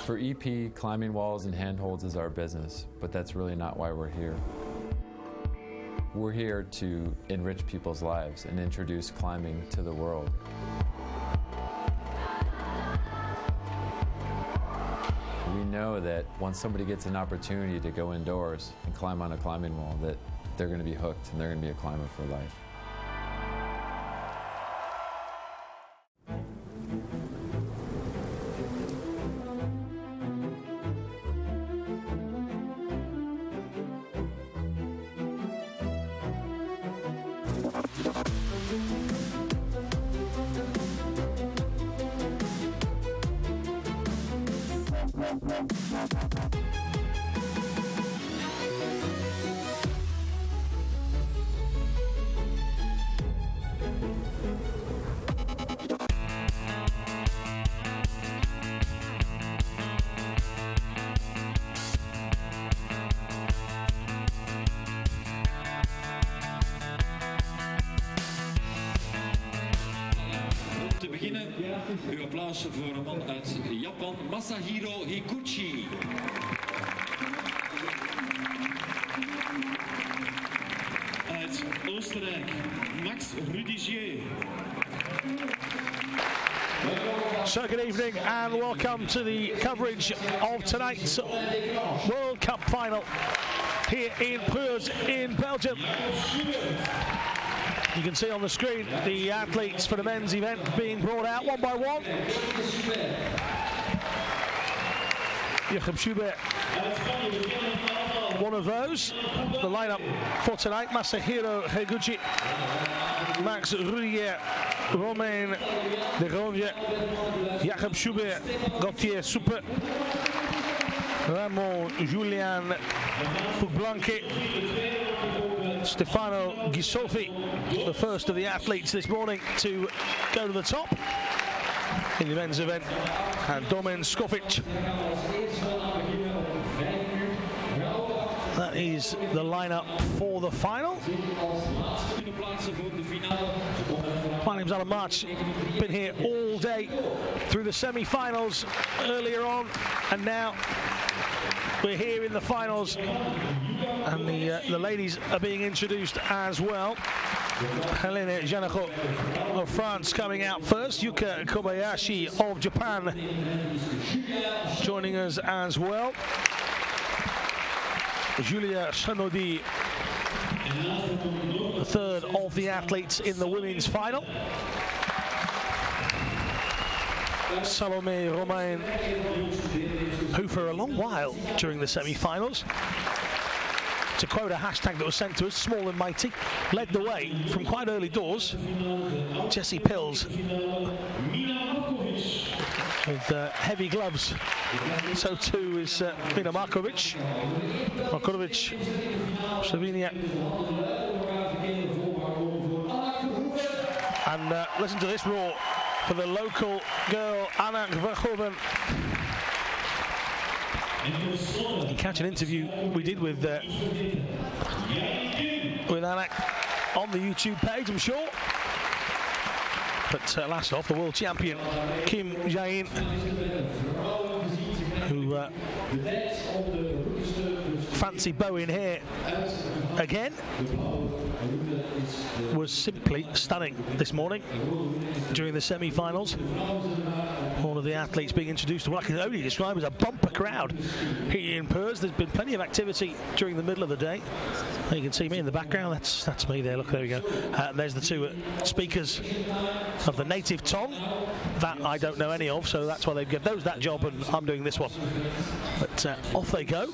For EP, climbing walls and handholds is our business, but that's really not why we're here. We're here to enrich people's lives and introduce climbing to the world. We know that once somebody gets an opportunity to go indoors and climb on a climbing wall, that they're going to be hooked and they're going to be a climber for life. Te beginnen, uw applaus voor een man uit Japan, Masahiro Higuchi. Uit Oostenrijk, Max Rudigier. So good evening and welcome to the coverage of tonight's World Cup final here in Puurs in Belgium. You can see on the screen the athletes for the men's event being brought out one by one. Joachim Schubert, one of those. The lineup for tonight: Masahiro Higuchi, Max Rudiger, Romain de Ronje, Joachim Schubert, Gauthier Soupe, Ramon Julian Pugblanque, Stefano Gisolfi, the first of the athletes this morning to go to the top in the men's event, and Domen Skofic. That is the lineup for the final. My name's Alan March, been here all day through the semi-finals earlier on, and now we're here in the finals, and the ladies are being introduced as well. Helene Janako of France coming out first, Yuka Kobayashi of Japan joining us as well. Julia Chanodi, the third of the athletes in the women's final. Salome Romain, who for a long while during the semi-finals, to quote a hashtag that was sent to us, small and mighty, led the way from quite early doors. Jessie Pills with heavy gloves. So too is Mina Markovic, Slovenia. And listen to this roar for the local girl, Anna Verhoeven. You catch an interview we did with Anna on the YouTube page, I'm sure. But last off, the world champion Kim Jae-in, who fancy bowing here again, was simply stunning this morning during the semi-finals. All of the athletes being introduced to what I can only describe as a bumper crowd here in Puurs. There's been plenty of activity during the middle of the day. You can see me in the background. That's me there. Look, there we go. And there's the two speakers of the native tongue that I don't know any of, so that's why they've given those that job, and I'm doing this one. But off they go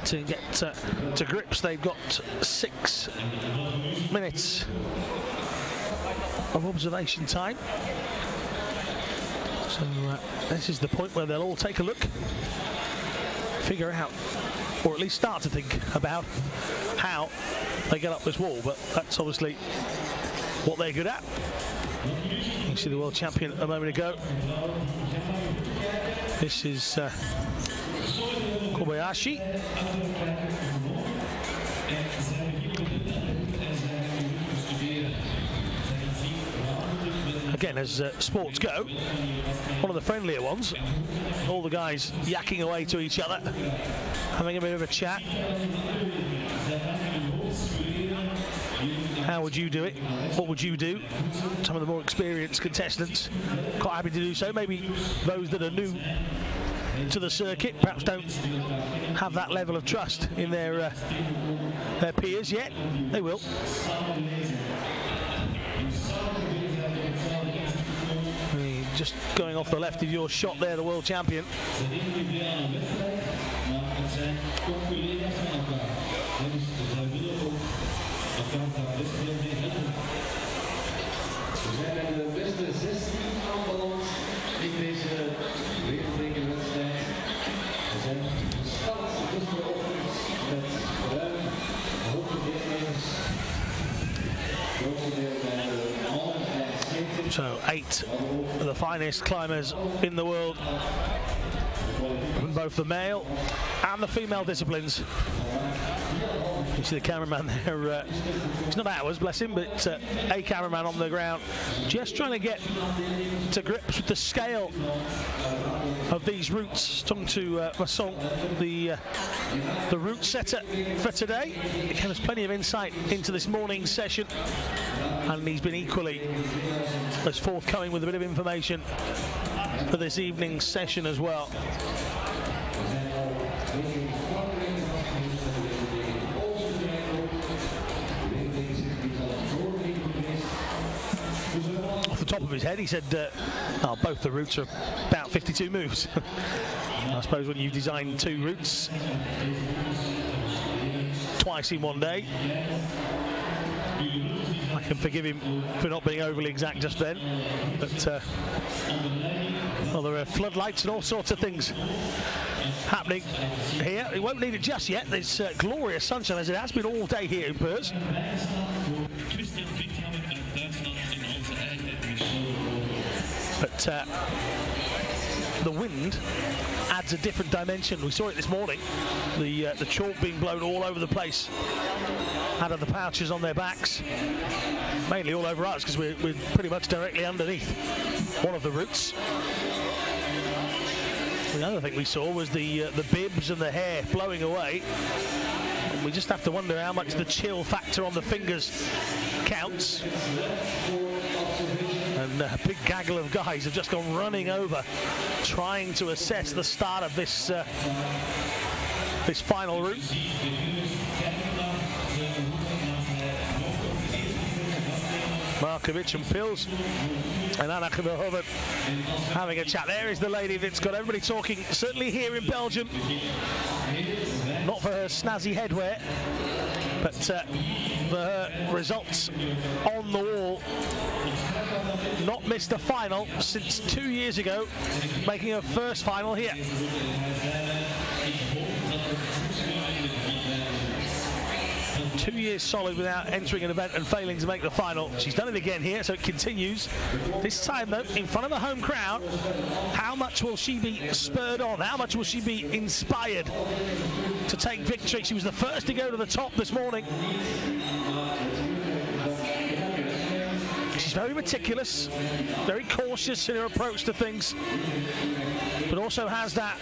to get to grips. They've got 6 minutes of observation time. So this is the point where they'll all take a look, figure out, or at least start to think about how they get up this wall. But that's obviously what they're good at. You see the world champion a moment ago. This is Kobayashi. Again, as sports go, one of the friendlier ones. All the guys yakking away to each other, having a bit of a chat. How would you do it? What would you do? Some of the more experienced contestants quite happy to do so. Maybe those that are new to the circuit perhaps don't have that level of trust in their peers yet. They will. Just going off the left of your shot there, the world champion. So 8 of the finest climbers in the world, from both the male and the female disciplines. You see the cameraman there, it's not ours, bless him, but a cameraman on the ground, just trying to get to grips with the scale of these routes. Talking to Masson, the route setter for today. He has plenty of insight into this morning's session, and he's been equally as forthcoming with a bit of information for this evening's session as well. Off the top of his head, he said both the routes are about 52 moves. I suppose when you design 2 routes twice in one day, I can forgive him for not being overly exact just then. But well, there are floodlights and all sorts of things happening here. He won't need it just yet. There's glorious sunshine, as it has been all day here in Puurs. But the wind adds a different dimension. We saw it this morning. The chalk being blown all over the place out of the pouches on their backs, mainly all over us because we're pretty much directly underneath one of the routes. The other thing we saw was the bibs and the hair blowing away. And we just have to wonder how much the chill factor on the fingers counts. And a big gaggle of guys have just gone running over, trying to assess the start of this this final route. Markovic and Puurs and Anna Verhoeven having a chat. There is the lady that's got everybody talking, certainly here in Belgium. Not for her snazzy headwear, but for her results on the wall. Not missed a final since 2 years ago, making her first final here. Two years solid without entering an event and failing to make the final. She's done it again here, so it continues. This time, though, in front of the home crowd. How much will she be spurred on? How much will she be inspired to take victory? She was the first to go to the top this morning. She's very meticulous, very cautious in her approach to things, but also has that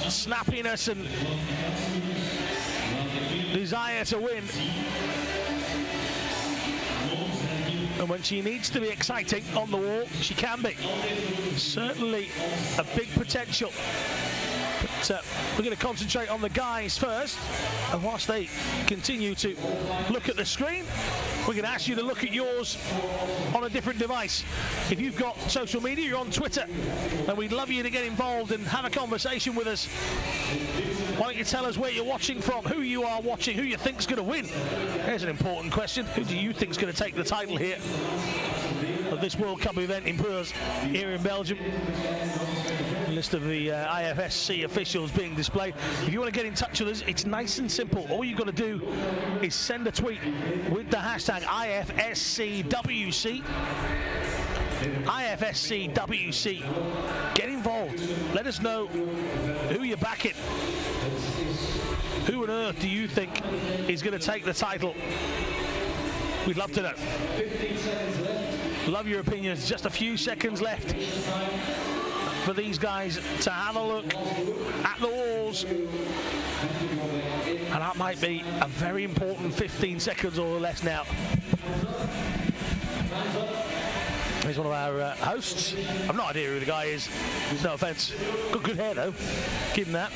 snappiness and desire to win. And when she needs to be exciting on the wall, she can be. Certainly a big potential. But we're going to concentrate on the guys first. And whilst they continue to look at the screen, we're going to ask you to look at yours on a different device. If you've got social media, you're on Twitter, and we'd love you to get involved and have a conversation with us. Why don't you tell us where you're watching from, who you are watching, who you think's going to win? Here's an important question. Who do you think's going to take the title here of this World Cup event in Puurs here in Belgium? A list of the IFSC officials being displayed. If you want to get in touch with us, it's nice and simple. All you've got to do is send a tweet with the hashtag IFSCWC. IFSCWC. Get involved. Let us know who you're backing. Who on earth do you think is going to take the title? We'd love to know. Love your opinions. Just a few seconds left for these guys to have a look at the walls. And that might be a very important 15 seconds or less now. He's one of our hosts. I've no idea who the guy is. No offence. Got good hair though. Give him that.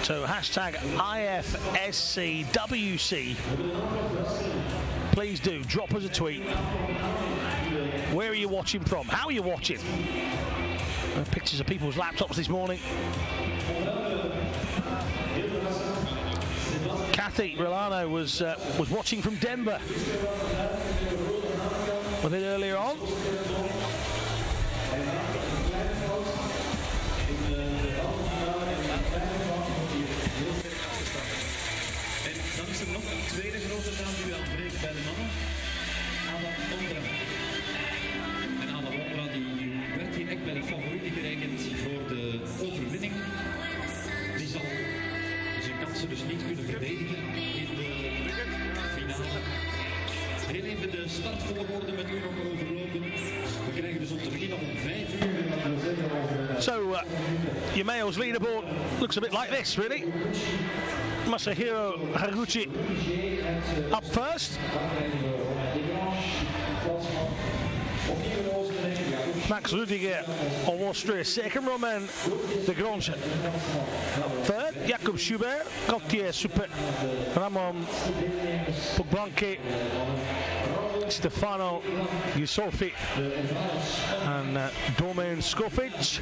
So hashtag IFSCWC. Please do drop us a tweet. Where are you watching from? How are you watching? Pictures of people's laptops this morning. Kathy Rolano was watching from Denver a bit earlier on. Dan is er nog een tweede grote naam die aanbreekt bij de mannen. Anna Ondra. En Anna Ondra die werd hier echt bij de favorieten gerekend voor de overwinning. Die zal zijn kansen dus niet kunnen verdedigen in de finale. Heel even de startvolgorde met u nog overlopen. We krijgen dus om te beginnen om 5 uur. So, your male's leaderboard looks a bit like this, really. Masahiro Haraguchi up first. Max Rudiger of Austria second. Romain de Grange third. Jakob Schubert, Gauthier Super, Ramon Pogbanke, Stefano Yusolfi and Domain Skofic.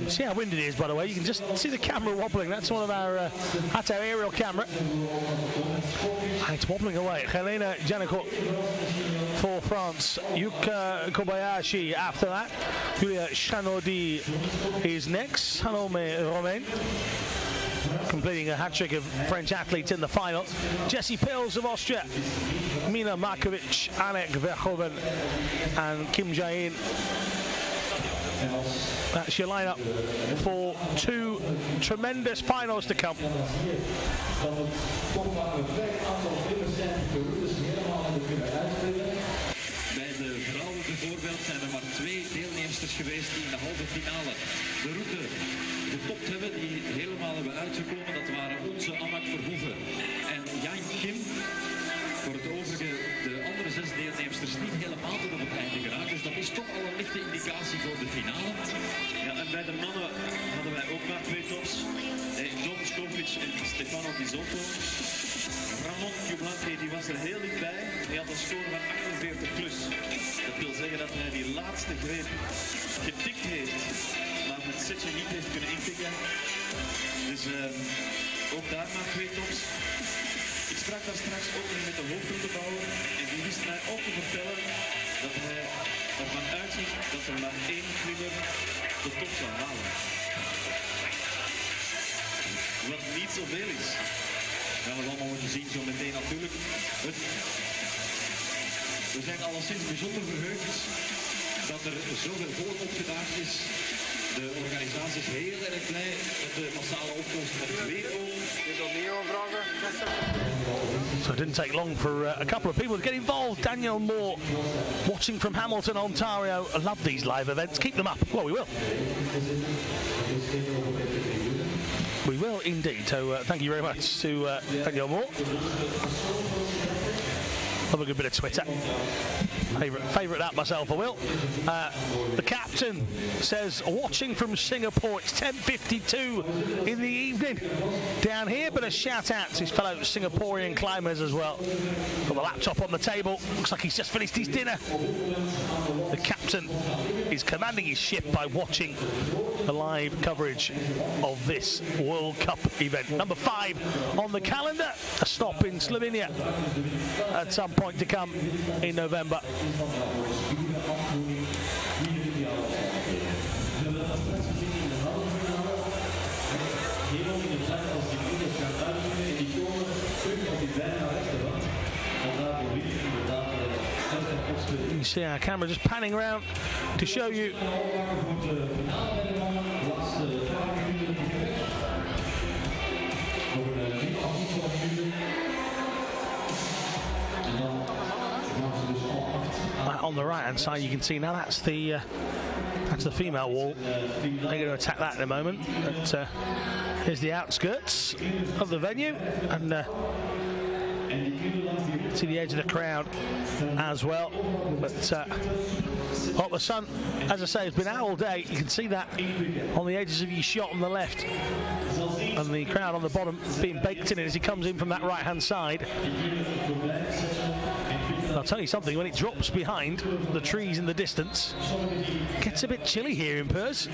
See how windy it is, by the way. You can just see the camera wobbling. That's one of our that's our aerial camera. And it's wobbling away. Helena Janiko for France. Yuka Kobayashi after that. Julia Chanodi is next. Salome Romain completing a hat-trick of French athletes in the final. Jessie Pills of Austria. Mina Markovic, Anek Verhoeven and Kim Jae-in. That's your lineup for two tremendous finals to come. Bij de vrouwen bijvoorbeeld zijn er maar 2 deelnemsters geweest die in de halve finale de route getopt hebben, die helemaal hebben uitgekomen. Dat waren onze Amak Verhoeven en Jan Kim. Voor het overige, de andere 6 deelnemsters niet helemaal tot op het einde geraakt. Dus dat is toch al een lichte indicatie voor de finale. Ja, en bij de mannen hadden wij ook maar 2 tops. Dom Skovic en Stefano Bisotto. Ramon Pogbanke, die was er heel dichtbij. Hij had een score van 48 plus. Dat wil zeggen dat hij die laatste greep getikt heeft, maar het setje niet heeft kunnen intikken. Dus ook daar maar 2 tops. Ik sprak daar straks ook nog met de hoofdroutebouwer en die wist mij ook te vertellen dat hij ervan uitging dat er maar 1 klimmer de top zou halen. Wat niet zoveel is. We gaan het allemaal moeten zien zo meteen natuurlijk. We zijn alleszins bijzonder verheugd dat er zoveel volk opgedaagd is. De organisatie is heel erg blij met de massale opkomst op 2 goals. So it didn't take long for a couple of people to get involved. Daniel Moore, watching from Hamilton, Ontario. I love these live events. Keep them up. Well, we will. We will indeed. So thank you very much to Daniel Moore. Love a good bit of Twitter. Favourite that myself, I will. The captain says, watching from Singapore, it's 10:52 in the evening down here, but a shout out to his fellow Singaporean climbers as well. Got the laptop on the table, looks like he's just finished his dinner. The captain is commanding his ship by watching the live coverage of this World Cup event. Number 5 on the calendar, a stop in Slovenia at some point to come in November. You see our camera just panning around to show you on the right hand side. You can see now that's the female wall. They're going to attack that in a moment. But here's the outskirts of the venue, and see the edge of the crowd as well. But the sun, as I say, has been out all day. You can see that on the edges of your shot on the left, and the crowd on the bottom being baked in it as he comes in from that right hand side. I'll tell you something, when it drops behind the trees in the distance, it gets a bit chilly here in Puurs.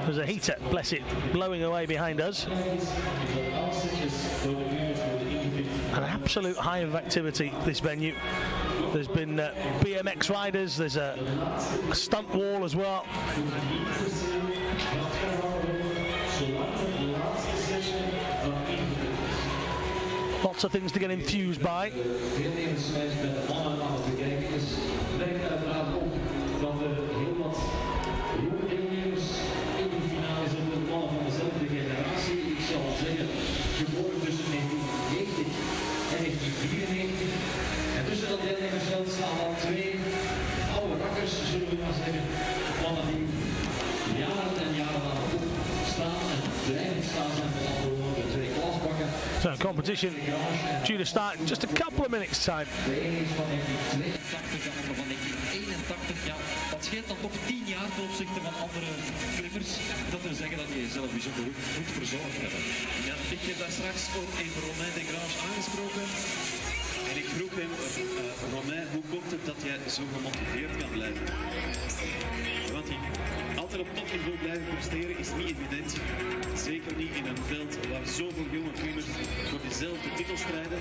There's a heater, bless it, blowing away behind us. An absolute hive of activity, this venue. There's been BMX riders, there's a stunt wall as well. Lots of things to get enthused by. En tussen dat deelnemersveld staan al 2 oude rakkers, zullen we maar zeggen. Mannen die jaren en jaren aan de kop staan en dreigend staan zijn voor afgelopen de 2 klasbakken. So competition due to start in just a couple of minutes time. De ene is van 1982, de andere van 1981. Ja, dat scheelt dan toch 10 jaar ten opzichte van andere klimmers. Dat wil zeggen dat je jezelf bijzonder goed verzorgd hebt. Ja, ik heb daar straks ook even Romain de Grange aangesproken. En ik vroeg hem, Romain, hoe komt het dat jij zo gemotiveerd kan blijven? Want altijd op topniveau blijven presteren is niet evident. Zeker niet in een veld waar zoveel jonge klimmers voor dezelfde titel strijden.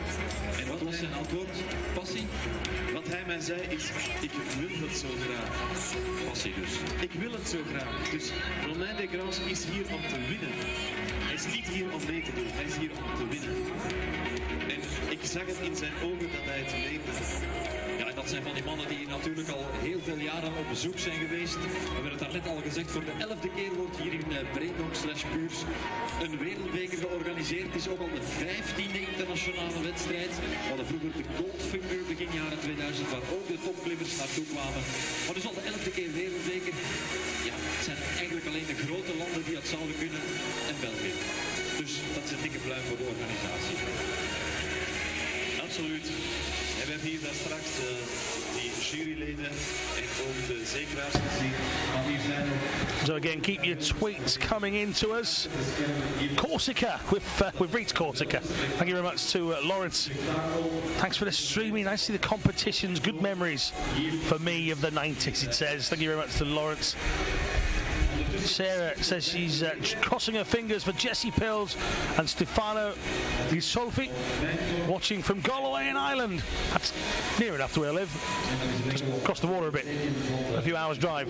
En wat was zijn antwoord? Passie. Wat hij mij zei is, ik wil het zo graag. Passie dus. Ik wil het zo graag. Dus Romain de Grange is hier om te winnen. Hij is niet hier om mee te doen, hij is hier om te winnen. En ik zag het in zijn ogen dat hij het leefde. Ja, en dat zijn van die mannen die natuurlijk al heel veel jaren op bezoek zijn geweest. We hebben het daarnet al gezegd, voor de 11e keer wordt hier in Breendonk/Puurs een wereldbeker georganiseerd. Het is ook al de 15e internationale wedstrijd. We hadden vroeger de Goldfinger begin jaren 2000, waar ook de topklimmers naartoe kwamen. Maar dus al de 11e keer wereldbeker. Ja, het zijn eigenlijk alleen de grote landen die dat zouden kunnen en België. Dus dat is een dikke pluim voor de organisatie. Absoluut. En we hebben hier daar straks die juryleden en ook de zekeraars gezien. Maar hier zijn ook... So again, keep your tweets coming in to us. Corsica, we've reached Corsica. Thank you very much to Lawrence. Thanks for the streaming. I see the competitions. Good memories for me of the 90s, it says. Thank you very much to Lawrence. Sarah says she's crossing her fingers for Jesse Pills and Stefano Di Solfi, watching from Galway in Ireland. That's near enough to where I live. Just across the water a bit. A few hours drive.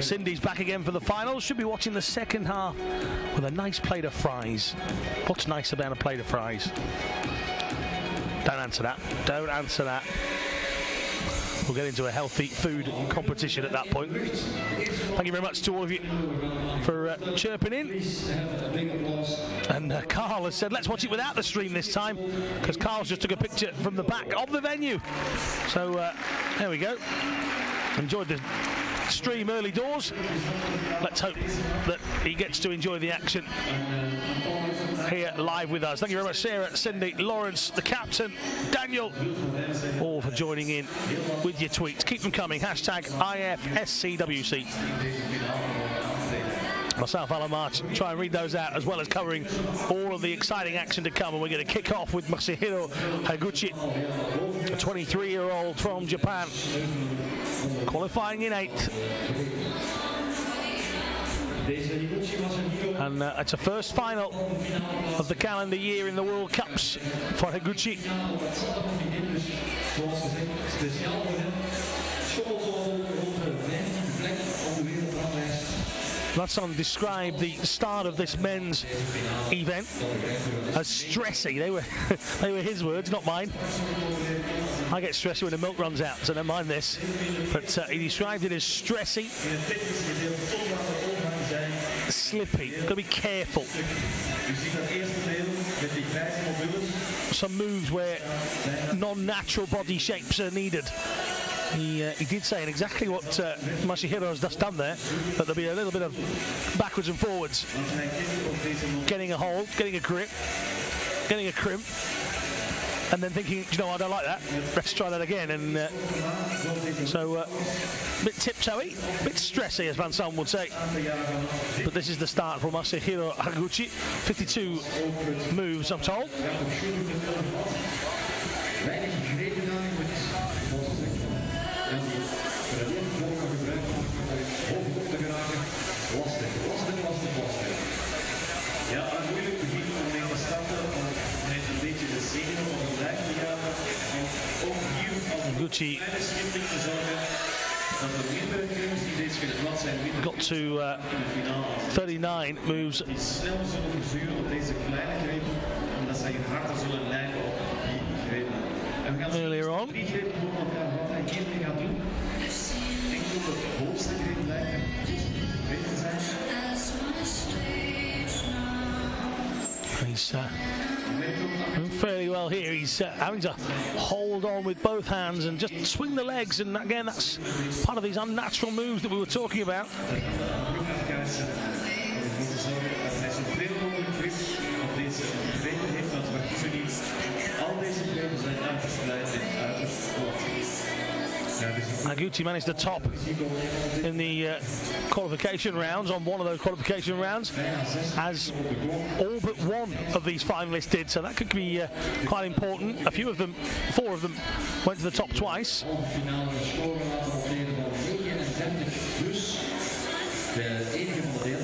Cindy's back again for the finals. Should be watching the second half with a nice plate of fries. What's nice about a plate of fries? Don't answer that. Don't answer that. we'll get into a healthy food competition at that point. Thank you very much to all of you for chirping in. And Carl has said, let's watch it without the stream this time, because Carl's just took a picture from the back of the venue. So there we go. Enjoyed the stream early doors. Let's hope that he gets to enjoy the action here live with us. Thank you very much, Sarah, Cindy, Lawrence, the captain, Daniel, all for joining in with your tweets. Keep them coming. Hashtag IFSCWC. Myself, Alan March, try and read those out, as well as covering all of the exciting action to come. And we're going to kick off with Masahiro Higuchi, a 23-year-old from Japan, qualifying in 8th. And it's a first final of the calendar year in the World Cups for Higuchi. Latson described the start of this men's event as stressy. They were his words, not mine. I get stressy when the milk runs out, so don't mind this. But he described it as stressy, slippy. Got to be careful. Some moves where non-natural body shapes are needed. He did say, and exactly what Masahiro has just done there, that there'll be a little bit of backwards and forwards, getting a hold, getting a grip, getting a crimp, and then thinking, you know, I don't like that, let's try that again. And so a bit tiptoey, a bit stressy, as Van Salm would say. But this is the start for Masahiro Higuchi. 52 moves, I'm told. Higuchi got to 39 moves earlier on. He's doing fairly well here. He's having to hold on with both hands and just swing the legs, and again, that's part of these unnatural moves that we were talking about. Higuchi managed to top in the qualification rounds, on one of those qualification rounds, as all but one of these finalists did, so that could be quite important. A few of them, 4 of them, went to the top twice.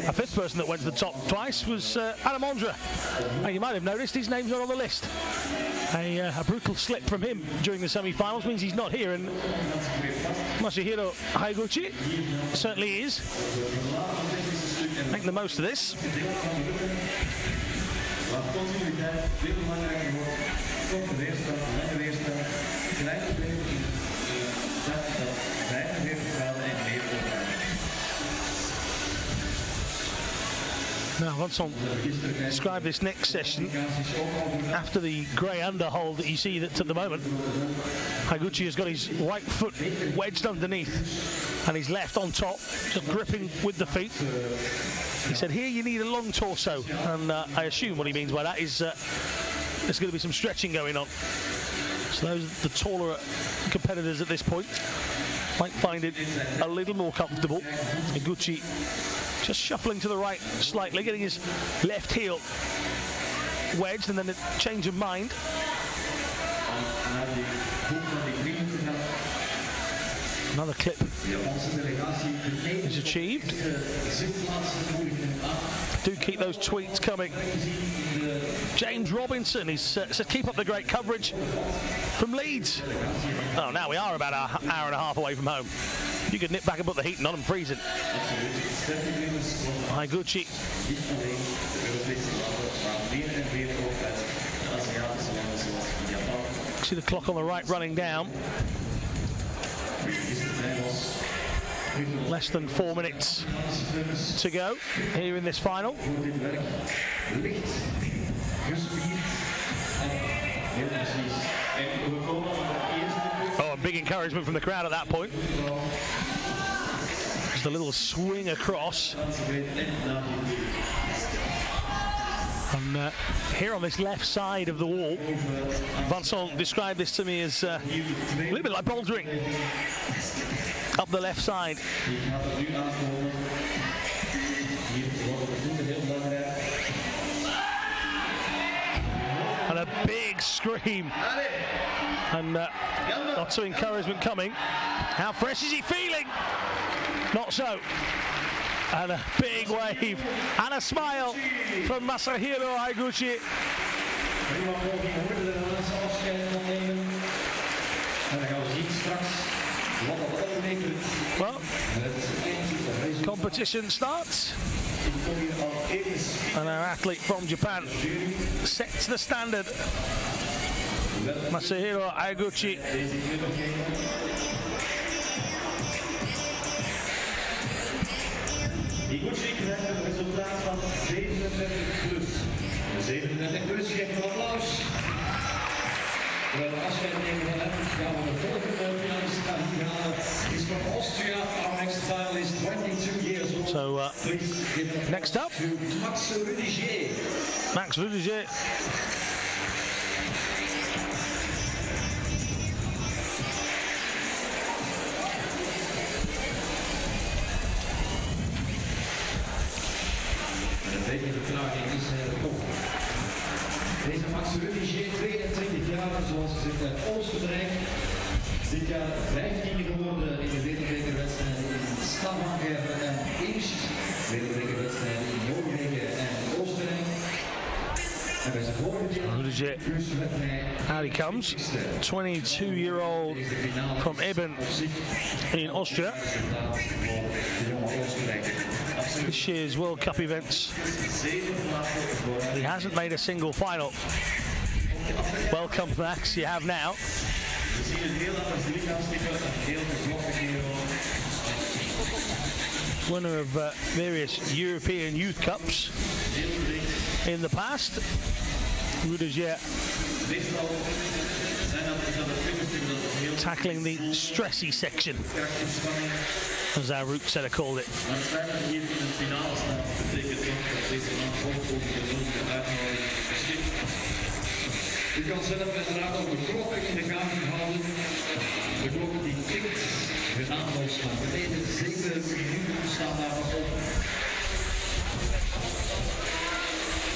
A 5th person that went to the top twice was Adam Ondra. Now, you might have noticed his name's not on the list. A brutal slip from him during the semi-finals means he's not here, and Masahiro Higuchi certainly is making the most of this. Now, Vincent describe this next session after the grey underhold that you see that's at the moment. Higuchi has got his right foot wedged underneath and his left on top, just gripping with the feet. He said, here you need a long torso, and I assume what he means by that is there's going to be some stretching going on. So those are the taller competitors at this point might find it a little more comfortable. Higuchi just shuffling to the right slightly, getting his left heel wedged, and then a change of mind. Another clip is achieved. Do keep those tweets coming. James Robinson, he says, keep up the great coverage from Leeds. Oh, now we are about an hour and a half away from home. You could nip back and put the heating on and freeze it. Higuchi. See the clock on the right running down. Less than 4 minutes to go here in this final. Oh, and big encouragement from the crowd at that point. Just a little swing across. And here on this left side of the wall, Vincent described this to me as a little bit like bouldering. Up the left side. And a big scream. And lots of encouragement coming. How fresh is he feeling? Not so. And a big wave and a smile from Masahiro Higuchi. Well, competition starts. And our athlete from Japan sets the standard. Masahiro Higuchi. Higuchi krijgt een resultaat van 37 plus. De 37 plus geeft een applaus. Terwijl we afscheid nemen van hem, gaan we de volgende finalist gaan halen. Is from Austria. Our next finalist, 22 years old. So, next up, Max Rudiger. Max Rudiger. De vertraging is top. Deze Max Rudiger, 22 jaar, zoals gezegd uit Oostenrijk. Dit jaar 15 geworden in de wereldbekerwedstrijden in Stavanger en Puurs. Wereldbekerwedstrijden in Noorwegen en Oostenrijk. En bij zijn volgende Rudiger, out he comes. 22-year-old from Eben in Austria. This year's World Cup events, he hasn't made a single final. Welcome, Max, you have now. Winner of various European Youth Cups in the past. Rudiger tackling the stressy section, as our route setter called it. U kan zelf uiteraard ook de klokken in de gaten houden. De klok die tikt, genaamd van beneden, 7 minuten staan daar nog op.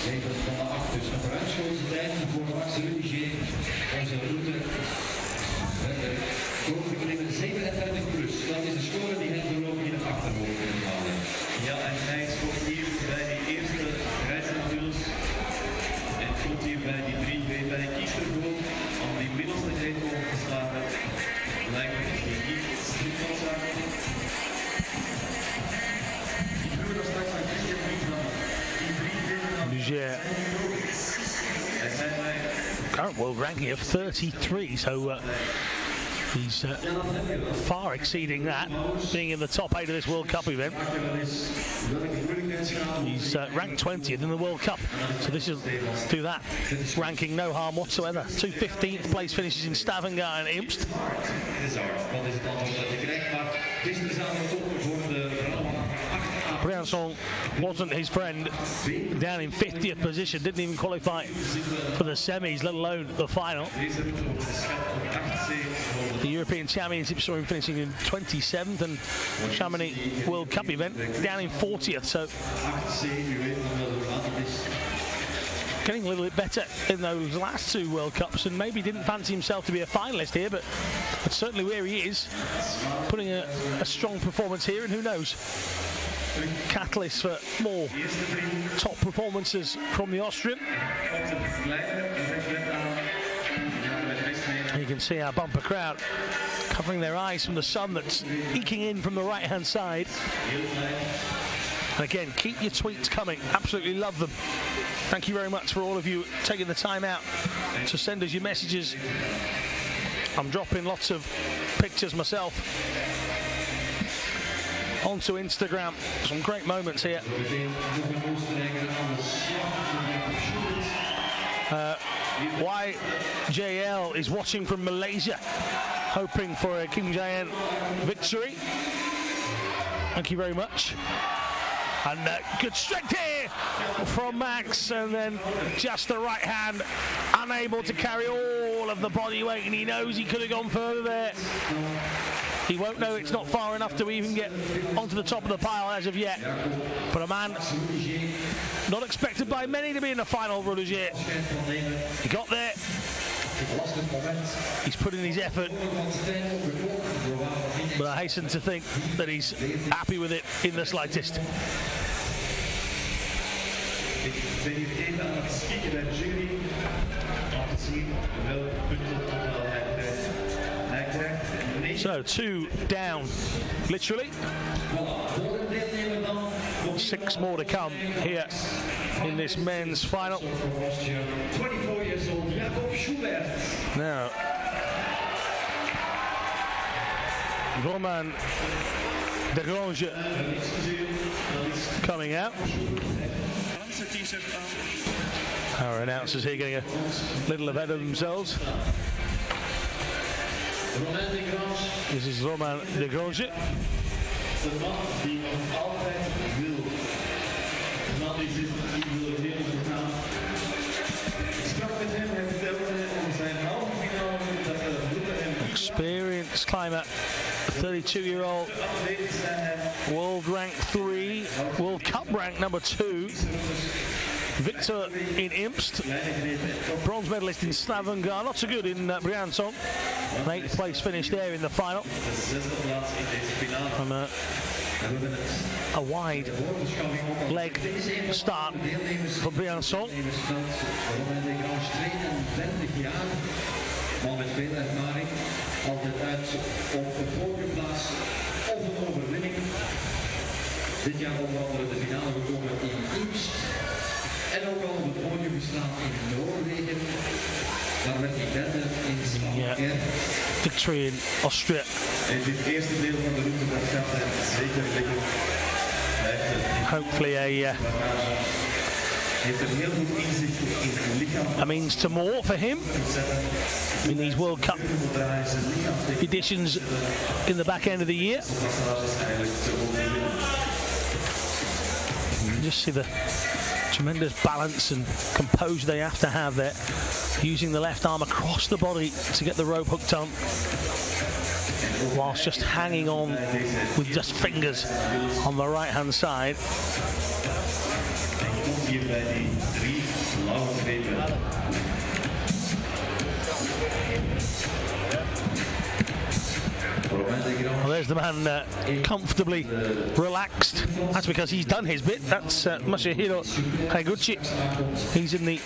7 van de 8, dus een vooruitschoten tijd voor Max Rudiger, onze route. Klokbeklimmen 37 plus, dat is de score die hij voorlopig in de achterhoofd kan halen. Ja, en hij scoort hier bij die eerste rijdsnatuurs. En komt hier bij die 3-2 bij de kiest ervoor om die middelste reed over te slagen. Lijkt me die niet strikt van zaken. Die vloer dat straks aan Christian Wiesman. Die 3-2 Rudiger, current world ranking of 33, so he's far exceeding that, being in the top 8 of this World Cup event. He's ranked 20th in the World Cup, so this will do that ranking no harm whatsoever. 2 15th place finishes in Stavanger and Imst. Briançon wasn't his friend, down in 50th position, didn't even qualify for the semis, let alone the final. The European Championship saw him finishing in 27th, and Chamonix World Cup event down in 40th, so getting a little bit better in those last 2 World Cups, and maybe didn't fancy himself to be a finalist here, but that's certainly where he is, putting a strong performance here, and who knows, catalyst for more top performances from the Austrian. You can see our bumper crowd covering their eyes from the sun that's eking in from the right hand side. And again, keep your tweets coming, absolutely love them. Thank you very much for all of you taking the time out to send us your messages. I'm dropping lots of pictures myself onto Instagram. Some great moments here. YJL is watching from Malaysia, hoping for a Kim Jae-in victory. Thank you very much. And good strength here from Max, and then just the right hand, unable to carry all of the body weight, and he knows he could have gone further there. He won't know it's not far enough to even get onto the top of the pile as of yet. But a man not expected by many to be in the final, Roger. He got there. He's put in his effort. But I hasten to think that he's happy with it in the slightest. So 2 down, literally. 6 more to come here in this men's final. 24 years old, Now, Romain Desgrange coming out. Our announcers here getting a little ahead of themselves. This is Romain Desgrange. De man die nog altijd wil. De man die zit wil heel gaan. Ik sprak met hem, hij vertelde over zijn halve finale dat de groepen hem. Experienced climber, 32-year-old, world rank 3, World Cup rank number 2. Victor in Imst, bronze medalist in Stavanger, not so good in Briançon. 8th place finish there in the final. And a wide leg start for Briançon. Man met veel ervaring, altijd uit op de vorige plaats of een overwinning. Dit jaar onder andere de finale gekomen in Imst. En ook al op het podium gestaan in Noorwegen. Daar werd hij derde in Stavanger. Victory in Austria. En dit eerste deel van de route, dat gaat hij zeker liggen. Hopefully a means to more for him in these World Cup editions in the back end of the year. You just see the tremendous balance and composure they have to have there, using the left arm across the body to get the rope hooked on, whilst just hanging on with just fingers on the right hand side. Well, there's the man comfortably relaxed. That's because he's done his bit. That's Masahiro Higuchi. He's in the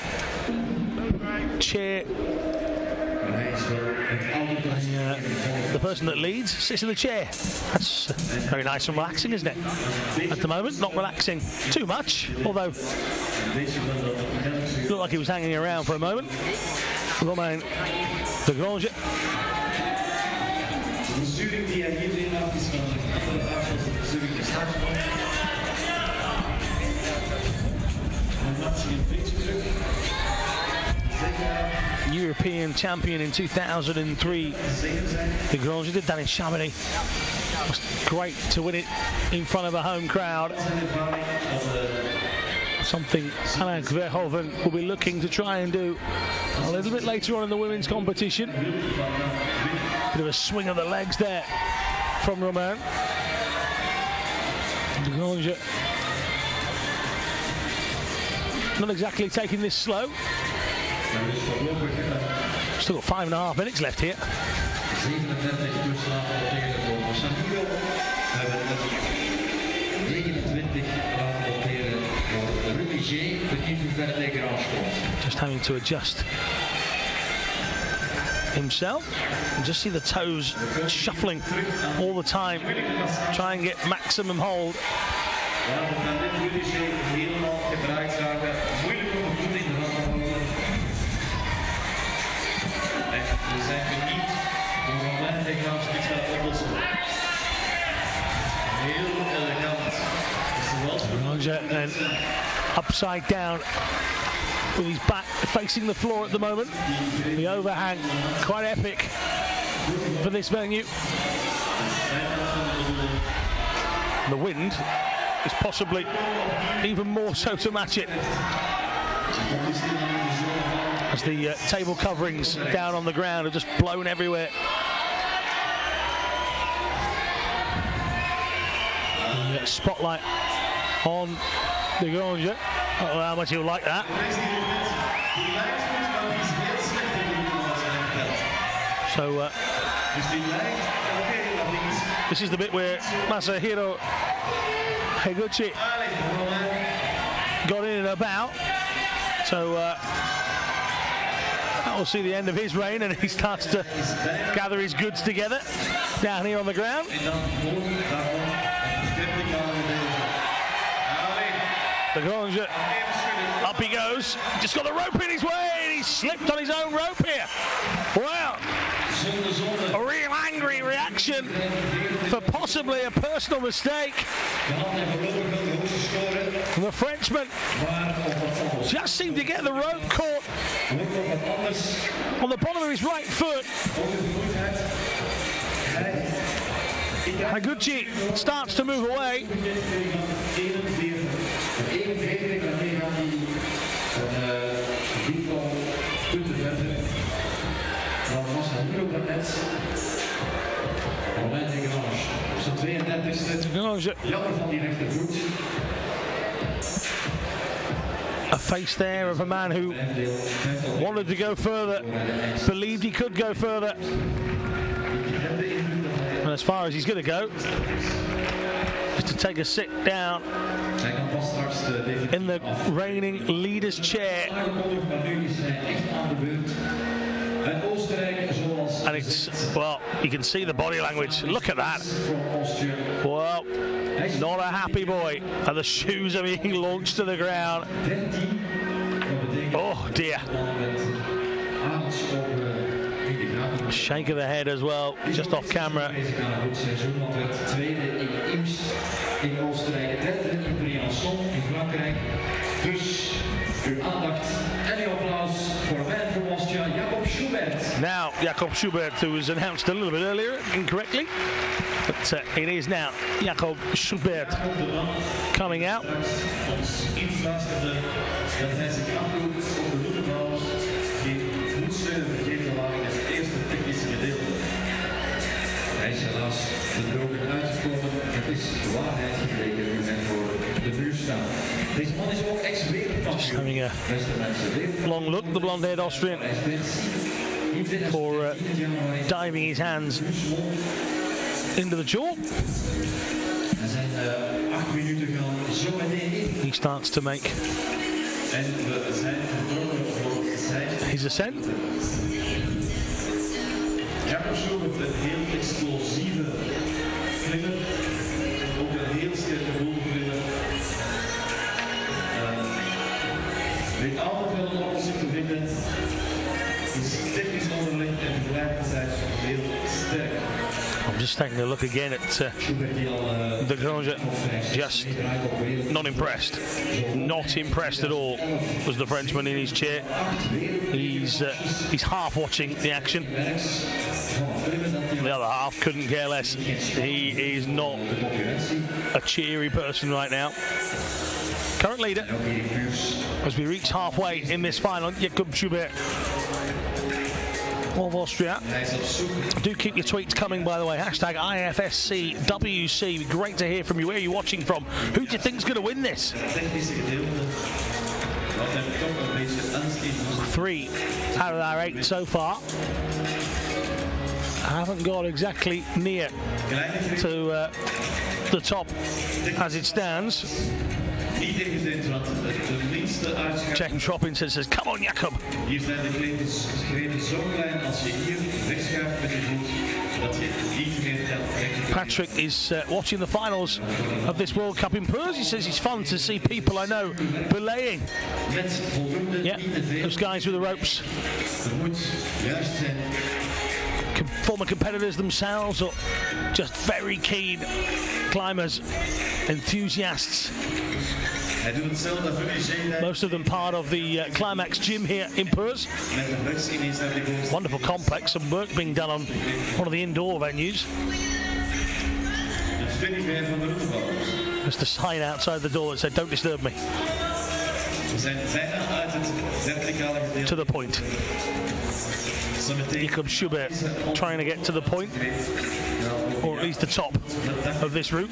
chair. The person that leads sits in the chair. That's very nice and relaxing, isn't it? At the moment, not relaxing too much, although it looked like he was hanging around for a moment. Romain Desgrange. European champion in 2003. Desgrange did that in Chamonix. It was great to win it in front of a home crowd. Something Anna Verhoeven will be looking to try and do a little bit later on in the women's competition. Bit of a swing of the legs there from Romain. Desgrange not exactly taking this slow. Still got 5.5 minutes left here. Just having to adjust himself and just see the toes shuffling all the time, try and get maximum hold. Well, Granger, and upside down with his back facing the floor at the moment. The overhang, quite epic for this venue. The wind is possibly even more so to match it, as the table coverings down on the ground are just blown everywhere. The spotlight on De Granger. I don't know how much he'll like that. So this is the bit where Masahiro Higuchi got in and about. So that will see the end of his reign, and he starts to gather his goods together down here on the ground. De Granger, up he goes, just got the rope in his way, and he slipped on his own rope here. Wow, a real angry reaction for possibly a personal mistake. The Frenchman just seemed to get the rope caught on the bottom of his right foot. Higuchi starts to move away. A face there of a man who wanted to go further, believed he could go further. And as far as he's going to go, is to take a sit down in the reigning leader's chair. And it's, well, you can see the body language. Look at that. Well, not a happy boy. And the shoes are being launched to the ground. Oh, dear. Shake of the head as well, just off camera. Now, Jakob Schubert, who was announced a little bit earlier, incorrectly, but it is now Jakob Schubert coming out. Hij is helaas bedrogen uitgekomen. Het is de waarheid gebleken nu net voor de Puurs staan. Deze man is ook ex-wereldkampioen. Having a long look, the blonde-haired Austrian, for diving his hands into the jaw. Er zijn 8 minuten gaan zo meteen in. He starts to make his ascent. Jakob Schubert, een heel explosieve klimmer, ook een heel sterke bovenklimmer. Weet altijd wel een oplossing te vinden, is technisch onderlegd en tegelijkertijd heel sterk. I'm just taking a look again at De Granger. Just not impressed. Not impressed at all was the Frenchman in his chair. He's half watching the action. The other half couldn't care less. He is not a cheery person right now. Current leader, as we reach halfway in this final, Jakob Schubert of Austria. Do keep your tweets coming, by the way. Hashtag IFSCWC. Great to hear from you. Where are you watching from? Who do you think's going to win this? 3 out of our 8 so far. I haven't got exactly near to the top as it stands. James Robinson says, come on, Jakob. Hier zijn de grepen zo klein als je hier wegschuift met je voet dat je niet meer telt. Patrick is watching the finals of this World Cup in Puurs. He says it's fun to see people I know belaying. Yeah, those guys with the ropes. Former competitors themselves or just very keen climbers enthusiasts. Most of them part of the Climax gym here in Puurs. Wonderful complex, some work being done on one of the indoor venues. Just a sign outside the door that said, "Don't disturb me." To the point. Here comes Schubert trying to get to the point, or at least the top of this route.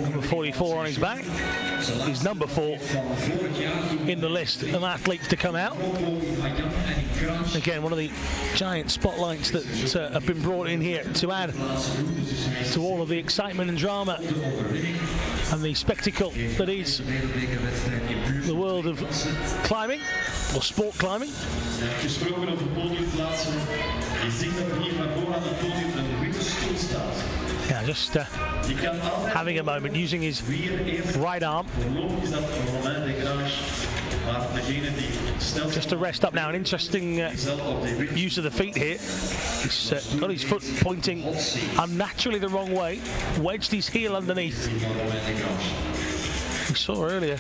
Number 44 on his back. He's number 4 in the list of athletes to come out. Again, one of the giant spotlights that have been brought in here to add to all of the excitement and drama and the spectacle that is the world of climbing, or sport climbing. Yeah, just having a moment, using his right arm. Just to rest up now. An interesting use of the feet here. He's got his foot pointing unnaturally the wrong way, wedged his heel underneath. We saw earlier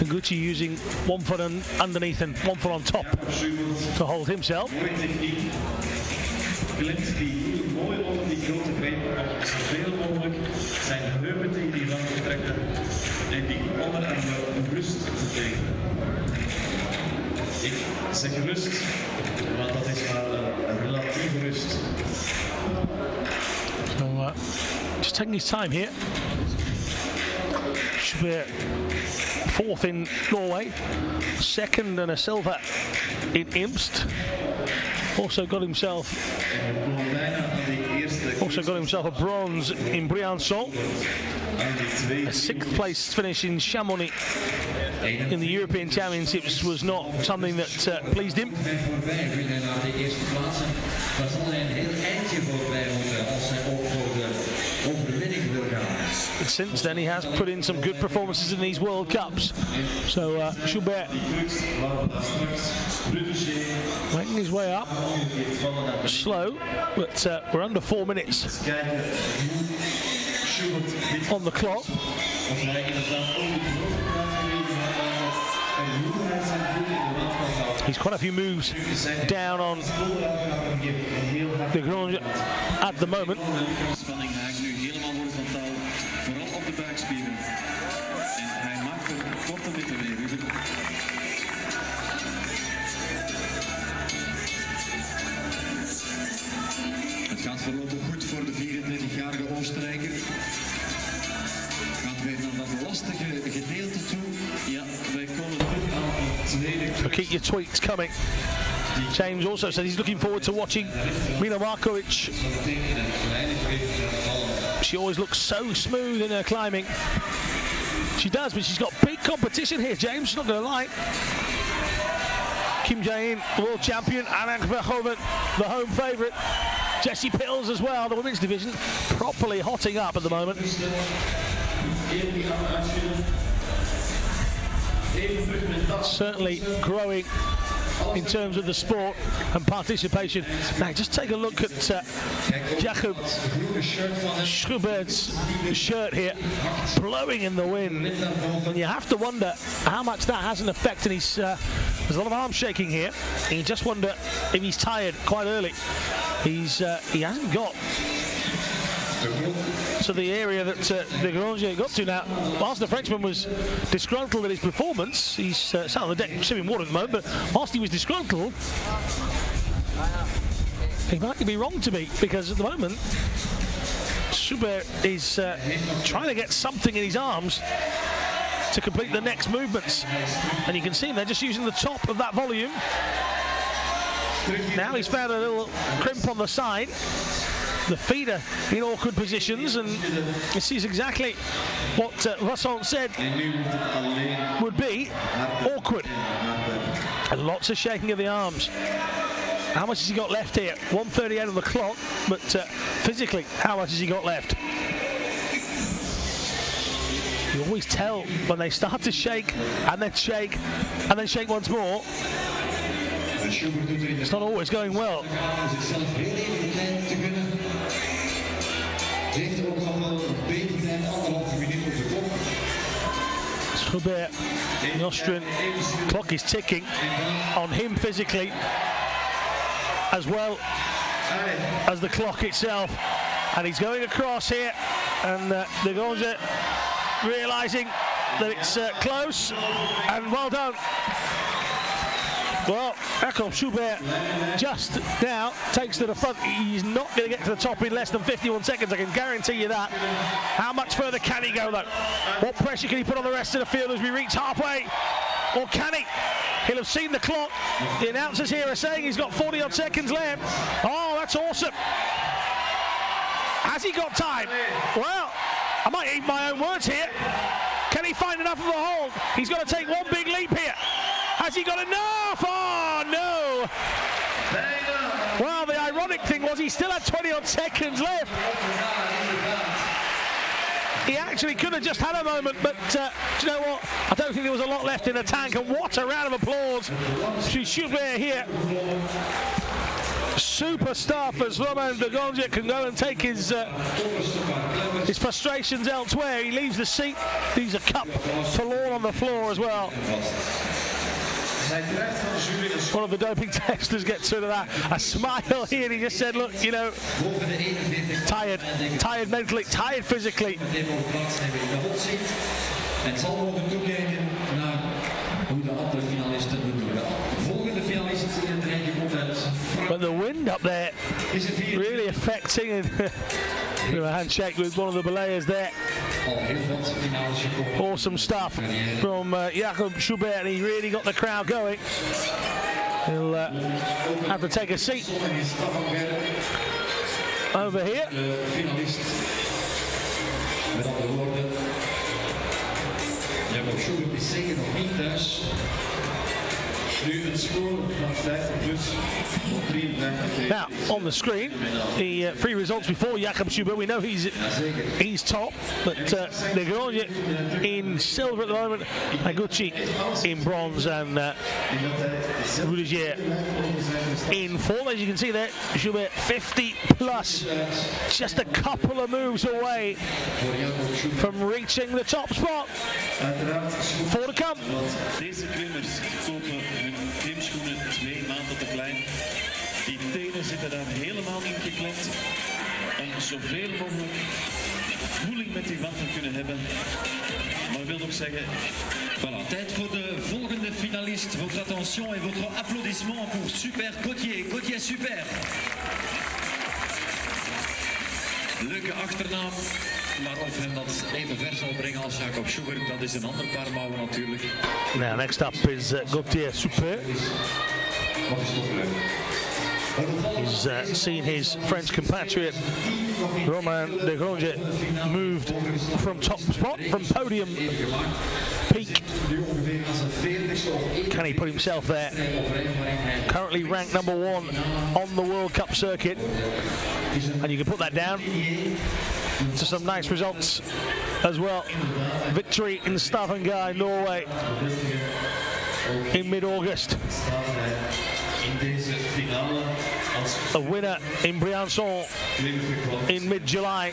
Gucci using one foot underneath and one foot on top to hold himself. Ik zeg rust, want dat is maar een relatieve rust. So, just taking his time here. Schubert, 4th in Norway, 2nd and a silver in Imst. Also got himself a bronze in Briançon. A 6th place finish in Chamonix in the European Championships was not something that pleased him. But since then he has put in some good performances in these World Cups. So Schubert making his way up, slow, but we're under 4 minutes on the clock. He's quite a few moves down on the Grange at the moment. Spanning haakt nu helemaal worden van touw, vooral op de buikspieren. En hij maakt er korte witte mee, Ruben. Het gaat voorlopig goed voor de 24-jarige Oostenrijker. Gaat weer naar dat lastige gedeelte toe. Ja, wij komen terug aan het tweede. So keep your tweets coming. James also said he's looking forward to watching Mina Markovic. She always looks so smooth in her climbing. She does, but she's got big competition here, James, not going to lie. Kim Jae-in, the world champion, Anna Verhoeven, the home favourite. Jessie Pills as well, the women's division, properly hotting up at the moment. Certainly growing in terms of the sport and participation. Now just take a look at Jacob Schubert's shirt here, blowing in the wind, and you have to wonder how much that has an effect. And he's there's a lot of arm shaking here, and you just wonder if he's tired quite early. He hasn't got to the area that the Grange got to now. Whilst the Frenchman was disgruntled at his performance, he's sat on the deck sipping water at the moment, but whilst he was disgruntled, he might be wrong to me, because at the moment Schubert is trying to get something in his arms to complete the next movements, and you can see they're just using the top of that volume. Now he's found a little crimp on the side. The feet are in awkward positions, and this is exactly what Vincent said would be awkward. And lots of shaking of the arms. How much has he got left here? 1:38 on the clock, but physically, how much has he got left? You always tell when they start to shake, and then shake, and then shake once more. It's not always going well. Hubert, the Austrian, clock is ticking on him physically, as well as the clock itself. And he's going across here, and De Gronje realising that it's close, and well done. Well, Jakob Schubert just now takes to the front. He's not going to get to the top in less than 51 seconds, I can guarantee you that. How much further can he go, though? What pressure can he put on the rest of the field as we reach halfway? Or can he? He'll have seen the clock. The announcers here are saying he's got 40-odd seconds left. Oh, that's awesome. Has he got time? Well, I might eat my own words here. Can he find enough of a hold? He's got to take one big leap here. Has he got enough? Oh, no. Well, the ironic thing was he still had 20-odd seconds left. He actually could have just had a moment, but do you know what? I don't think there was a lot left in the tank, and what a round of applause to Schubert here. Super stuff as Romain De Gronje can go and take his frustrations elsewhere. He leaves the seat, leaves a cup forlorn on the floor as well. One of the doping testers gets rid of that. A smile here, and he just said, look, you know, tired mentally, tired physically. But the wind up there really affecting, and a handshake with one of the belayers there. Awesome stuff from Jakob Schubert, and he really got the crowd going. He'll have to take a seat over here. Now, on the screen, the three results before Jakob Schubert. We know he's top, but De Gronje in silver at the moment, Aguchi in bronze, and Rudiger in fourth. As you can see there, Schubert 50 plus, just a couple of moves away from reaching the top spot. Four to come. Deze klimmers kopen hun klimschoenen 2 maanden te klein. Die tenen zitten daar helemaal ingeklemd om zoveel mogelijk voeling met die watten kunnen hebben. Maar ik wil nog zeggen, voilà, tijd voor de volgende finalist. Votre attention et votre applaudissement pour Super Gauthier. Gauthier Super. Leuke achternaam. Maar of hem dat even ver zal brengen als Jakob Schubert, dat is een ander paar mouwen natuurlijk. Now, next up is Gauthier Super. He's seen his French compatriot Romain De Gronje moved from top spot, from podium peak. Can he put himself there? Currently ranked number 1 on the World Cup circuit, and you can put that down to some nice results as well. Victory in Stavanger, Norway in mid-August. A winner in Briançon in mid-July.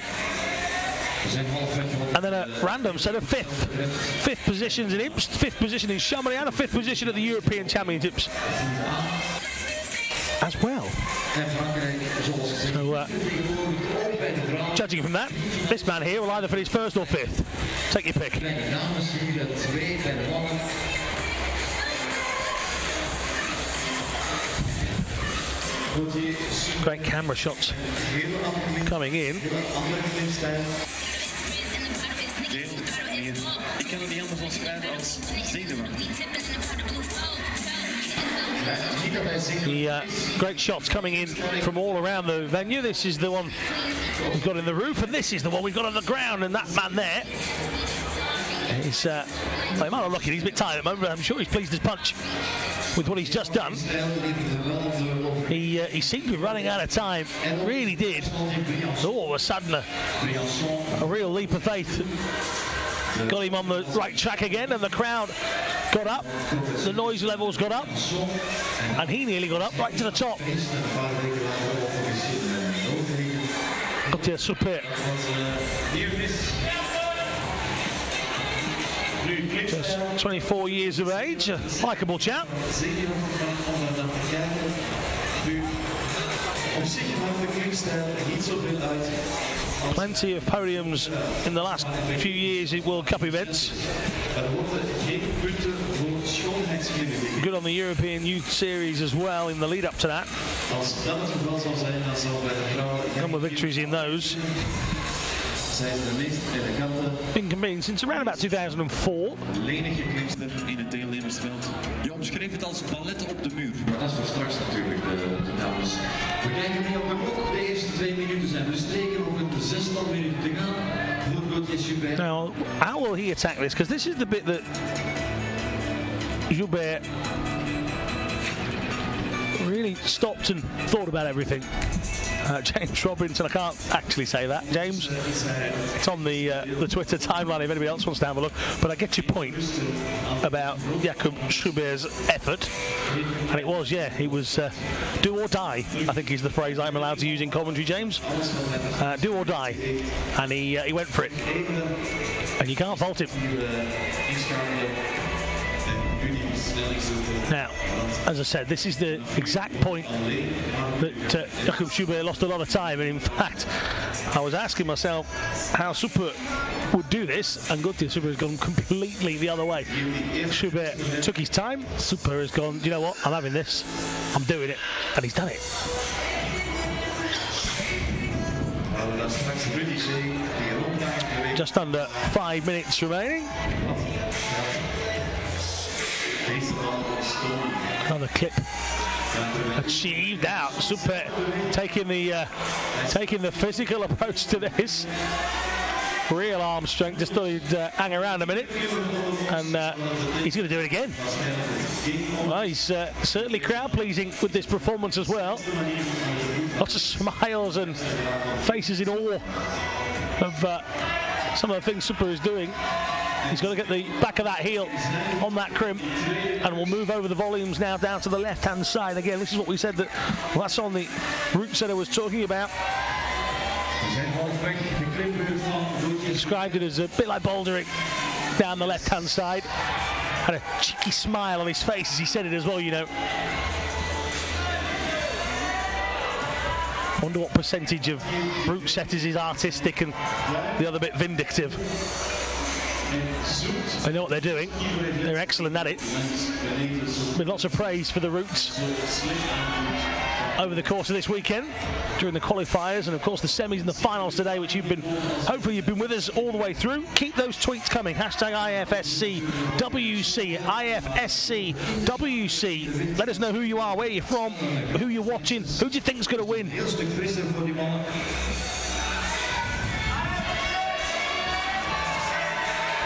And then a random set of fifth positions in Imst, 5th position in Chamonix, and a 5th position at the European Championships as well. So, judging from that, this man here will either finish 1st or 5th. Take your pick. Great camera shots coming in. Ik kan het niet anders omschrijven als zenuwachtig. The great shots coming in from all around the venue. This is the one we've got in the roof, and this is the one we've got on the ground, and that man there is, well, he might not look it, he's a bit tired at the moment, but I'm sure he's pleased as punch with what he's just done. He seemed to be running out of time, really did. So all of a sudden, a real leap of faith got him on the right track again, and the crowd got up, the noise levels got up, and he nearly got up right to the top. Gauthier Super. Just 24 years of age, a likeable chap. Plenty of podiums in the last few years in World Cup events. Good on the European Youth Series as well in the lead up to that. A couple of victories in those. Been competing since around about 2004. In het deelnemersveld. Je omschreef het als ballet op de muur. Maar dat is voor straks natuurlijk, de dames. We kijken nu op de klok. De eerste 2 minuten zijn verstreken. Nog een 6 minuten te gaan. Heel goed is Joubert. Now, how will he attack this? Because this is the bit that Joubert really stopped and thought about everything. James Robinson, I can't actually say that. James, it's on the Twitter timeline if anybody else wants to have a look. But I get your point about Jakub Joubert's effort. And it was, yeah, he was do or die, I think is the phrase I'm allowed to use in commentary, James. Do or die. And he went for it. And you can't fault him. Now, as I said, this is the exact point that Jakub Joubert lost a lot of time, and in fact, I was asking myself how Super would do this, and Gauthier Super has gone completely the other way. Joubert took his time, Super has gone, you know what, I'm having this, I'm doing it, and he's done it. Just under 5 minutes remaining. Another clip achieved out. Super taking the physical approach to this. Real arm strength. Just thought he'd hang around a minute, and he's going to do it again. Well, he's certainly crowd pleasing with this performance as well. Lots of smiles and faces in awe of some of the things Super is doing. He's got to get the back of that heel on that crimp, and we'll move over the volumes now down to the left-hand side. Again, this is what we said that, well, that's on the route set I was talking about. He described it as a bit like bouldering down the left-hand side. Had a cheeky smile on his face as he said it as well, you know. I wonder what percentage of route setters is artistic and the other bit vindictive. They know what they're doing. They're excellent at it. With lots of praise for the routes over the course of this weekend, during the qualifiers and of course the semis and the finals today, which hopefully you've been with us all the way through. Keep those tweets coming. Hashtag IFSC WC, IFSC WC. Let us know who you are, where you're from, who you're watching, who do you think's going to win.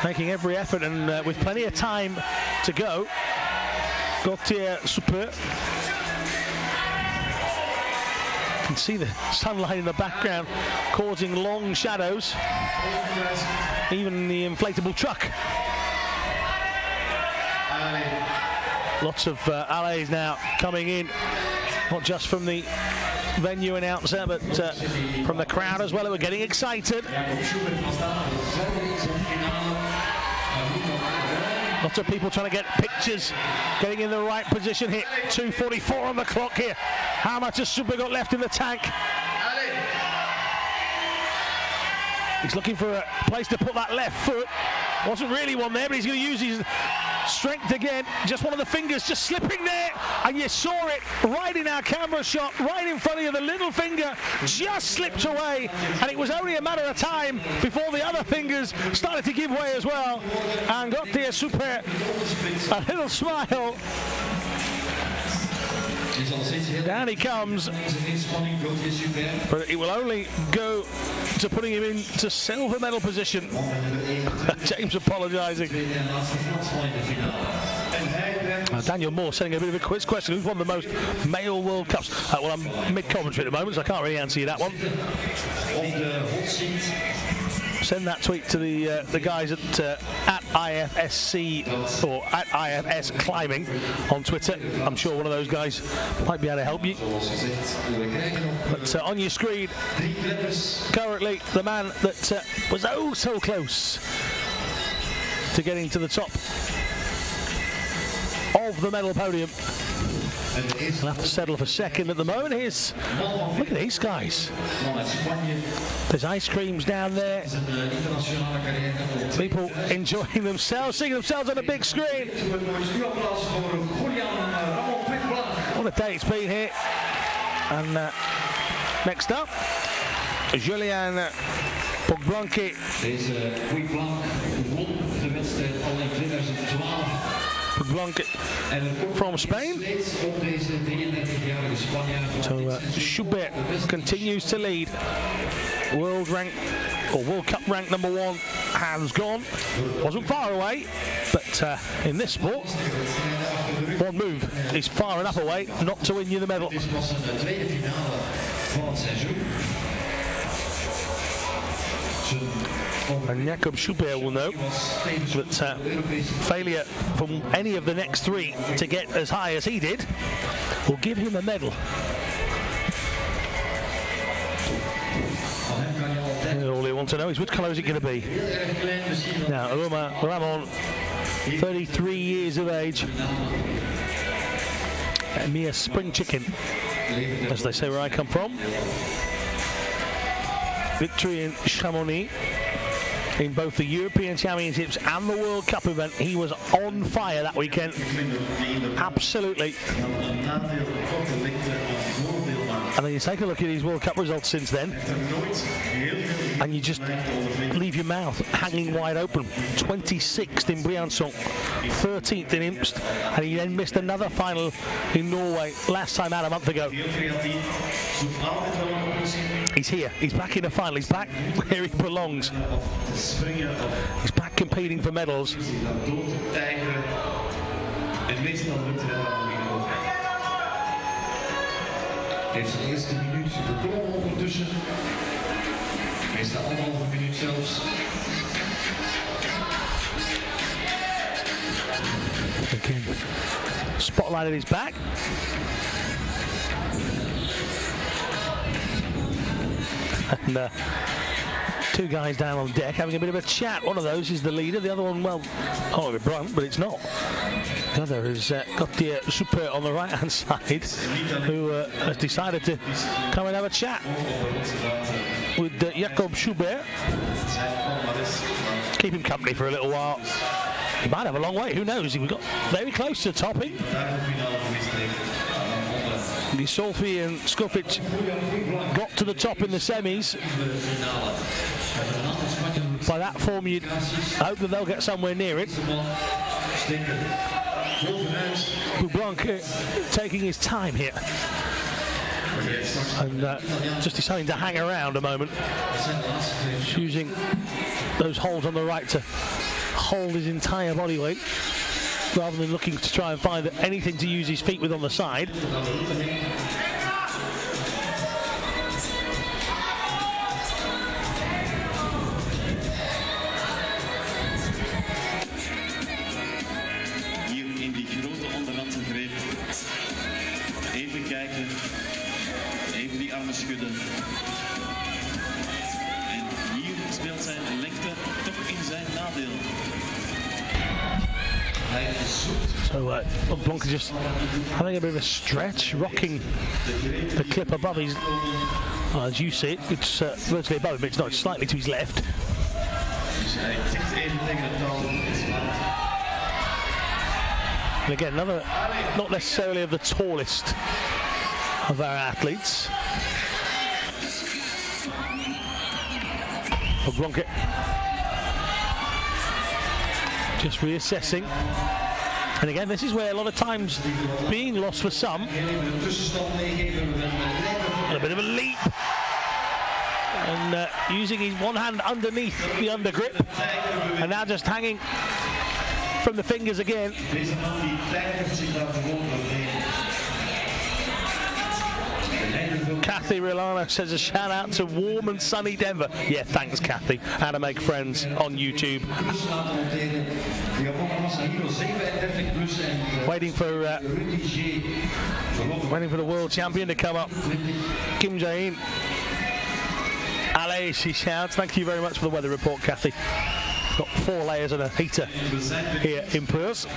Making every effort, and with plenty of time to go, Gauthier Super. You can see the sunlight in the background causing long shadows, even the inflatable truck. Lots of allays now coming in, not just from the venue announcer, but from the crowd as well, who are getting excited. Lots of people trying to get pictures, getting in the right position here. 2:44 on the clock here. How much has Super got left in the tank? He's looking for a place to put that left foot. Wasn't really one there, but he's going to use his strength again. Just one of the fingers just slipping there, and you saw it right in our camera shot, right in front of you. The little finger just slipped away, and it was only a matter of time before the other fingers started to give way as well. And Gauthier Super, a little smile. Down he comes, but it will only go to putting him into silver medal position. James apologising. Daniel Moore sending a bit of a quiz question. Who's won the most male World Cups? Well, I'm mid-commentary at the moment, so I can't really answer you that one. Send that tweet to the guys at IFSC or at IFS Climbing on Twitter. I'm sure one of those guys might be able to help you. But on your screen, currently the man that was oh so close to getting to the top of the medal podium. He'll have to settle for second at the moment. Look at these guys. There's ice creams down there. People enjoying themselves, seeing themselves on a big screen. What a day it's been here. And next up, Julian Pogblonke. Pogblonke from Spain. So Schubert continues to lead. World Cup rank number 1 has gone. Wasn't far away, but in this sport, one move is far enough away not to win you the medal. And Jacob Schubert will know that failure from any of the next 3 to get as high as he did will give him a medal. All you want to know is which colour is it going to be. Now, Aroma Ramon, 33 years of age. A mere spring chicken, as they say where I come from. Victory in Chamonix. In both the European Championships and the World Cup event, he was on fire that weekend. Absolutely. And then you take a look at his World Cup results since then, and you just leave your mouth hanging wide open. 26th in Briançon, 13th in Imst, and he then missed another final in Norway last time out a month ago. He's here, he's back in the final, he's back where he belongs. He's back competing for medals. Heeft zijn eerste minuut geklommen ondertussen. Meestal 1,5 minuut zelfs. Again, spotlight at his back. And 2 guys down on deck having a bit of a chat. One of those is the leader, the other one, well, a bit blunt, but it's not. The other is Gauthier Super on the right-hand side, who has decided to come and have a chat with Jacob Schubert. Keep him company for a little while. He might have a long way, who knows? He got very close to topping. Solfi and Skofic got to the top in the semis. By that form, you'd hope that they'll get somewhere near it. Pogblonke taking his time here and just deciding to hang around a moment, using those holes on the right to hold his entire body weight, rather than looking to try and find anything to use his feet with on the side. Hier in die grote onderhand gegrepen. Even kijken. Even die armen schudden. En hier speelt zijn lengte toch in zijn nadeel. So Blanca just having a bit of a stretch, rocking the clip above his, as you see it, it's virtually above him, it's not, it's slightly to his left. And again, another, not necessarily of the tallest of our athletes. Blanca just reassessing. And again, this is where a lot of times being lost for some. And a bit of a leap. And using his one hand underneath the undergrip. And now just hanging from the fingers again. Kathy Rilano says a shout out to warm and sunny Denver. Yeah, thanks Kathy. How to make friends on YouTube. Waiting for the world champion to come up. Kim Jae-in. Allez, she shouts. Thank you very much for the weather report, Kathy. Got 4 layers and a heater here in Puurs.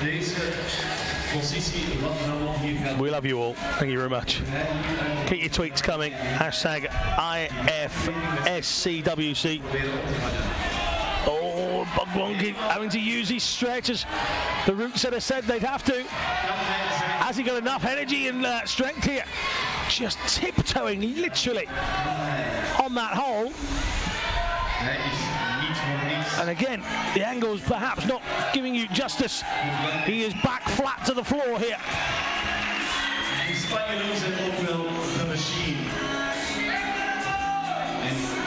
We love you all. Thank you very much. Keep your tweets coming. Hashtag IFSCWC. Oh, Bogwongi having to use his stretchers. The route setter said they'd have to. Has he got enough energy and strength here? Just tiptoeing literally on that hole. And again, the angle's perhaps not giving you justice. He is back flat to the floor here.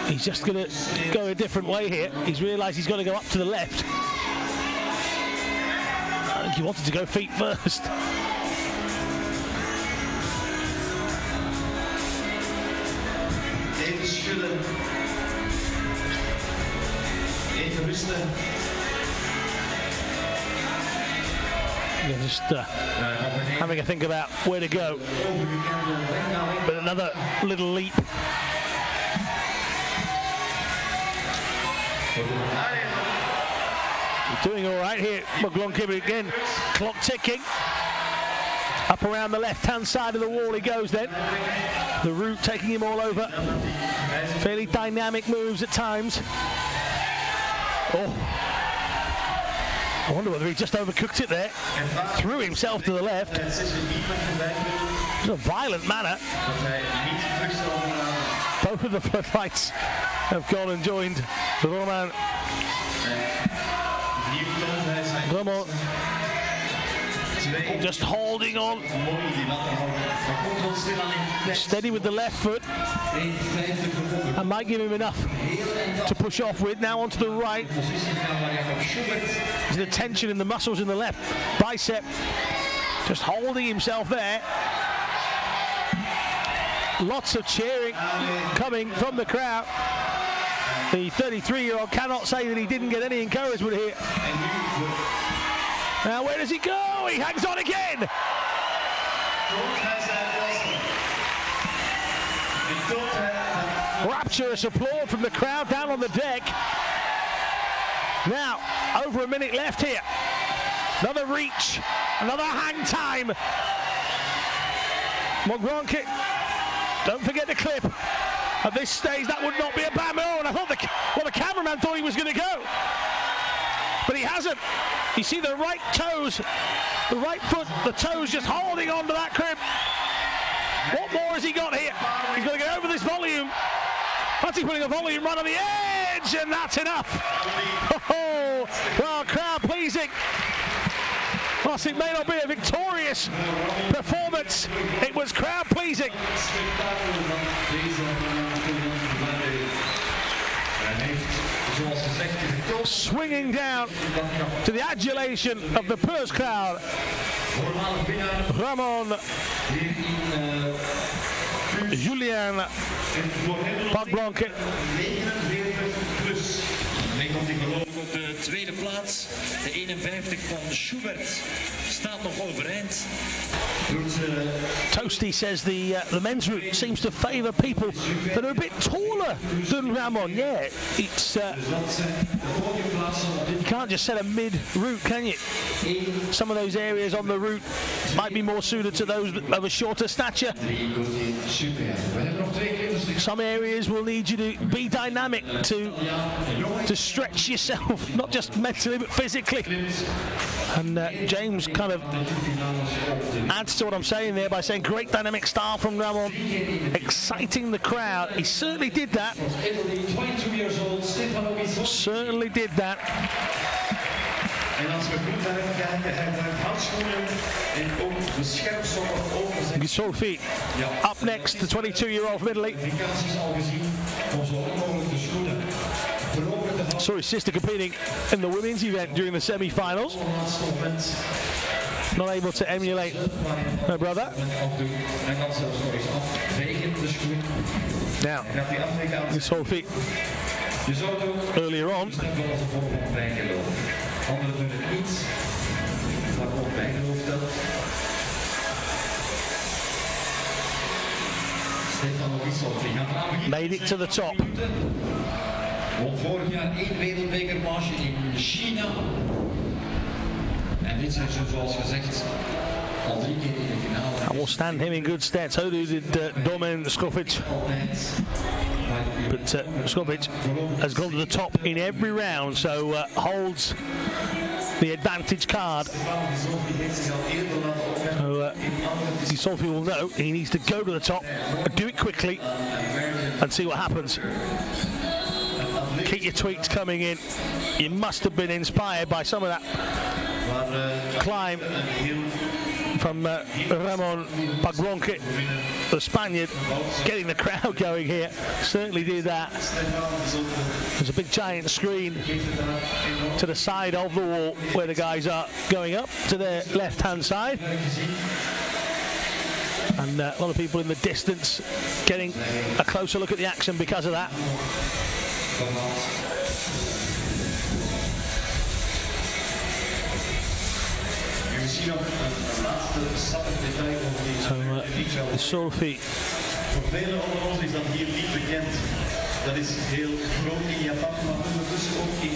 He's just going to go a different way here. He's realised he's got to go up to the left. I think he wanted to go feet first. Even schudden. Even rusten. Yeah, just having a think about where to go. But another little leap. Doing all right here, McGlonkin again. Clock ticking. Up around the left-hand side of the wall he goes then. The route taking him all over. Fairly dynamic moves at times. Oh. I wonder whether he just overcooked it there. Threw himself to the left. In a violent manner. Both of the floodlights have gone and joined Roman. Just holding on. Steady with the left foot. And might give him enough to push off with. Now onto the right. There's the tension in the muscles in the left bicep. Just holding himself there. Lots of cheering coming from the crowd. The 33-year-old cannot say that he didn't get any encouragement here. Now where does he go? He hangs on again. Rapturous applause from the crowd down on the deck. Now, over a minute left here. Another reach, another hang time. Mogronki, don't forget the clip. At this stage, that would not be a bad move. And I thought the cameraman thought he was going to go. But he hasn't. You see the right toes, the right foot, the toes just holding on to that crib. What more has he got here? He's got to get over this volume. Fancy putting a volume right on the edge, and that's enough. Oh, well, crowd pleasing. Whilst it may not be a victorious performance, it was crowd pleasing. Swinging down to the adulation of the Puurs crowd. Ramon Julian Bogwonki. Op de tweede plaats, de 51 van Schubert, staat nog overeind. Toasty says the men's route seems to favour people that are a bit taller than Ramon. Yeah, it's you can't just set a mid route, can you? Some of those areas on the route might be more suited to those of a shorter stature. Some areas will need you to be dynamic to stretch yourself, not just mentally but physically. And James kind of adds to what I'm saying there by saying great dynamic style from Ramon, exciting the crowd. He certainly did that. Certainly did that. Sophie up next, the 22-year-old from Italy. Saw his sister competing in the women's event during the semi-finals. Not able to emulate her brother. Now, Sophie earlier on. Made it to the top. Won vorig jaar 1 wereldbekermarge in China. En dit seizoen, zoals gezegd, al 3 keer in de finale. That will stand him in good stead. So did Domen Skovic. But Skovic has gone to the top in every round, so holds the advantage card. So Gisolfi will know he needs to go to the top, do it quickly, and see what happens. Keep your tweets coming in. You must have been inspired by some of that climb from Ramon Pagronque, the Spaniard, getting the crowd going here. Certainly did that. There's a big giant screen to the side of the wall where the guys are going up to their left-hand side. And a lot of people in the distance getting a closer look at the action because of that. So, Sophie. Voor velen onder ons is dat hier niet bekend. Dat is heel groot in Japan, maar ondertussen ook in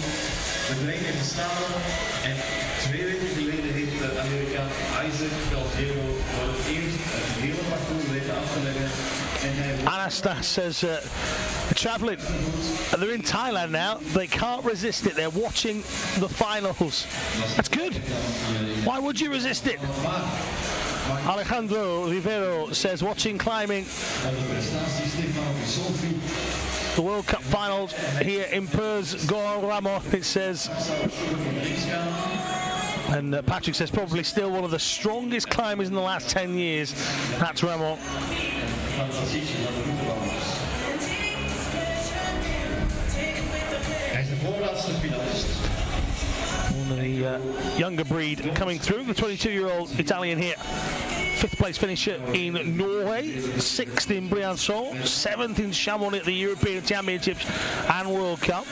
de Verenigde Staten. En 2 weken geleden heeft de Amerikaan Isaac Calgero voor het eerst het hele parcours weten af te leggen. Anastas says they're travelling. They're in Thailand now. They can't resist it. They're watching the finals. That's good. Why would you resist it? Alejandro Rivero says watching climbing the World Cup finals here in Puurs, Goran Ramos, it says. And Patrick says probably still one of the strongest climbers in the last 10 years. That's Ramos. One of the younger breed coming through, the 22-year-old Italian here. 5th place finisher in Norway, 6th in Briançon, 7th in Chamonix at the European Championships and World Cup.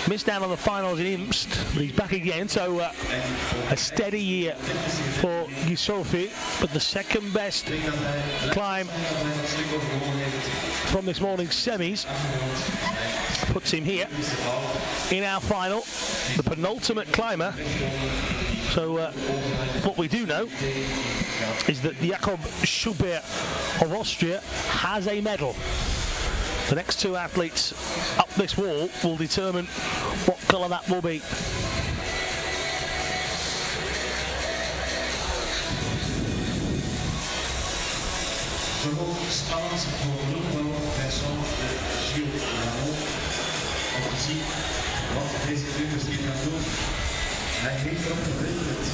Missed out on the finals in Imst, but he's back again, so a steady year for Gisolfi, but the second best climb from this morning's semis puts him here in our final, the penultimate climber. So what we do know is that Jakob Schubert of Austria has a medal. The next 2 athletes up this wall will determine what colour that will be. Spannend voor de ploeg van Vincent Gilles Ramon. Om te zien wat deze klimmers hier gaan doen. Hij heeft erop gerekend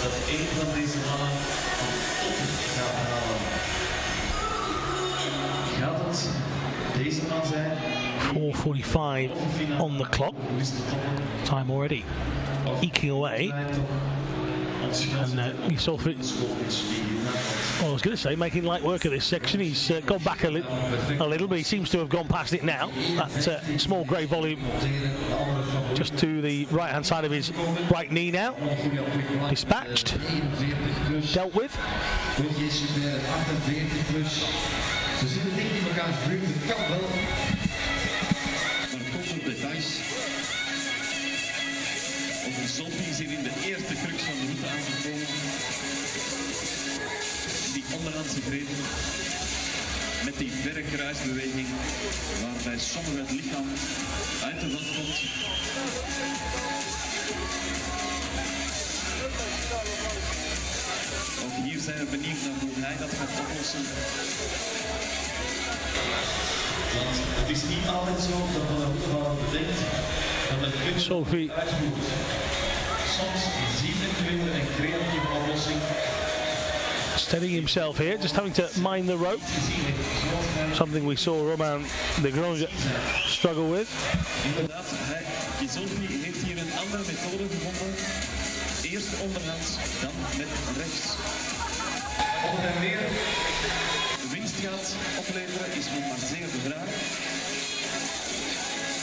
dat één van deze mannen aan de top gaat halen. Gaat het deze man zijn? 4:45 on the clock. Time already eking away. And Gisolfi, well, I was going to say, making light work of this section. He's gone back a little, but he seems to have gone past it now. That small grey volume just to the right-hand side of his right knee now. Dispatched, dealt with. Ze zitten niet in elkaars buurt, het kan wel. Maar komt op details. Onze Sophie is hier in de eerste crux van de route aangekomen. Die onderhandse greep met die verre kruisbeweging waarbij sommigen het lichaam uit de wand komt. Ook hier zijn we benieuwd naar hoe hij dat gaat oplossen. Want het is niet altijd zo dat van de route van bedenkt dat het klimmen Sophie uitvoert. Soms ziet een klimmer een creatieve oplossing. Steadying himself here, just having to mind the rope. Something we saw Romain de Grange struggle with. Inderdaad, Gisolfi heeft hier een andere methode gevonden. Eerst onderhands, dan met rechts. Op en weer. De winst gaat opleveren is nog maar zeer de vraag.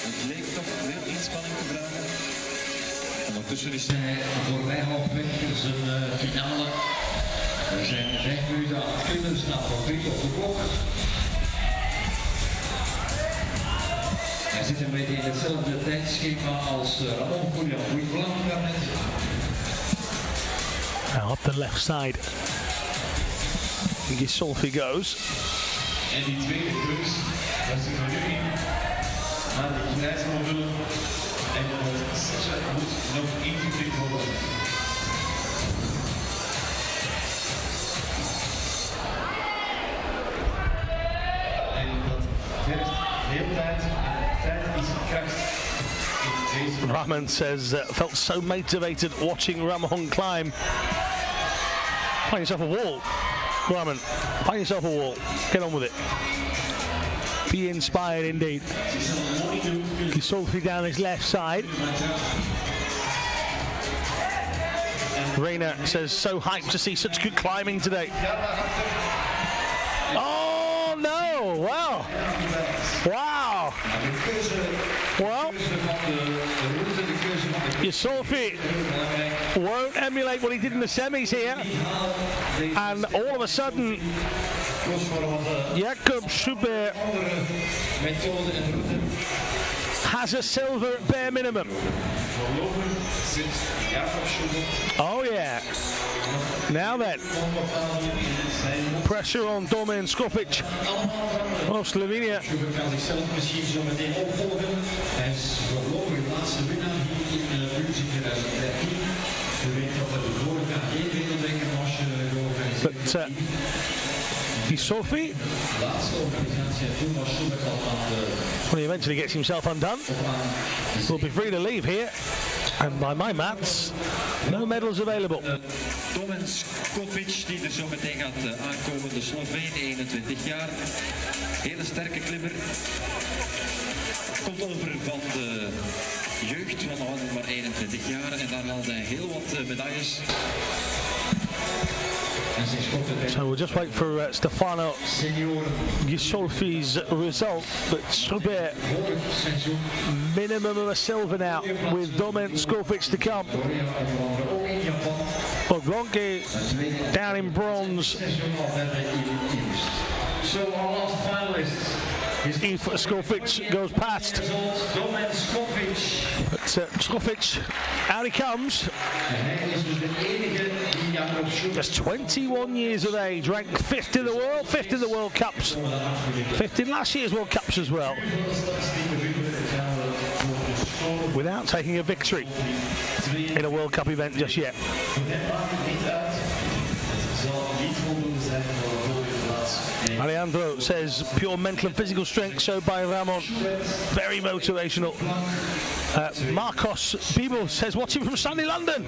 Het leek toch veel inspanning te vragen. Ondertussen is hij voorbij halfweg zijn finale. Er zijn 5 minuten aan het klimmen, staat nog 3 op de klok. Hij Hij zit een beetje in hetzelfde tijdschema als Ramon Goeie Blanc daarnet. Now up the left side. Gisolfi goes. En die tweede Puurs, dat is er nu in. Naar de grijsmodulen. En het setje moet nog ingeklikt worden. En dat vergt veel tijd. En tijd is kracht. Rahman says, felt so motivated watching Ramon climb. Find yourself a wall, Rahman. Find yourself a wall. Get on with it. Be inspired indeed. Gisolfi down his left side. Reina says, so hyped to see such good climbing today. Oh no! Wow! Wow! Well, Gisolfi won't emulate what he did in the semis here, and all of a sudden Jacob Schubert has a silver at bare minimum. Oh yeah. Now then, pressure on Domen Skofic of Slovenia. But Gisolfi, when he eventually gets himself undone, will be free to leave here. And by my maths, no medals available. Domen Skofic, die er zo meteen gaat aankomen, de Sloveen, 21 jaar. Hele sterke klimmer. Komt over van de jeugd, want hij was maar 21 jaar en daar haalde hij heel wat medailles. So we'll just wait for Stefano Gisolfi's result. But Schubert, minimum of a silver now, with Domen Skofic to come. Blanke down in bronze. So our last finalists. If Skofic goes past. But Skofic, out he comes. Just 21 years of age, ranked 5th in the world, 5th in the World Cups, 5th in last year's World Cups as well. Without taking a victory in a World Cup event just yet. Alejandro says pure mental and physical strength showed by Ramon. Very motivational. Marcos Bibel says watching from sunny London.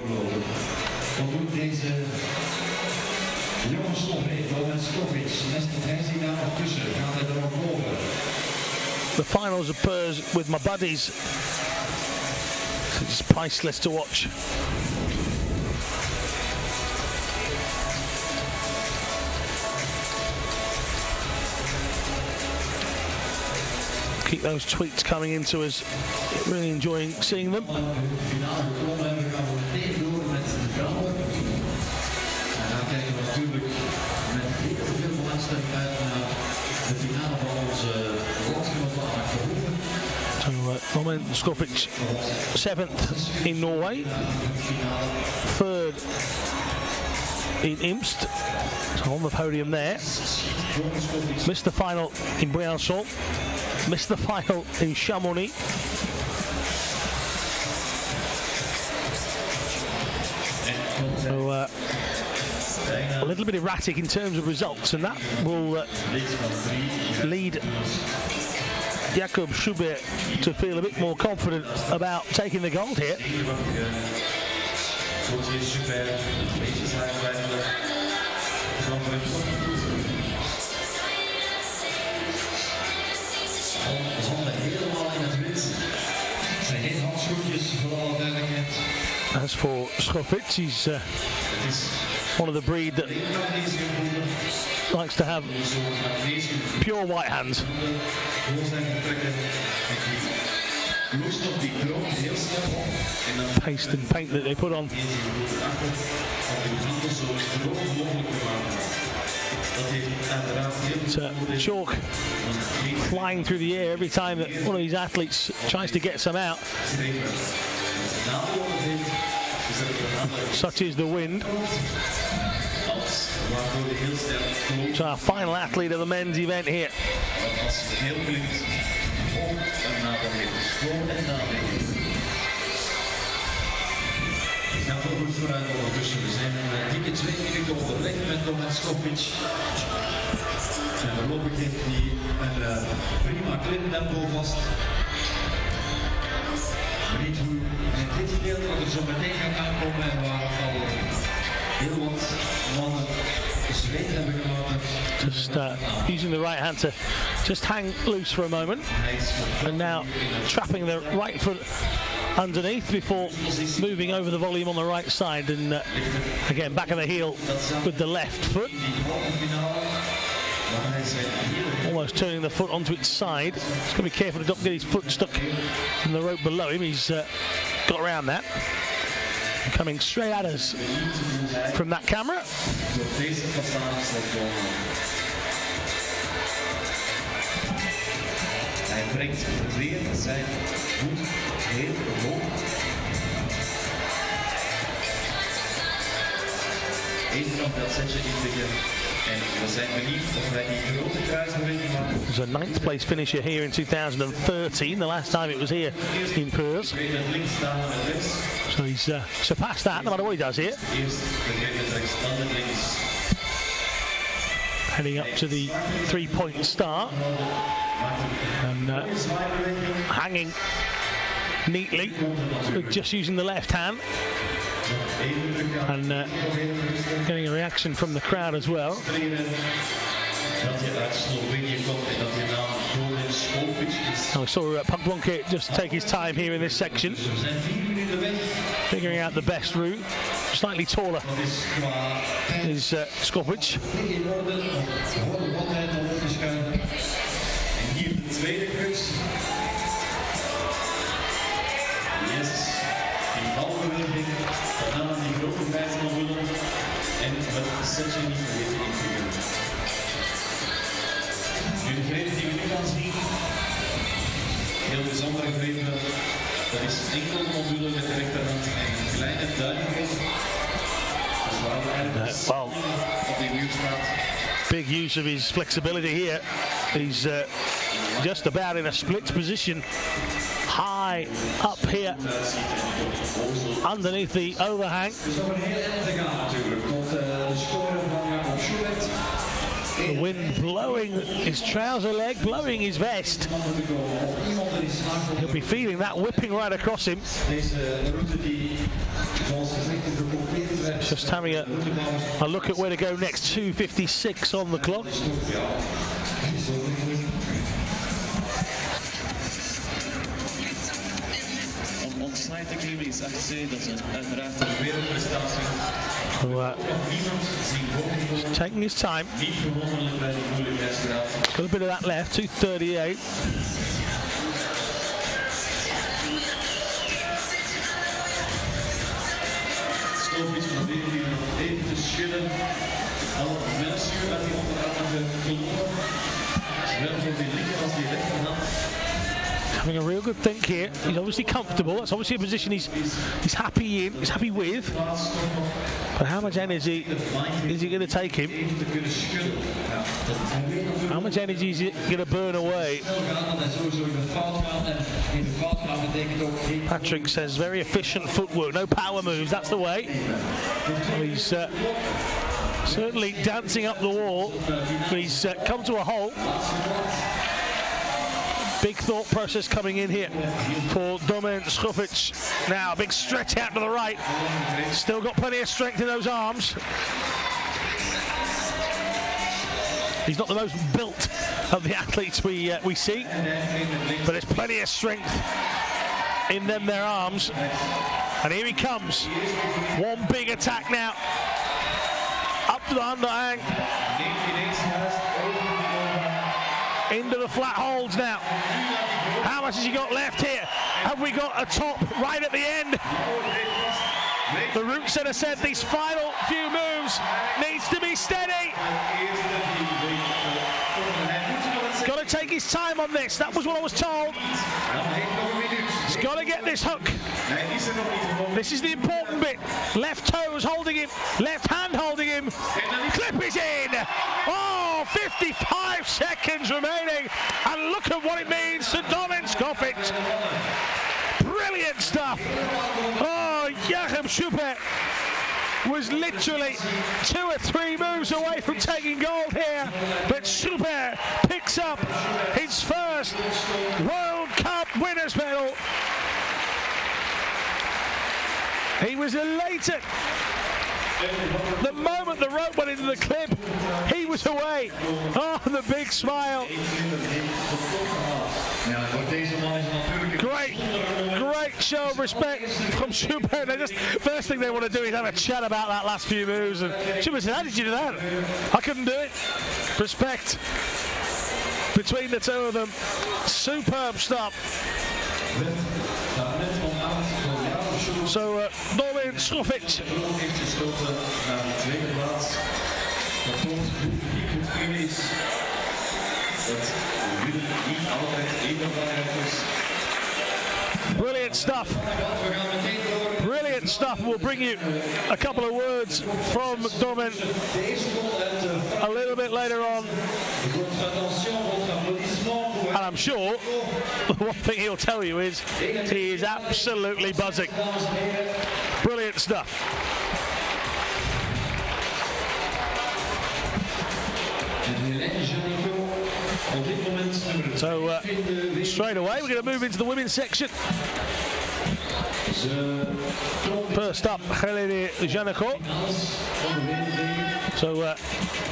The finals of Puurs with my buddies. It's priceless to watch. Keep those tweets coming into us. Really enjoying seeing them. So Domen Skofic 7th in Norway, 3rd in Imst, so on the podium there. Missed the final in Briançon. Missed the final in Chamonix. So a little bit erratic in terms of results, and that will lead Jacob Schubert to feel a bit more confident about taking the gold here. As for Skofic, he's one of the breed that likes to have pure white hands. Paste and paint that they put on. It's chalk flying through the air every time that one of these athletes tries to get some out. Such is the wind. So our final athlete of the men's event here. Gaat ook goed vooruit ondertussen. We zijn een dikke 2 minuten onderweg met Domen Skopic. En voorlopig heeft hij een prima klimtempo vast. Benieuwd hoe in dit gedeelte wat er zo meteen gaat aankomen en waar al heel wat mannen zweet hebben gelaten. Just using the right hand to just hang loose for a moment. And now trapping the right foot underneath before moving over the volume on the right side, and again back of the heel with the left foot, almost turning the foot onto its side. He's got to be careful to not get his foot stuck in the rope below him. He's got around that. Coming straight at us from that camera. Hij brengt weer zijn voet heel hoog. Even nog dat setje intikken. En we zijn benieuwd of wij die grote kruisbeweging maken. It was a 9th place finisher here in 2013, the last time it was here in Puurs. So he's surpassed that, no matter what he does here. Heading up to the 3-point start. And hanging neatly, just using the left hand. And getting a reaction from the crowd as well. And we saw Puck Blunkett just take his time here in this section, figuring out the best route. Slightly taller is Skopic. Tweede crux. Yes, die balbeweging, dan die grote 5 module en het setje niet vergeten in te doen. Nu de greep die we nu gaan zien, heel bijzondere greep, dat is enkel module met de rechterhand en een kleine duimgreep. Dus waar we eigenlijk op die muur staat. Big use of his flexibility here. He's just about in a split position, high up here, underneath the overhang. The wind blowing his trouser leg, blowing his vest. He'll be feeling that whipping right across him. Just having a look at where to go next. 2:56 on the clock. Ontsnijdt de klim is FSC, dat is uiteraard een wereldprestatie. Taking his time. Got a bit of that left, 2:38. Skopic probeert hier nog even te schudden. Al Melsuur uit die onderarmige kloppen. Zowel voor die linker als die rechterhand. Having a real good think here. He's obviously comfortable. That's obviously a position he's happy in, he's happy with. But how much energy is he going to take him? How much energy is it going to burn away? Patrick says very efficient footwork, no power moves, that's the way. Well, he's certainly dancing up the wall, but he's come to a halt. Big thought process coming in here for Domen Skopic. Now a big stretch out to the right. Still got plenty of strength in those arms. He's not the most built of the athletes we see, but there's plenty of strength in them, their arms. And here he comes. One big attack now. Up to the underhang. Into the flat holds now. How much has he got left here? Have we got a top right at the end? The route setter said these final few moves needs to be steady. Got to take his time on this. That was what I was told. He's got to get this hook. This is the important bit. Left toes holding him, left hand holding him. Clip is in. Oh, 55 seconds remaining. And look at what it means to Domin Skofic. Brilliant stuff. Oh, Joachim Schubert was literally 2 or 3 moves away from taking gold here, but Schubert picks up his first World Cup winners medal. He was elated. The moment the rope went into the clip, he was away. Oh, the big smile. Great show of respect from Schubert. They just, first thing they want to do is have a chat about that last few moves. And Schubert said, how did you do that? I couldn't do it. Respect between the two of them. Superb stuff. So, Domin Skofic. Brilliant stuff. Brilliant stuff. We'll bring you a couple of words from Domin a little bit later on. And I'm sure the one thing he'll tell you is he is absolutely buzzing. Brilliant stuff. So straight away we're going to move into the women's section. First up, Helene Janeko. So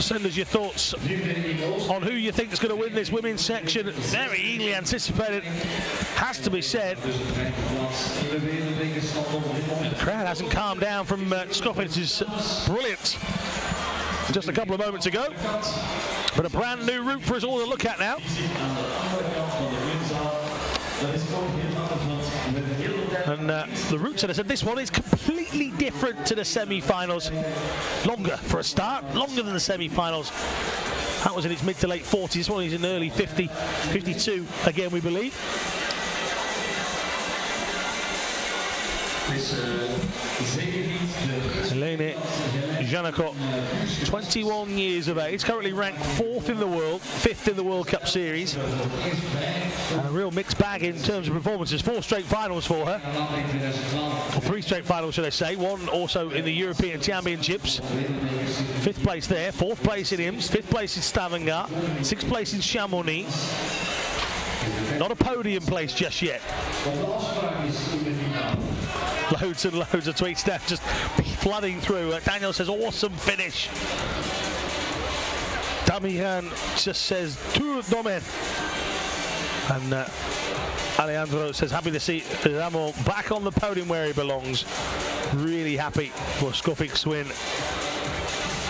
send us your thoughts on who you think is going to win this women's section. Very eagerly anticipated, has to be said. The crowd hasn't calmed down from Skofic's brilliance just a couple of moments ago. But a brand new route for us all to look at now. And the route setter said this one is completely different to the semi-finals. Longer for a start, longer than the semi-finals. That was in its mid to late 40s. This one is in early 50, 52 again, we believe. Helene Janeko, 21 years of age, currently ranked 4th in the world, 5th in the World Cup Series. And a real mixed bag in terms of performances. 4 straight finals for her. Or 3 straight finals, should I say. 1 also in the European Championships. 5th place there, 4th place in IMS, 5th place in Stavanger, 6th place in Chamonix. Not a podium place just yet. Loads and loads of tweets now just flooding through. Daniel says, awesome finish. Damian just says, to Domin. And Alejandro says, happy to see Ramo back on the podium where he belongs. Really happy for Skofic's win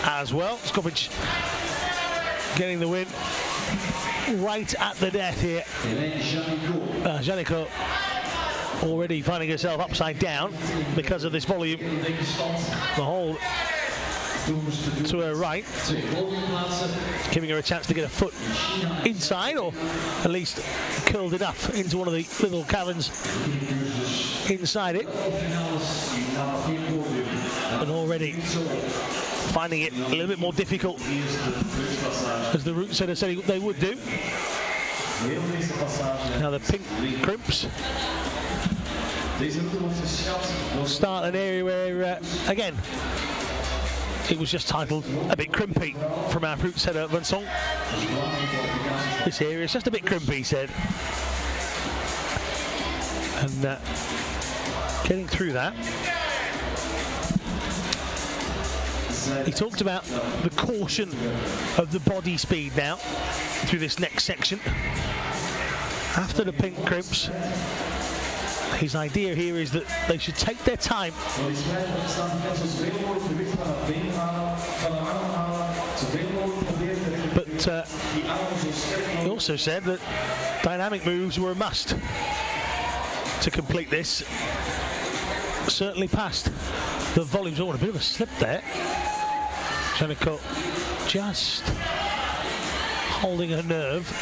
as well. Skofic getting the win right at the death here. Janeko already finding herself upside down because of this volume. The hold to her right, giving her a chance to get a foot inside, or at least curled enough into one of the little caverns inside it. And already finding it a little bit more difficult, as the route setter said they would do. Now the pink crimps start an area where, again, it was just titled a bit crimpy from our route setter Vincent. This area is just a bit crimpy, he said. And getting through that, he talked about the caution of the body speed now through this next section. After the pink crimps, his idea here is that they should take their time. But he also said that dynamic moves were a must to complete this. certainly past the volumes. Oh, a bit of a slip there. Janiko just holding her nerve.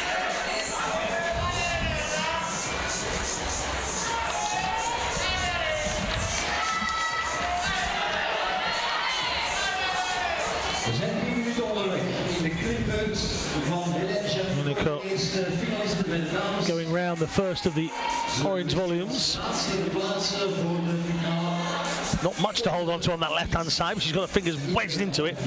We zijn 3 minuten onderweg in de klimbeurt van Janiko going round the first of the orange volumes. Not much to hold on to on that left-hand side, but she's got her fingers wedged into it.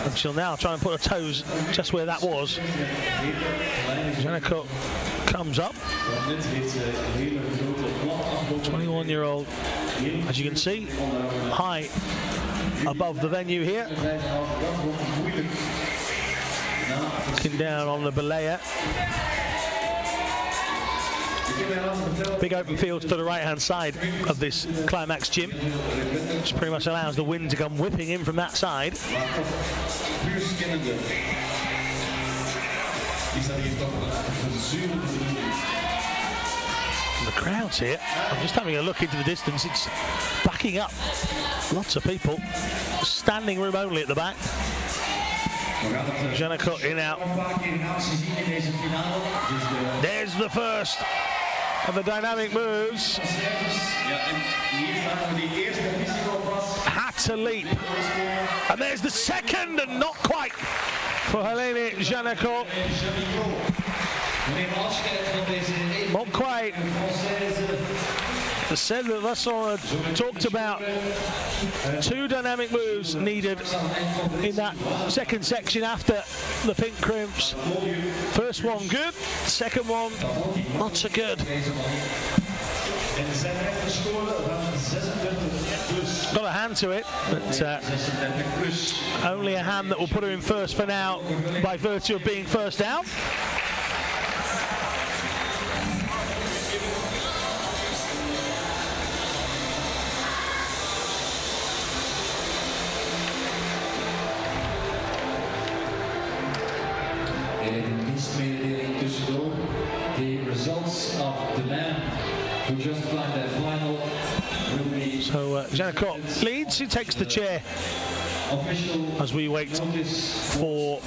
And she'll now try and put her toes just where that was. Janiko comes up. 21-year-old, as you can see, high above the venue here. Looking down on the Belaya. Big open field to the right-hand side of this climax gym, which pretty much allows the wind to come whipping in from that side. The crowds here, I'm just having a look into the distance, it's backing up. Lots of people, standing room only at the back. Janiko in out. There's the first of the dynamic moves. Had to leap. And there's the second, and not quite for Helene Janiko. Not quite. The said that Vincent talked about 2 dynamic moves needed in that second section after the pink crimps. First one good, second one not so good. Got a hand to it, but only a hand that will put her in first for now by virtue of being first out. The results of the man who just climbed that final will be. So Janiko leads, who takes the chair as we wait for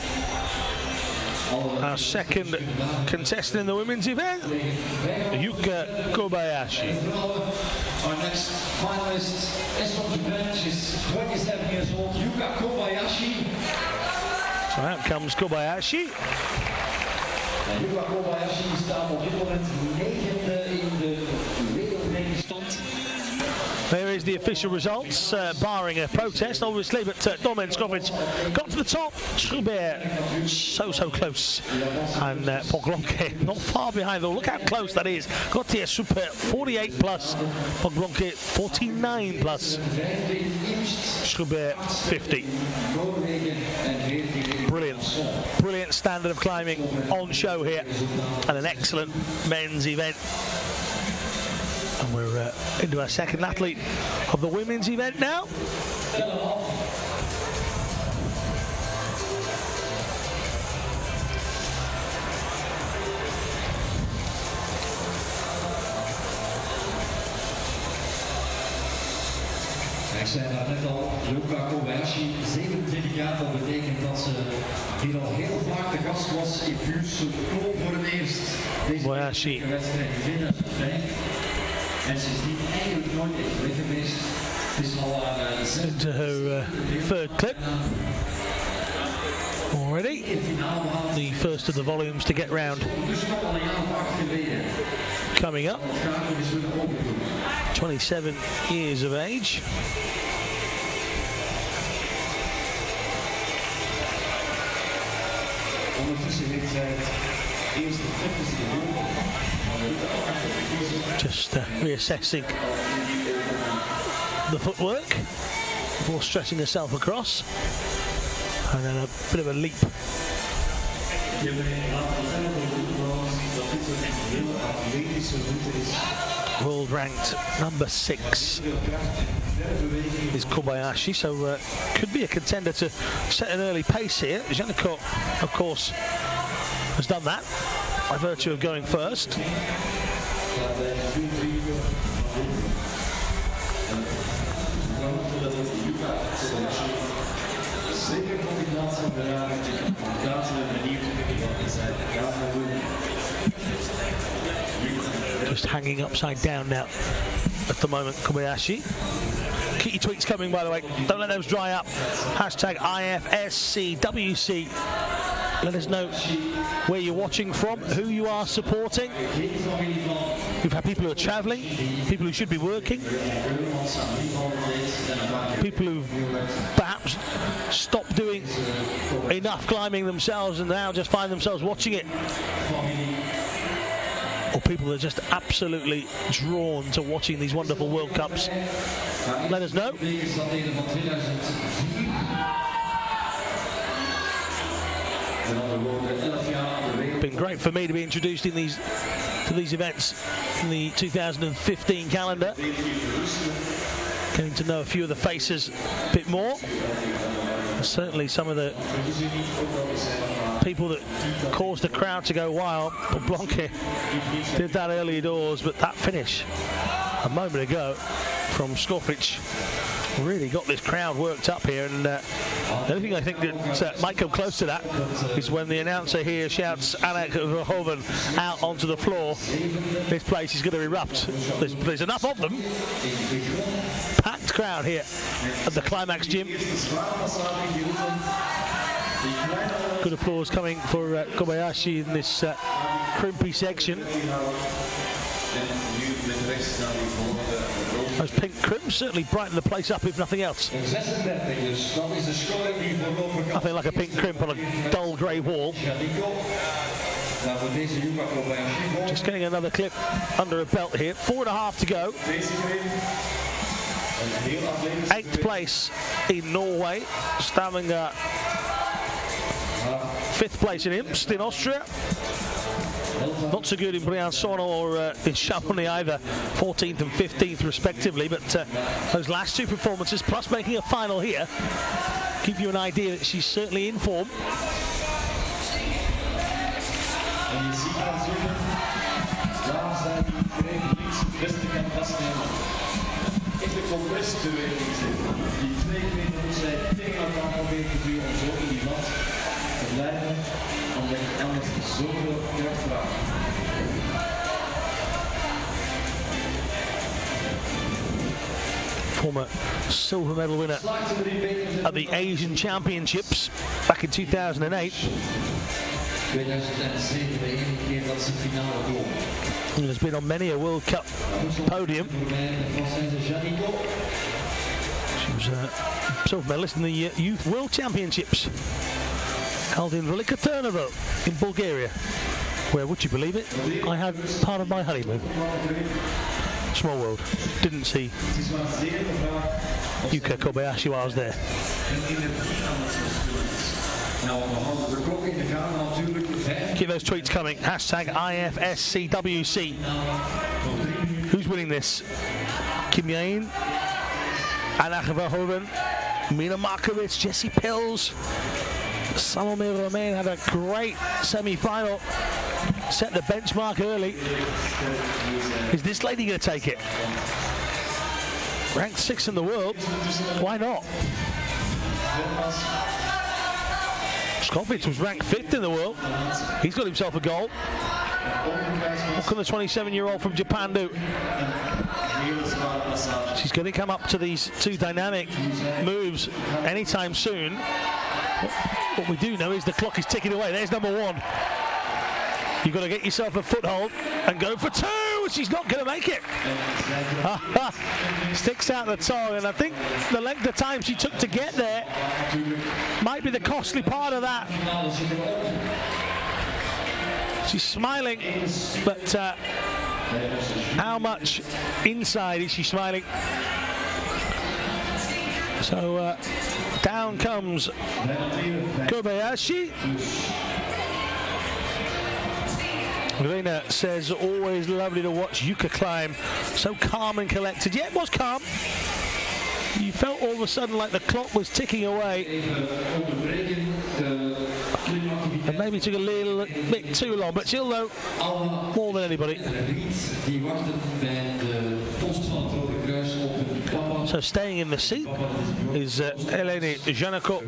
our second contestant in the women's event, Yuka Kobayashi. Our next finalist is from Japan. She's 27 years old, Yuka Kobayashi. So out comes Kobayashi. Yuka Kobayashi staat op dit moment 9e in de wereldbekerstand. There is the official results, barring a protest, obviously, but Domen Skovic got to the top. Schubert, so close. And Poglonke, not far behind, though. Look how close that is. Gautier Super, 48 plus. Poglonke, 49 plus. Schubert, 50. Brilliant standard of climbing on show here, and an excellent men's event. And we're into our second athlete of the women's event now. Ik zei daar net al, Yuka Kobayashi, 27 jaar, dat betekent dat ze hier al heel vaak de gast was in Puurs. Ze klom voor het eerst deze wedstrijd in 2005. En ze is niet eigenlijk nooit echt weg geweest. Het is al aan 6. Into her third clip. Already. The first of the volumes to get round. Coming up. 27 years of age. Just reassessing the footwork before stretching herself across, and then a bit of a leap. World ranked number 6 is Kobayashi, so could be a contender to set an early pace here. Janiko, of course, has done that by virtue of going first. gaat bij 2-3 van boven. En we gaan moeten dat Yuka zeker van die laatste bedragen inderdaad benieuwd wat zij gaan doen. Just hanging upside down now at the moment, Kobayashi. Keep your tweets coming, by the way. Don't let those dry up. Hashtag IFSCWC. Let us know where you're watching from, who you are supporting. We've had people who are travelling, people who should be working, people who perhaps stopped doing enough climbing themselves and now just find themselves watching it. Or people that are just absolutely drawn to watching these wonderful World Cups. Let us know. Been great for me to be introduced in these events in the 2015 calendar. Getting to know a few of the faces a bit more. Certainly some of the people that caused the crowd to go wild. Blanque did that early doors, but that finish a moment ago from Skofic really got this crowd worked up here, and the only thing I think that might come close to that is when the announcer here shouts Anak Verhoeven out onto the floor. This place is going to erupt. There's enough of them. Packed crowd here at the Climax Gym. Good applause coming for Kobayashi in this crimpy section. Those pink crimps certainly brighten the place up, if nothing else. Nothing like a pink crimp on a dull grey wall. Just getting another clip under a belt here. 4.5 to go. 8th place in Norway. Stavanger. 5th place in Imst in Austria. Not so good in Briançon or in Chamonix either, 14th and 15th respectively, but those last two performances, plus making a final here, give you an idea that she's certainly in form. Former silver medal winner at the Asian Championships back in 2008. And has been on many a World Cup podium. She was a silver medalist in the Youth World Championships held in Velika Turnavo in Bulgaria, where, would you believe it, I had part of my honeymoon. Small world. Didn't see Yuka Kobayashi while I was there. Keep those tweets coming. Hashtag IFSCWC. Who's winning this? Kim Yain, Anak Verhoeven, Mina Markovic, Jessie Pills. Salome Romain had a great semi-final. Set the benchmark early. Is this lady going to take it? Ranked 6th in the world. Why not? Skofic was ranked 5th in the world. He's got himself a goal. What can the 27-year-old from Japan do? She's going to come up to these two dynamic moves anytime soon. What we do know is the clock is ticking away. There's number 1. You've got to get yourself a foothold and go for 2. She's not going to make it. Sticks out the tongue, and I think the length of time she took to get there might be the costly part of that. She's smiling, but how much inside is she smiling? So down comes Kobayashi. Lena says, always lovely to watch Yuka climb. So calm and collected. Yeah, it was calm. You felt all of a sudden like the clock was ticking away. And maybe took a little bit too long, but she'll know more than anybody. So staying in the seat is Eleni Janako.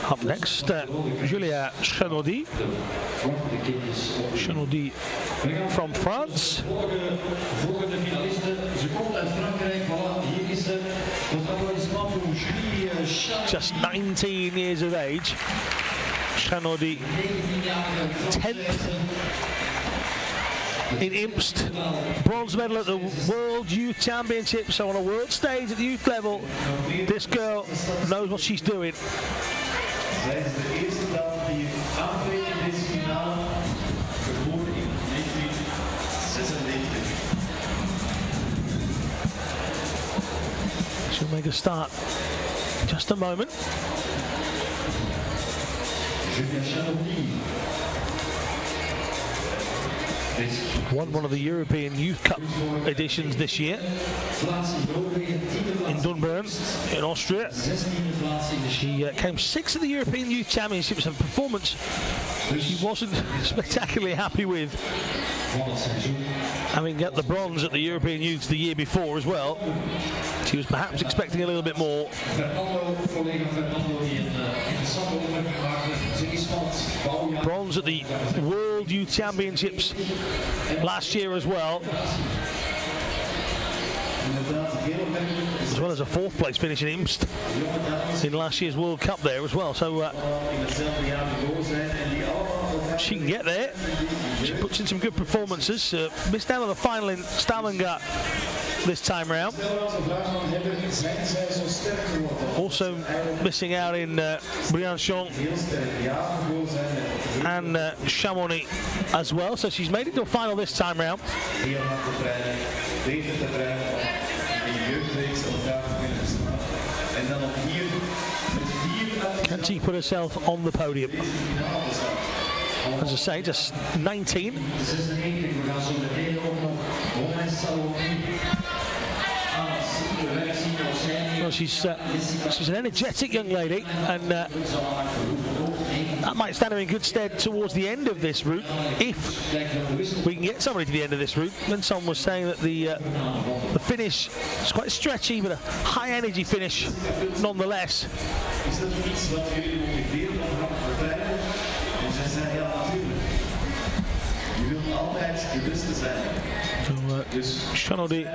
Up next, Julia Chanaudy from France. Just 19 years of age. Chanaudy, 10th in Imst, bronze medal at the World Youth Championships. So on a world stage at the youth level, this girl knows what she's doing. Zij is de eerste dame die aantreedt in deze finale, geboren in 1996. She'll make a start in just a moment. Won one of the European Youth Cup editions this year in Dunbern, in Austria. She came 6th at the European Youth Championships, and performance she wasn't spectacularly happy with, having got the bronze at the European Youths the year before as well. She was perhaps expecting a little bit more. Bronze at the World Youth Championships last year as well. As well as a 4th place finish in Imst in last year's World Cup there as well. So she can get there. She puts in some good performances. Missed out on the final in Stavanger this time round. Also missing out in Briançon and Chamonix as well. So she's made it to a final this time round. Can she put herself on the podium? As I say, just 19. Well, she's an energetic young lady, and that might stand her in good stead towards the end of this route, if we can get somebody to the end of this route. Then someone was saying that the finish is quite stretchy, but a high energy finish nonetheless. Chanaudy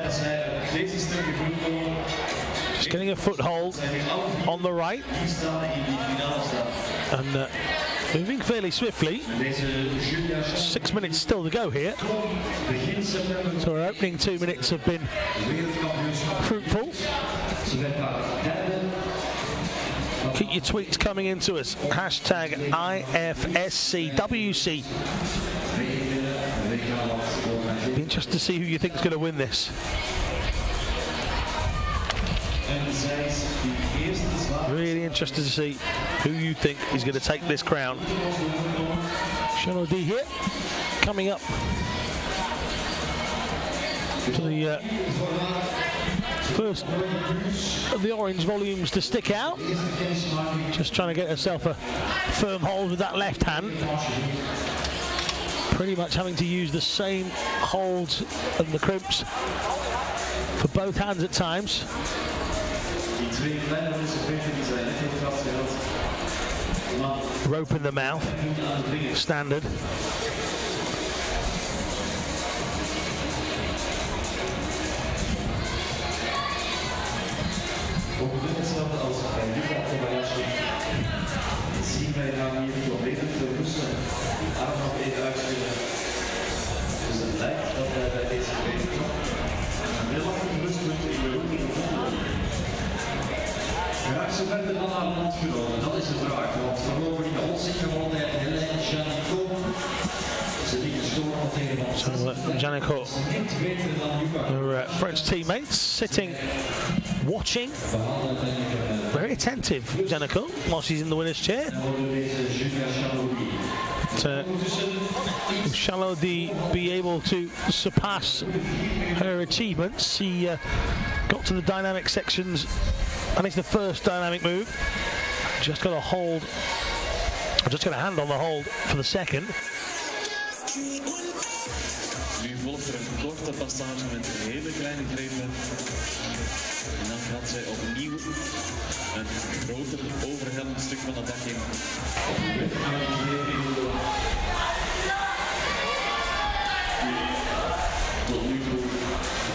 just getting a foothold on the right and moving fairly swiftly. 6 minutes still to go here. So our opening 2 minutes have been fruitful. Keep your tweets coming into us. Hashtag IFSCWC. Be interested to see who you think is going to win this. Really interested to see who you think is going to take this crown. Chanaudy here, coming up to the first of the orange volumes to stick out. Just trying to get herself a firm hold with that left hand. Pretty much having to use the same holds and the crimps for both hands at times. Rope in the mouth, standard. Zien wij dan hier volledig te rusten, die arm nog even uitschudden. Dus het lijkt dat wij bij deze geweest zijn. Een heel ander rustpunt in de roep in de volgende. Graag zo verder dan haar landgenoten, dat is de vraag. Want voorlopig in de holzitgewoonheid Helene Janiko. Ze liggen storen tegen ons. So Janiko, her French teammates, sitting, watching. Very attentive, Janiko, while she's in the winner's chair. shall Odi be able to surpass her achievements? She got to the dynamic sections, and it's the first dynamic move. Just got a hold. I'm just going to hand on the hold for the second. Nu volgt er een korte passage met hele kleine grepen. En dan gaat zij opnieuw een groter overhellend stuk van het dak in. Tot nu toe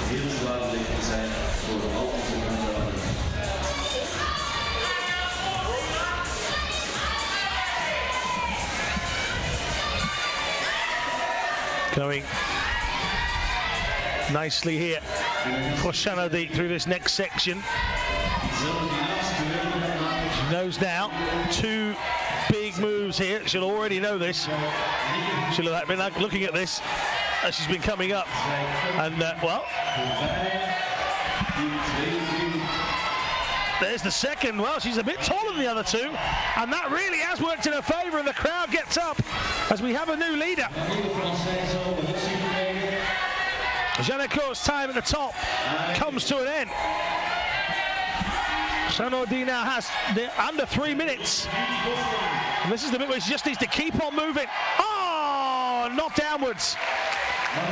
heel zwaar liggen zijn voor al onze kandidaten. Going nicely here for Shanadi through this next section. She knows now 2 big moves here. She'll already know this. She'll have been looking at this as she's been coming up. And, well, there's the second. Well, she's a bit taller than the other 2, and that really has worked in her favour, and the crowd gets up as we have a new leader. Janeco's time at the top comes to an end. Sanodi now has under 3 minutes. And this is the bit where she just needs to keep on moving. Oh, not downwards.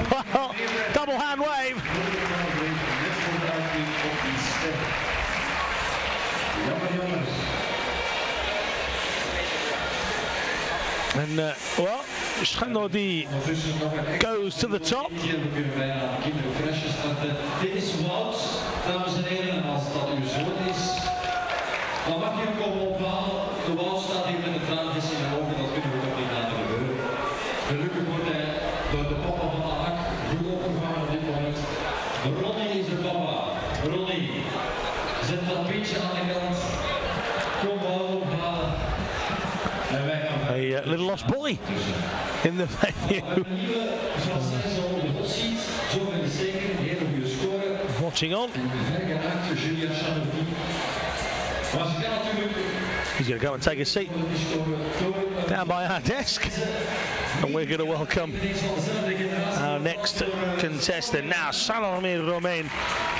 Well, double hand wave. And, well, Sanodi goes to the top. Dit is Wout, dames en heren, en als dat uw zoon is, dan mag je hem komen ophalen. De Wout staat hier met de traantjes in de ogen, dat kunnen we toch niet laten gebeuren. Gelukkig wordt hij door de papa van Anak goed opgevangen op dit moment. Ronnie is de papa. Ronnie, zet dat pintje aan de kant. Kom Wout ophalen. En wij gaan. A little lost boy in the venue. Watching on. He's going to go and take a seat down by our desk. And we're going to welcome our next contestant. Now, Salome Romain,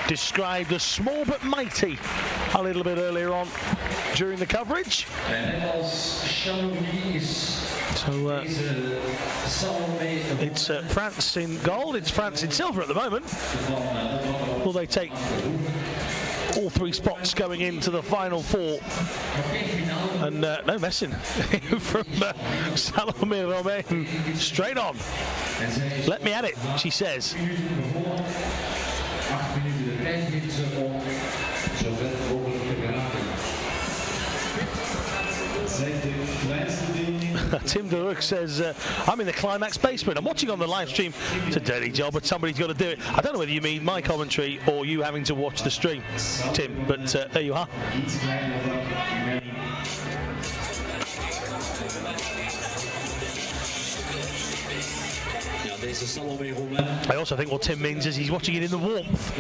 described as small but mighty a little bit earlier on during the coverage. So it's France in gold, it's France in silver at the moment. Will they take all 3 spots going into the final 4? And no messing from Salome Romain, straight on. Let me at it, she says. Tim DeRook says, I'm in the climax basement. I'm watching on the live stream. It's a dirty job, but somebody's got to do it. I don't know whether you mean my commentary or you having to watch the stream, Tim, but there you are. I also think what Tim means is he's watching it in the warmth.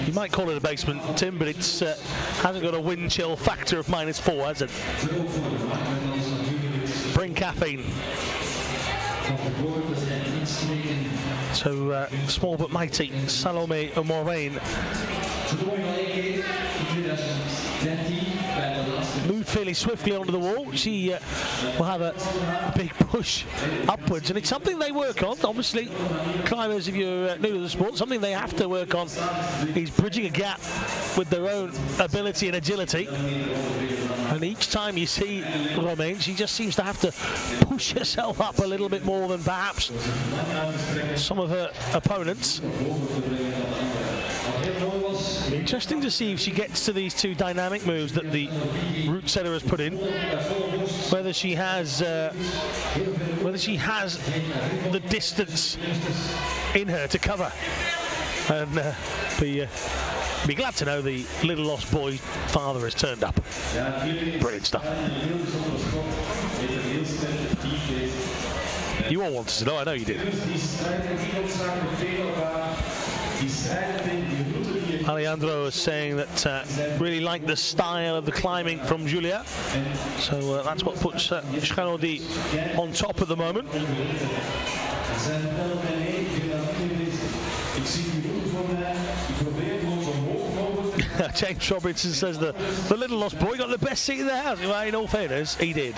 You might call it a basement, Tim, but it's hasn't got a wind chill factor of -4, has it? Bring caffeine. So small but mighty, Salome Romain. Moved fairly swiftly onto the wall. She will have a big push upwards, and it's something they work on. Obviously, climbers, if you're new to the sport, something they have to work on is bridging a gap with their own ability and agility. And each time you see Romain, she just seems to have to push herself up a little bit more than perhaps some of her opponents. Interesting to see if she gets to these 2 dynamic moves that the route setter has put in. Whether she has the distance in her to cover, and be glad to know the little lost boy father has turned up. Brilliant stuff. You all wanted to know, I know you did. Alejandro is saying that really like the style of the climbing from Julia. So that's what puts Schanodi on top at the moment. James Robertson says the little lost boy got the best seat in the house. Well, in all fairness, he did.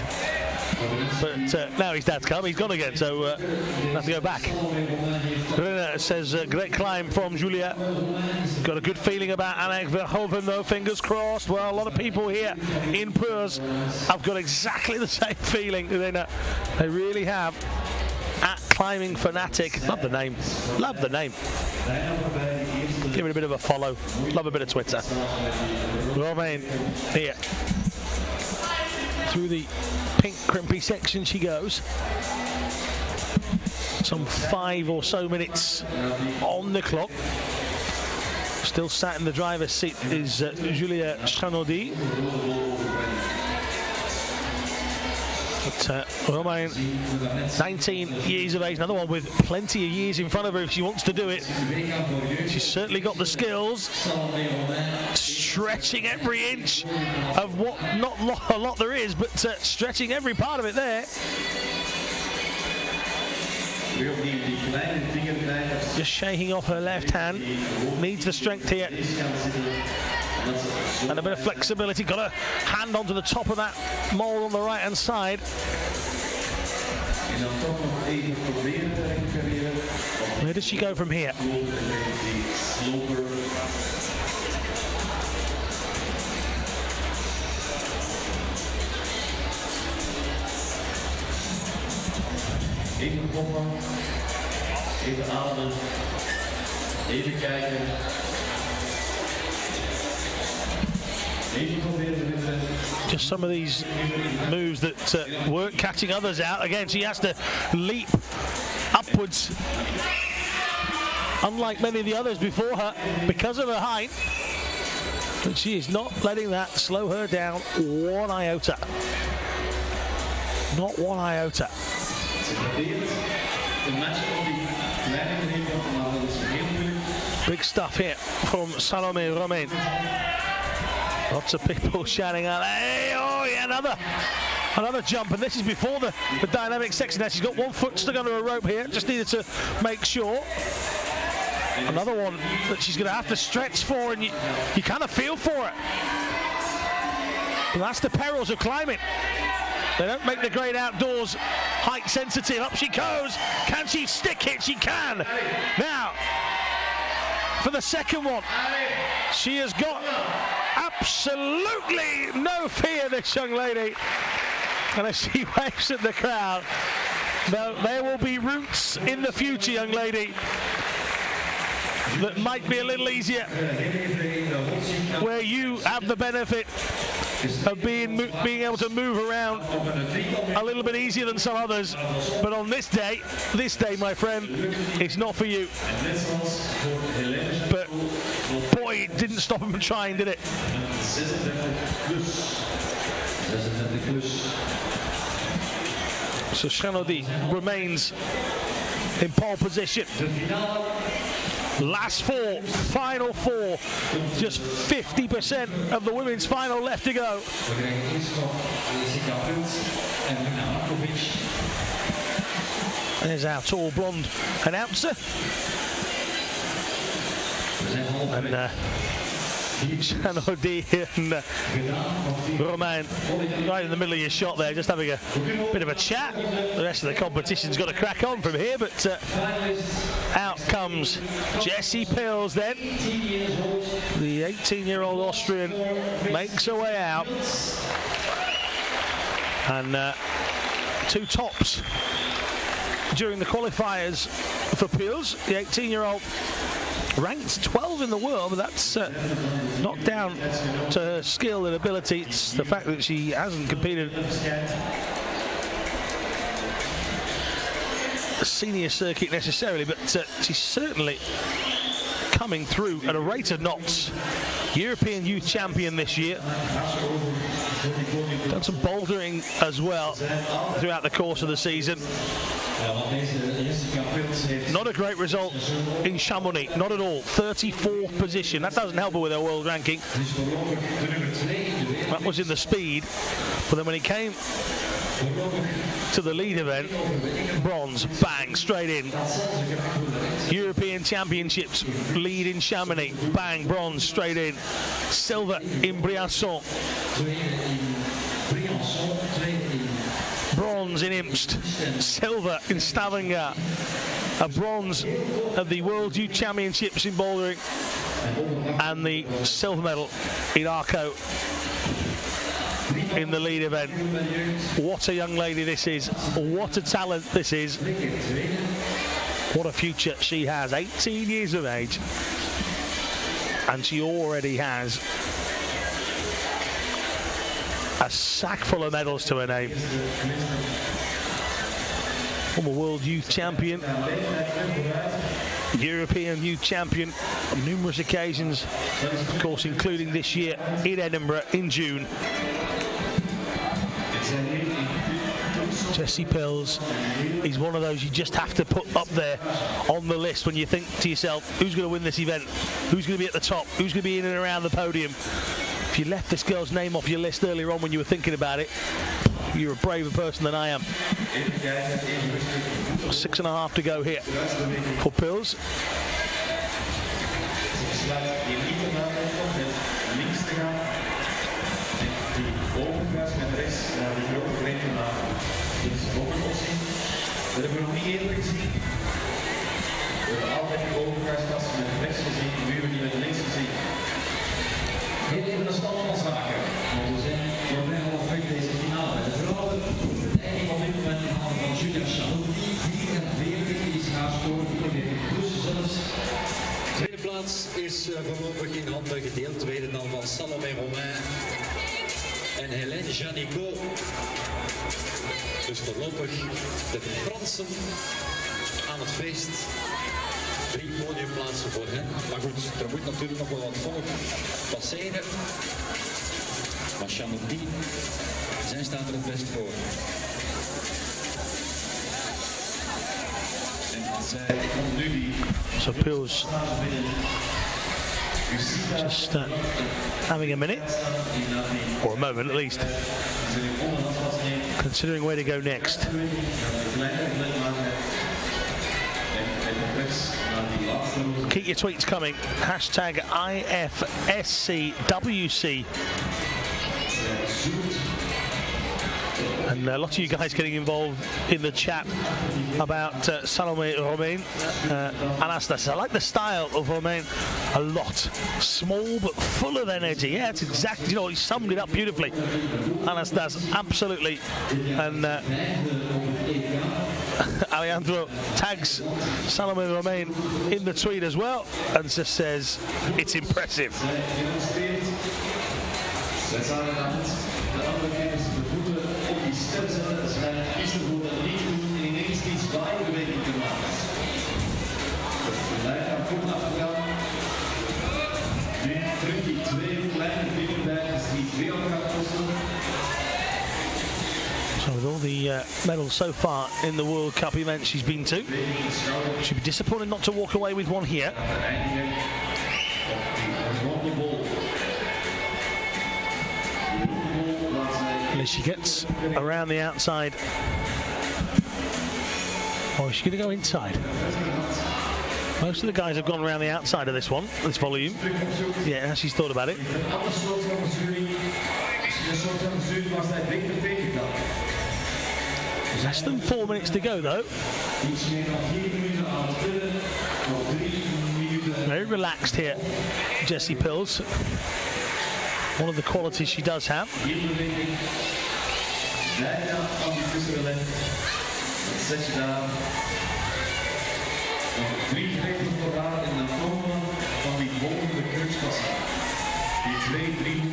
But now his dad's come, he's gone again, so have to go back. Renner says great climb from Julia. Got a good feeling about Anneke Verhoeven though, fingers crossed. Well, a lot of people here in Puurs have got exactly the same feeling. They really have. At Climbing Fanatic. Love the name. Love the name. Give it a bit of a follow. Love a bit of Twitter. Romain here. Through the pink crimpy section she goes. Some 5 or so minutes on the clock. Still sat in the driver's seat is Julia Schanodi. But Romain, 19 years of age, another one with plenty of years in front of her if she wants to do it. She's certainly got the skills, stretching every inch of what, not a lot there is, but stretching every part of it there. Just shaking off her left hand, needs the strength here. And a bit of flexibility, got her hand onto the top of that mole on the right hand side. Where does she go from here? Even poppen, even ademen, even kijken. Just some of these moves that weren't catching others out. Again, she has to leap upwards, unlike many of the others before her, because of her height. But she is not letting that slow her down one iota. Not one iota. Big stuff here from Salome Romain. Lots of people shouting out, hey, oh yeah, another jump, and this is before the dynamic section. Now she's got one foot stuck under a rope here, just needed to make sure. Another one that she's going to have to stretch for, and you kind of feel for it. But that's the perils of climbing. They don't make the great outdoors height sensitive. Up she goes. Can she stick it? She can. Now, for the second one, she has got absolutely no fear, this young lady. And as she waves at the crowd, there will be routes in the future, young lady, that might be a little easier, where you have the benefit of being able to move around a little bit easier than some others. But on this day, my friend, it's not for you. But boy, it didn't stop him from trying, did it? So Schanodi remains in pole position. Last four, final four, just 50% of the women's final left to go. There's our tall blonde announcer. And Schanodi and Romain right in the middle of your shot there, just having a bit of a chat. The rest of the competition's got to crack on from here, but out comes Jessie Puurs then. The 18-year-old Austrian makes her way out. And two tops during the qualifiers for Puurs. The 18-year-old ranked 12 in the world, but that's not down to her skill and ability. It's the fact that she hasn't competed the senior circuit necessarily, but she's certainly coming through at a rate of knots. European Youth Champion this year. Done some bouldering as well throughout the course of the season. Not a great result in Chamonix, not at all. 34th position. That doesn't help her with her world ranking. That was in the speed, but then when it came to the lead event, bronze, bang, straight in. European Championships lead in Chamonix, bang, bronze, straight in. Silver in Briançon. Bronze in Imst, silver in Stavanger, a bronze at the World Youth Championships in bouldering, and the silver medal in Arco in the lead event. What a young lady this is, what a talent this is, what a future she has. 18 years of age, and she already has a sack full of medals to her name. Former World Youth Champion, European Youth Champion on numerous occasions, of course including this year in Edinburgh in June. Jessie Puurs is one of those you just have to put up there on the list when you think to yourself, who's going to win this event? Who's going to be at the top? Who's going to be in and around the podium? If you left this girl's name off your list earlier on when you were thinking about it, you're a braver person than I am. 6.5 to go here for Puurs. Dat hebben we nog niet eerder gezien. We hebben altijd de overgangsklasse met rechts gezien, nu hebben we die met links gezien. Heel even de stand van zaken. Want we zijn voor mij al weg deze finale. De vrouwen, het einde op dit moment in handen van Julia Chamonix. 44 is haar score, 44 plus zelfs. Tweede plaats is voorlopig in handen gedeeld. Tweede dan van Salomé Romain en Hélène Janicot. Dus voorlopig de Fransen aan het feest. 3 podiumplaatsen voor hen. Maar goed, er moet natuurlijk nog wel wat volk passeren. Maar Chamonix, zij staan er het best voor. En zij komt nu die... So Puurs just having a minute, or a moment at least, considering where to go next. Keep your tweets coming. Hashtag IFSCWC. And a lot of you guys getting involved in the chat about Salomé Romain. Anastas, I like the style of Romain a lot. Small but full of energy. Yeah, it's exactly, you know, he summed it up beautifully. Anastas, absolutely. And Alejandro tags Salomé Romain in the tweet as well and just says it's impressive. So with all the medals so far in the World Cup events she's been to, she'd be disappointed not to walk away with one here. Unless she gets around the outside. Or is she going to go inside? Most of the guys have gone around the outside of this one, this volume. Yeah, she's thought about it. Less than 4 minutes to go, though. Very relaxed here, Jessie Puurs. One of the qualities she does have.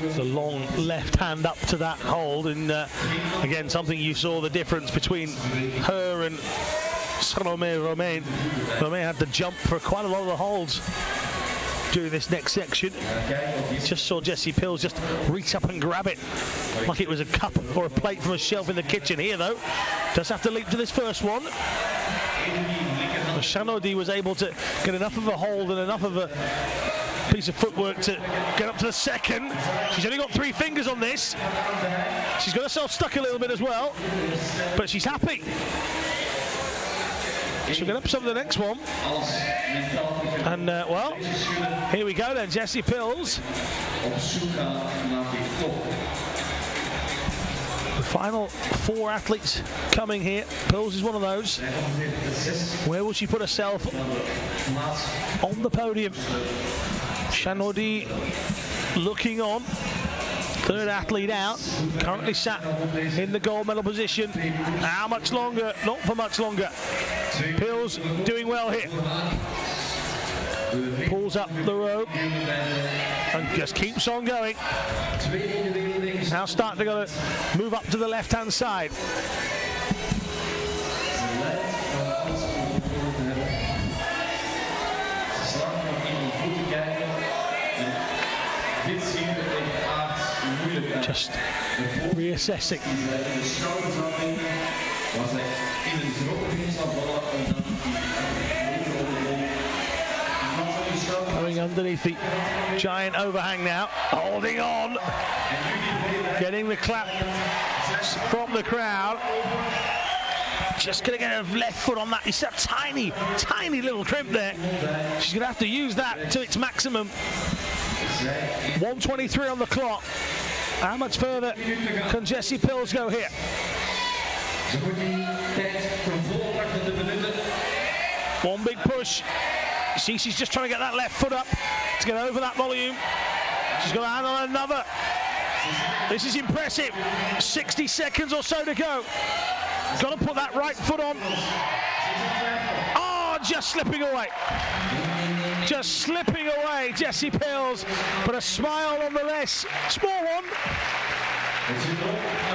It's a long left hand up to that hold, and again, something you saw the difference between her and Salomé Romain. Romain had to jump for quite a lot of the holds during this next section. Just saw Jessie Puurs just reach up and grab it like it was a cup or a plate from a shelf in the kitchen. Here though, does have to leap to this first one. Shanodi was able to get enough of a hold and enough of a piece of footwork to get up to the second. She's only got 3 fingers on this. She's got herself stuck a little bit as well, but she's happy. She'll get up some of the next one. And, well, here we go then, Jessie Puurs. The final 4 athletes coming here. Puurs is one of those. Where will she put herself on the podium? Shanodi looking on. 3rd athlete out, currently sat in the gold medal position. How much longer? Not for much longer. Puurs doing well here. Pulls up the rope and just keeps on going. Now starting to go move up to the left-hand side. Just reassessing. Going underneath the giant overhang now, holding on, getting the clap from the crowd. Just going to get her left foot on that. You see that tiny, tiny little crimp there. She's going to have to use that to its maximum. 1:23 on the clock. How much further can Jessie Puurs go here? One big push. See, she's just trying to get that left foot up to get over that volume. She's got to hand on another. This is impressive. 60 seconds or so to go. Got to put that right foot on. Oh, just slipping away. Just slipping away, Jessie Puurs, but a smile nonetheless. Small one.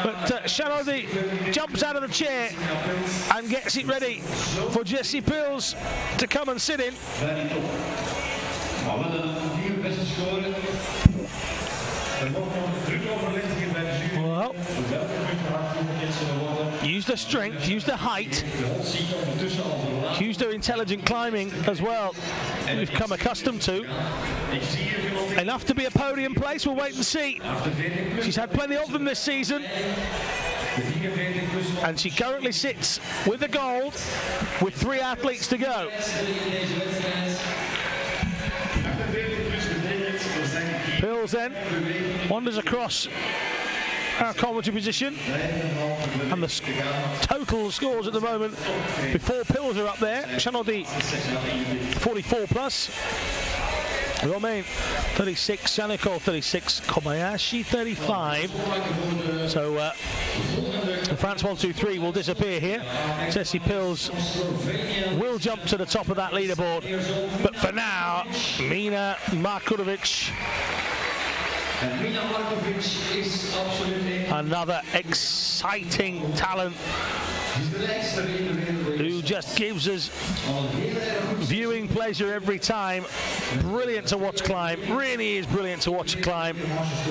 But Shanodi jumps out of the chair and gets it ready for Jessie Puurs to come and sit in. Well, used her strength, used her height, used her intelligent climbing as well, we've come accustomed to. Enough to be a podium place, we'll wait and see. She's had plenty of them this season. And she currently sits with the gold with 3 athletes to go. Puurs then wanders across our commentary position, and the total scores at the moment before Puurs are up there. Shanodi 44 plus, Romain 36, Shaniko 36, Kobayashi 35. So the France 1-2-3 will disappear here. Jessie Puurs will jump to the top of that leaderboard, but for now, Mina Markovic. Another exciting talent who just gives us viewing pleasure every time. Brilliant to watch climb, really is brilliant to watch climb.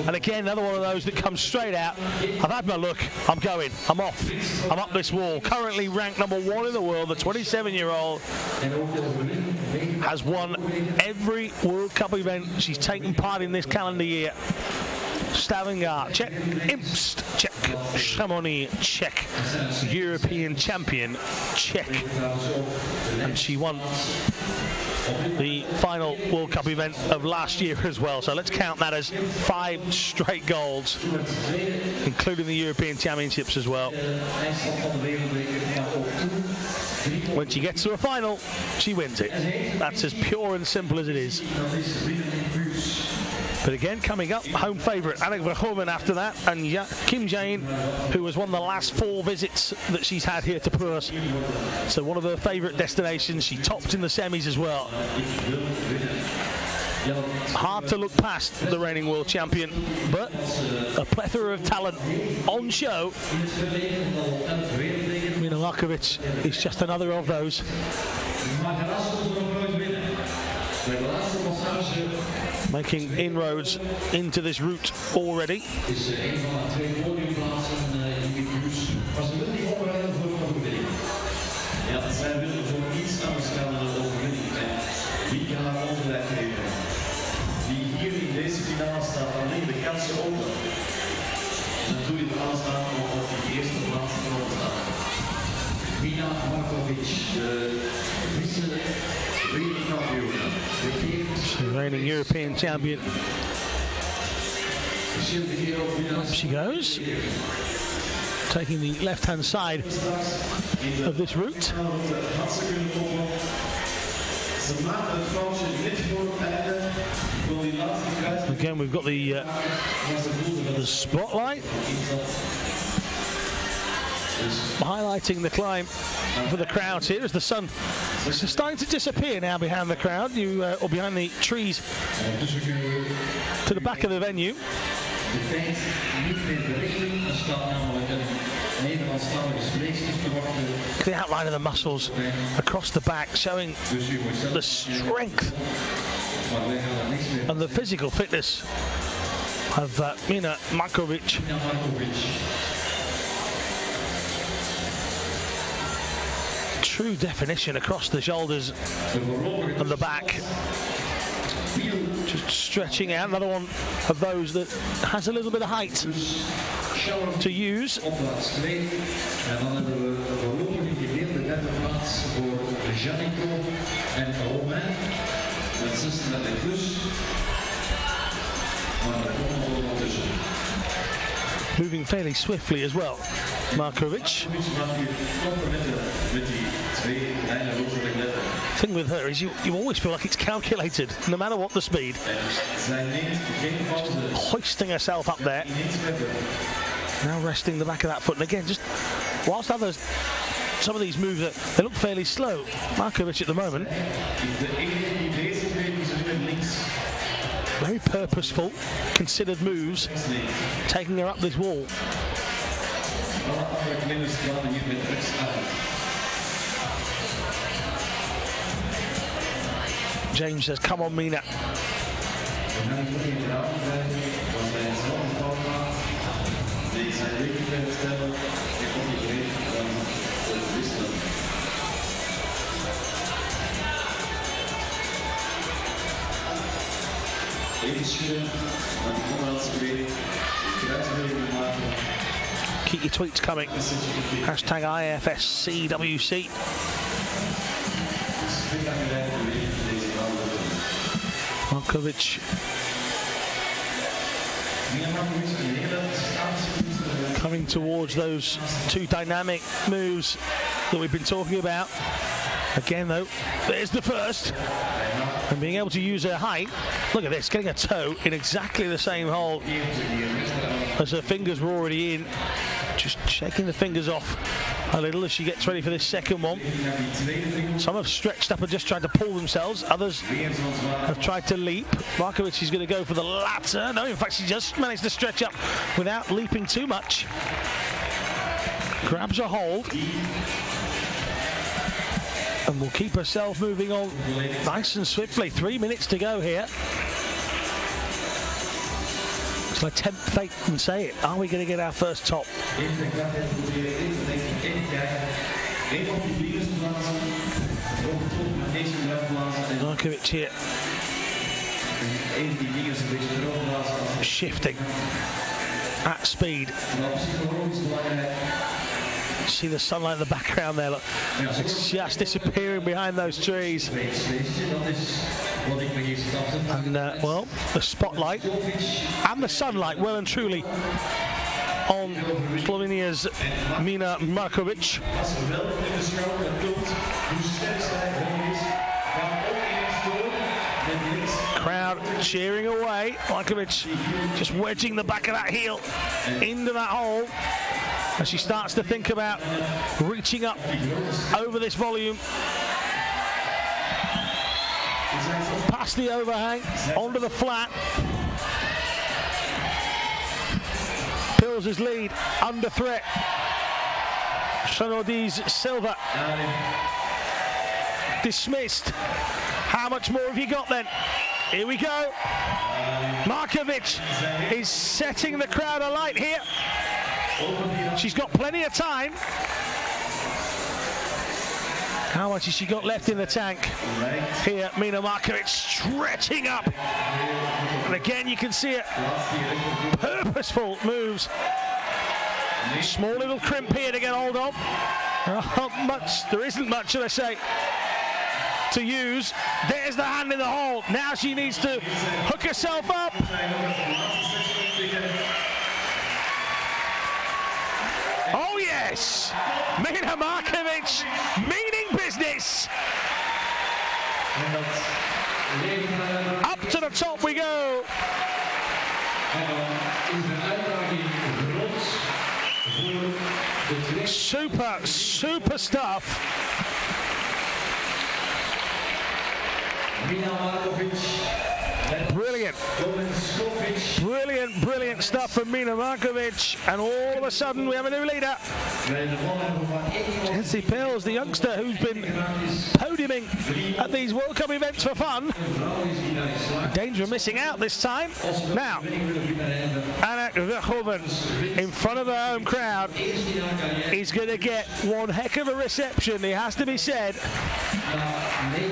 And again, another one of those that comes straight out. I've had my look, I'm going, I'm off, I'm up this wall. Currently ranked number 1 in the world, the 27-year-old has won every World Cup event she's taken part in this calendar year. Stavanger, check. Imst, check. Chamonix, check. European champion, check. And she won the final World Cup event of last year as well. So let's count that as 5 straight golds, including the European Championships as well. When she gets to a final, she wins it. That's as pure and simple as it is. But again, coming up, home favourite Annick Verhoeven after that, and Kim Jae-in, who has won the last 4 visits that she's had here to Puurs. So one of her favourite destinations. She topped in the semis as well. Hard to look past the reigning world champion, but a plethora of talent on show. Mina Markovic is just another of those. making inroads into this route already. Is een van de 2 podiumplaatsen in Puurs. Maar ze willen die oprijden voor een overwinning. Ja, zij willen voor iets anders gaan dan een overwinning. En wie kan haar ongelijk geven? Die hier in deze finale staat, dan liggen de kansen open. En dan doe je er alles aan om op die eerste plaats te komen staan. Mina Markovic, de vice-wereldkampioen. Reigning European champion. Up she goes. Taking the left-hand side of this route. Again, we've got the spotlight highlighting the climb for the crowds here as the sun is starting to disappear now behind the crowd, or behind the trees to the back of the venue. The outline of the muscles across the back showing the strength and the physical fitness of Mina Markovic. True definition across the shoulders and the back. Just stretching out. Another one of those that has a little bit of height to use. Moving fairly swiftly as well, Markovic. The thing with her is you always feel like it's calculated, no matter what the speed. Hoisting herself up there. Now resting the back of that foot. And again, just whilst some of these moves, they look fairly slow. Markovic at the moment, very purposeful, considered moves, taking her up this wall. James says, come on, Mina. Keep your tweets coming. Hashtag IFSCWC. Markovic coming towards those two dynamic moves that we've been talking about. Again though, there's the first. And being able to use her height, look at this, getting a toe in exactly the same hole as her fingers were already in. Just shaking the fingers off a little as she gets ready for this second one. Some have stretched up and just tried to pull themselves. Others have tried to leap. Markovic is going to go for the latter. No, in fact, she just managed to stretch up without leaping too much. Grabs a hold. And will keep herself moving on nice and swiftly. 3 minutes to go here. So I tempt fate and say it. Are we going to get our first top? Markovic here. Shifting at speed. See the sunlight in the background there, look. It's just disappearing behind those trees. And, well, the spotlight and the sunlight well and truly on Slovenia's Mina Markovic. Crowd cheering away. Markovic just wedging the back of that heel into that hole as she starts to think about reaching up over this volume. Past the overhang, onto the flat. Puurs' lead under threat. Shanodi's Silva dismissed. How much more have you got then? Here we go. Markovic is setting the crowd alight here. She's got plenty of time. How much has she got left in the tank? Here, Mina Markovic stretching up. And again, you can see it. Purposeful moves. Small little crimp here to get hold of. There isn't much, should I say, to use. There's the hand in the hole. Now she needs to hook herself up. Oh yes, Mina Markovic, meaning business. Up to the top we go. Super stuff. Brilliant stuff from Mina Markovic, and all of a sudden we have a new leader. Jesse Puurs, the youngster who's been podiuming at these World Cup events for fun. Danger of missing out this time. Now, Anna Verhoeven in front of the home crowd is going to get one heck of a reception, it has to be said.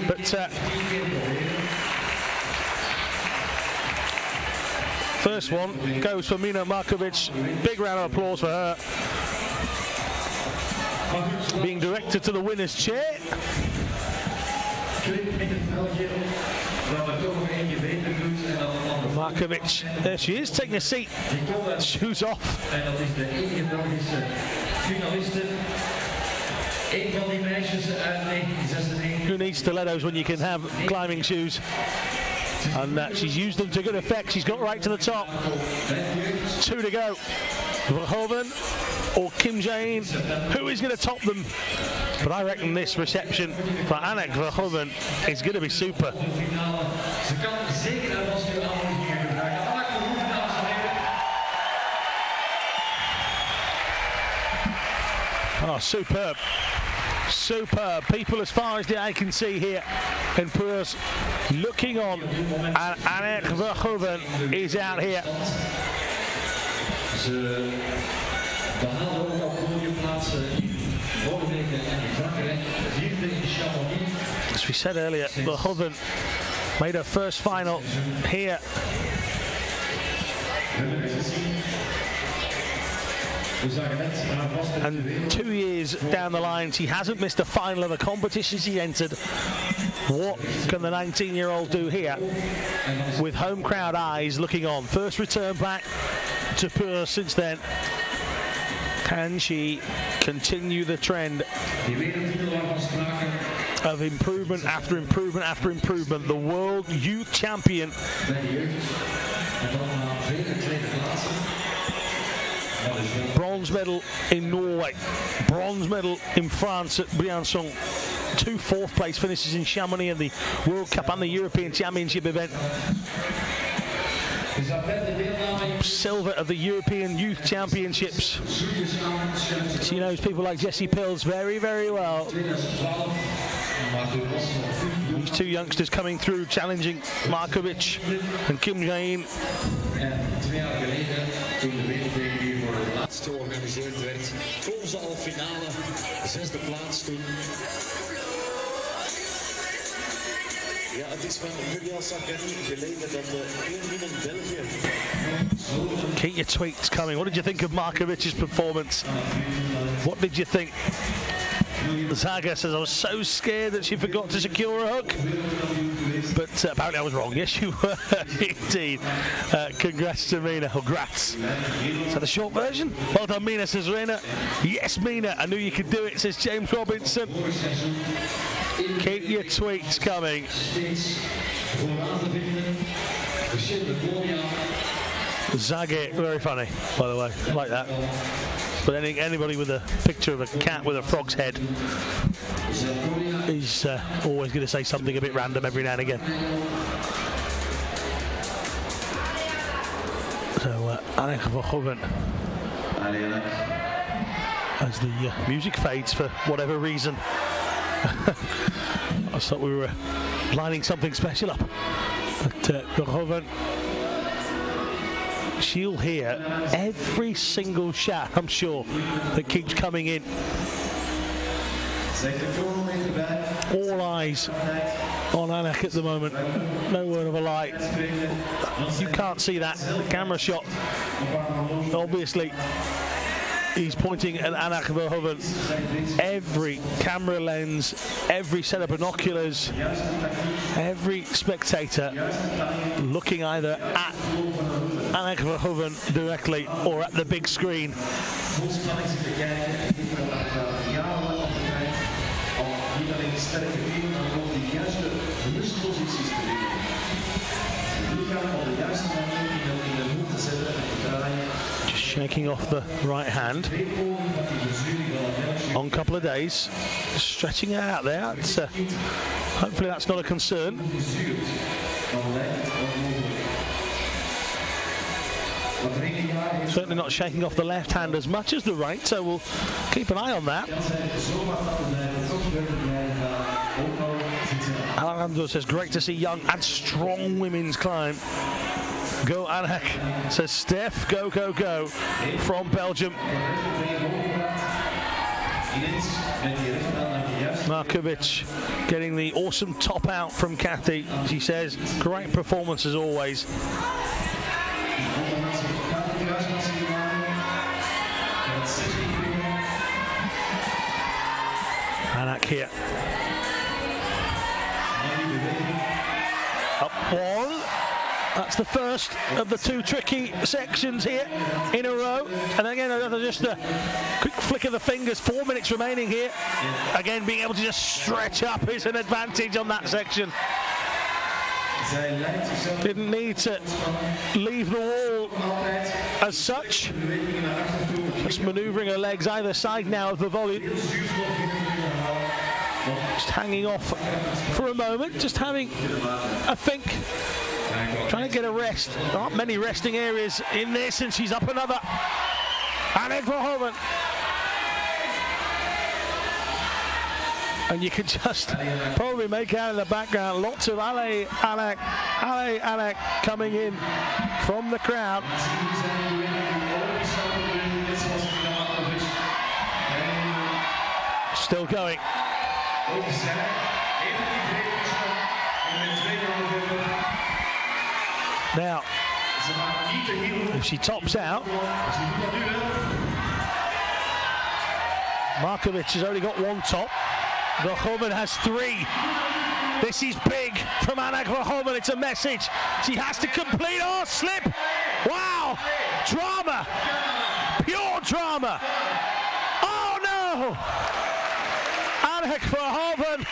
But first one goes for Mina Markovic. Big round of applause for her. Being directed to the winner's chair. Markovic, there she is, taking a seat. Shoes off. Who needs stilettos when you can have climbing shoes? And she's used them to good effect. She's got right to the top. 2 to go. Verhoeven or Kim Jae-in, who is going to top them? But I reckon this reception for Anna Verhoeven is going to be super. Oh, superb. People as far as the eye can see here in Puurs looking on, and Anna Verhoeven is out here. As we said earlier, Verhoeven made her first final here. And 2 years down the line, she hasn't missed a final of a competition she entered. What can the 19-year-old do here with home crowd eyes looking on? First return back to Puurs since then. Can she continue the trend of improvement after improvement after improvement? The world youth champion. Bronze medal in Norway, bronze medal in France at Briançon, 2 fourth-place finishes in Chamonix in the World Cup and the European Championship event. Silver at the European Youth Championships. She knows people like Jesse Puurs very, very well. These 2 youngsters coming through, challenging Markovic and Kim Jae-in. Georganiseerd werd volgens de halve finale, 6e plaats toen. Ja, het is van Julia Saccari geleden dat de 1 winnen België. Keep your tweets coming. What did you think of Markovic's performance? What did you think? Zaga says, I was so scared that she forgot to secure a hook. But apparently I was wrong. Yes, you were indeed. Congrats to Mina. Or grats. Is that the short version? Well done, Mina, says Reina. Yes, Mina. I knew you could do it, says James Robinson. Keep your tweets coming. Zaga, very funny, by the way. I like that. But anybody with a picture of a cat with a frog's head is always going to say something a bit random every now and again. So, Anna Verhoeven, as the music fades for whatever reason. I thought we were lining something special up. But Verhoeven, she'll hear every single shout, I'm sure, that keeps coming in. All eyes on Anak at the moment. No word of a lie. You can't see that camera shot. Obviously, he's pointing at Anak Verhoeven. Every camera lens, every set of binoculars, every spectator looking either at Anak Verhoeven directly or at the big screen. Just shaking off the right hand on a couple of days, stretching it out there. Hopefully that's not a concern. Certainly not shaking off the left hand as much as the right, so we'll keep an eye on that. Alejandro says, great to see young and strong women's climb. Go Anak, says Steph, go, go, go, from Belgium. Markovic getting the awesome top out from Kathy. She says, great performance as always. Anak here. Up one. That's the first of the two tricky sections here in a row. And again, just a quick flick of the fingers. 4 minutes remaining here. Again, being able to just stretch up is an advantage on that section. Didn't need to leave the wall as such. Just manoeuvring her legs either side now of the volume. Just hanging off for a moment, just having a think. Trying to get a rest. There aren't many resting areas in this, and she's up another. Anak Verhoeven. And you can just probably make out in the background lots of Ale Anak coming in from the crowd. Still going. Now, if she tops out, Markovic has only got one top. Verhoeven has three. This is big from Anak Verhoeven. It's a message. She has to complete. Oh, slip. Wow. Drama. Pure drama. Oh, no. Anak Verhoeven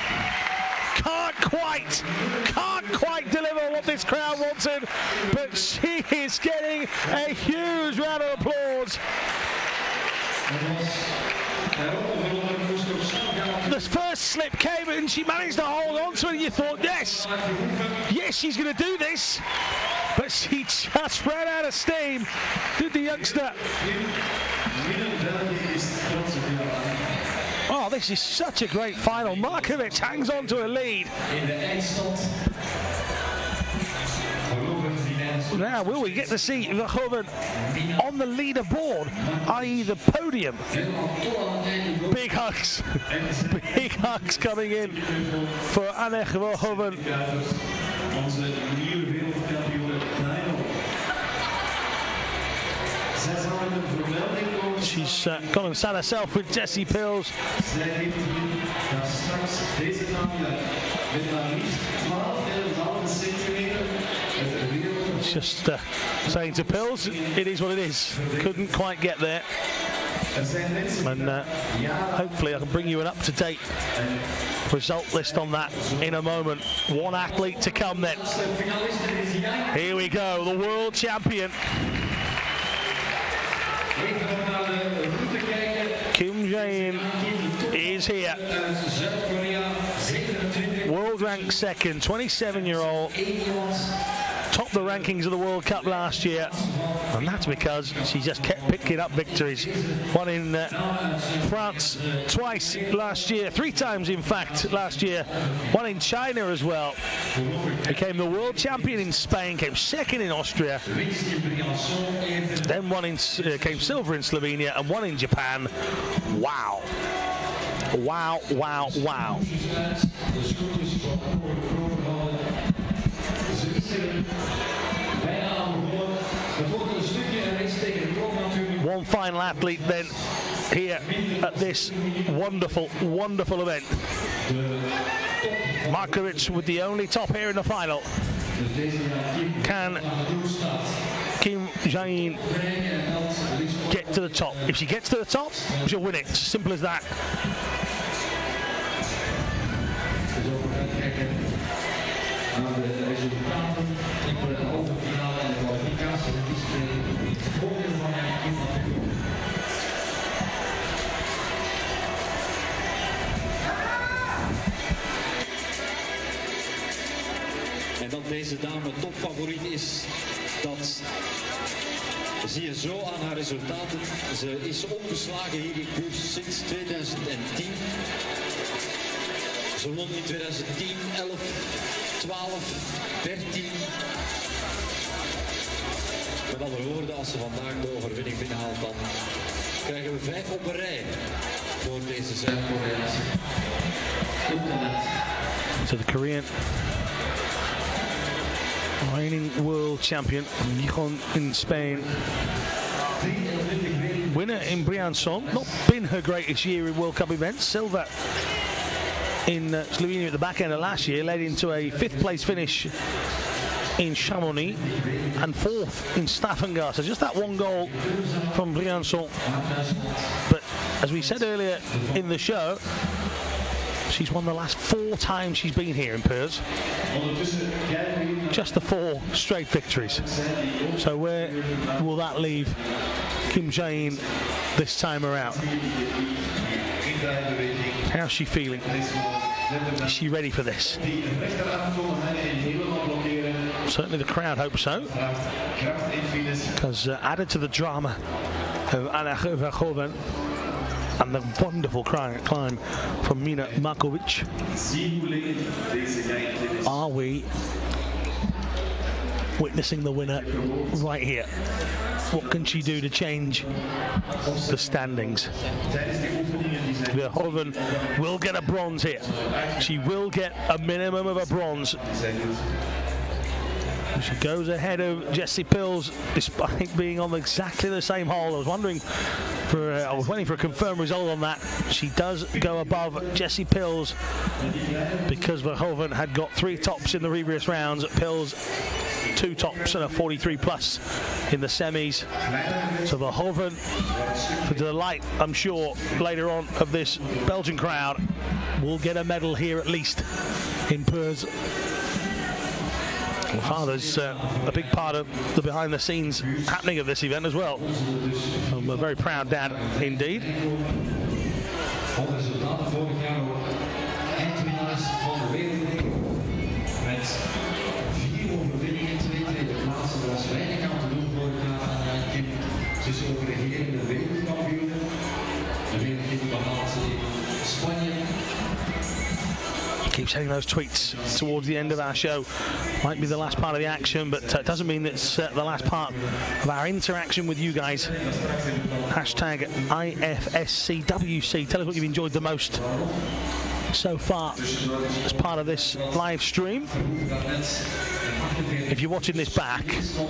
can't quite deliver what this crowd wanted, but she is getting a huge round of applause. The first slip came and she managed to hold on to it, and you thought, yes, she's going to do this, but she just ran out of steam, did the youngster. Oh, this is such a great final. Markovic hangs on to a lead. Now, will we get to see Verhoeven on the leaderboard, i.e. the podium? Big hugs. Big hugs coming in for Anak Verhoeven. She's gone and sat herself with Jessie Puurs. Just saying to Puurs, it is what it is. Couldn't quite get there. And hopefully I can bring you an up-to-date result list on that in a moment. One athlete to come then. Here we go, the world champion. Kim Jae-in is here. World ranked second, 27-year-old. topped the rankings of the World Cup last year, and that's because she just kept picking up victories. Won in France twice last year, 3 times in fact last year. Won in China as well. Became the world champion in Spain, came second in Austria, then came silver in Slovenia and won in Japan. Wow. Wow, wow, wow. One final athlete then here at this wonderful, wonderful event. Markovic with the only top here in the final. Can Kim Jae-in get to the top? If she gets to the top, she'll win it. It's as simple as that. En dat deze dame topfavoriet is, dat zie je zo aan haar resultaten. Ze is ongeslagen hier in Puurs sinds 2010. Ze won in 2010, 11, 12, 13. Met andere woorden, als ze vandaag de overwinning binnenhaalt, dan krijgen we 5 op een rij voor deze Zuid-Koreaanse. So the Korean reigning world champion, Nihon in Spain. Winner in Briançon, not been her greatest year in World Cup events. Silver in Slovenia at the back end of last year, led into a 5th place finish in Chamonix and 4th in Stavanger. So just that one goal from Briançon. But as we said earlier in the show, she's won the last 4 times she's been here in Puurs. Just the 4 straight victories. So where will that leave Kim Jae-in this time around? How's she feeling? Is she ready for this? Certainly the crowd hope so. Because added to the drama of Anna Verhoeven and the wonderful climb from Mina Markovic, are we witnessing the winner right here? What can she do to change the standings? Verhoeven will get a bronze here. She will get a minimum of a bronze. She goes ahead of Jessie Puurs despite being on exactly the same hole. I was waiting for a confirmed result on that. She does go above Jessie Puurs because Verhoeven had got 3 tops in the previous rounds. Puurs 2 tops and a 43 plus in the semis. So Verhoeven, for the delight, I'm sure, later on of this Belgian crowd, will get a medal here at least in Puurs. My father's a big part of the behind-the-scenes happening of this event as well. I'm a very proud dad indeed. Keep sending those tweets towards the end of our show. Might be the last part of the action, but it doesn't mean it's the last part of our interaction with you guys. Hashtag IFSCWC. Tell us what you've enjoyed the most so far as part of this live stream. If you're watching this back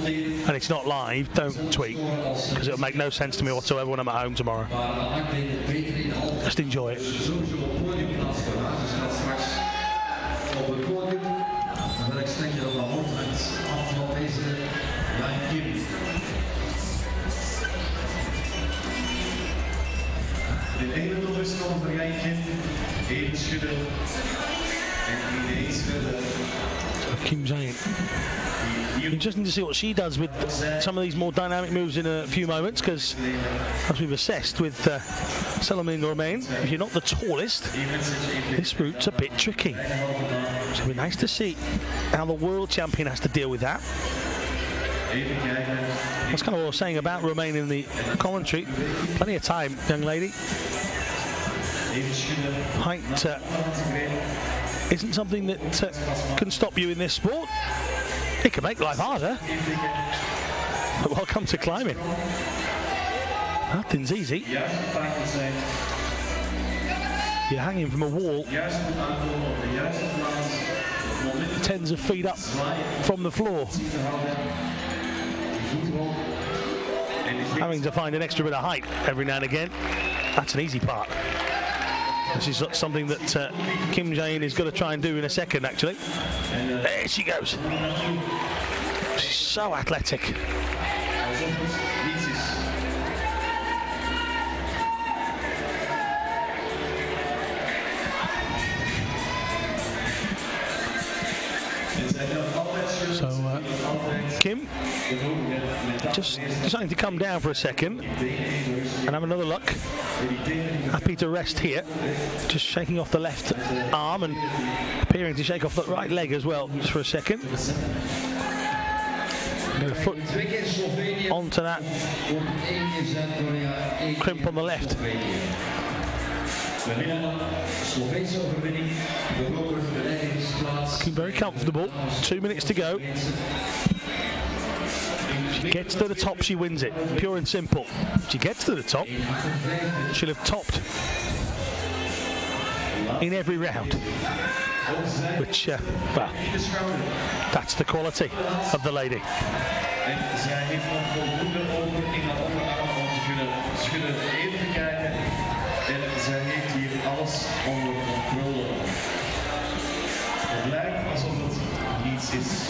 and it's not live, don't tweet, because it'll make no sense to me whatsoever when I'm at home tomorrow. Just enjoy it. De ene doelwisseling van Rijntje, even schudden en ineens verder. Kim Jae-in. Interesting to see what she does with some of these more dynamic moves in a few moments, because as we've assessed with Salomon Romain, if you're not the tallest, this route's a bit tricky. It's going to be nice to see how the world champion has to deal with that. That's kind of what I was saying about remaining in the commentary. Plenty of time, young lady. Height isn't something that can stop you in this sport. It can make life harder. But welcome to climbing. Nothing's easy. You're hanging from a wall tens of feet up from the floor, having to find an extra bit of height every now and again. That's an easy part. This is something that Kim Jae-in is going to try and do in a second, actually. There she goes. She's so athletic. So Kim just deciding to come down for a second and have another look. Happy to rest here, just shaking off the left arm and appearing to shake off the right leg as well, just for a second. Get a foot onto that crimp on the left. Looking very comfortable. 2 minutes to go. She gets to the top, she wins it. Pure and simple. She gets to the top, she'll have topped in every round. Which, well, that's the quality of the lady. Zij heeft hier alles onder controle. Het lijkt alsof het niets is.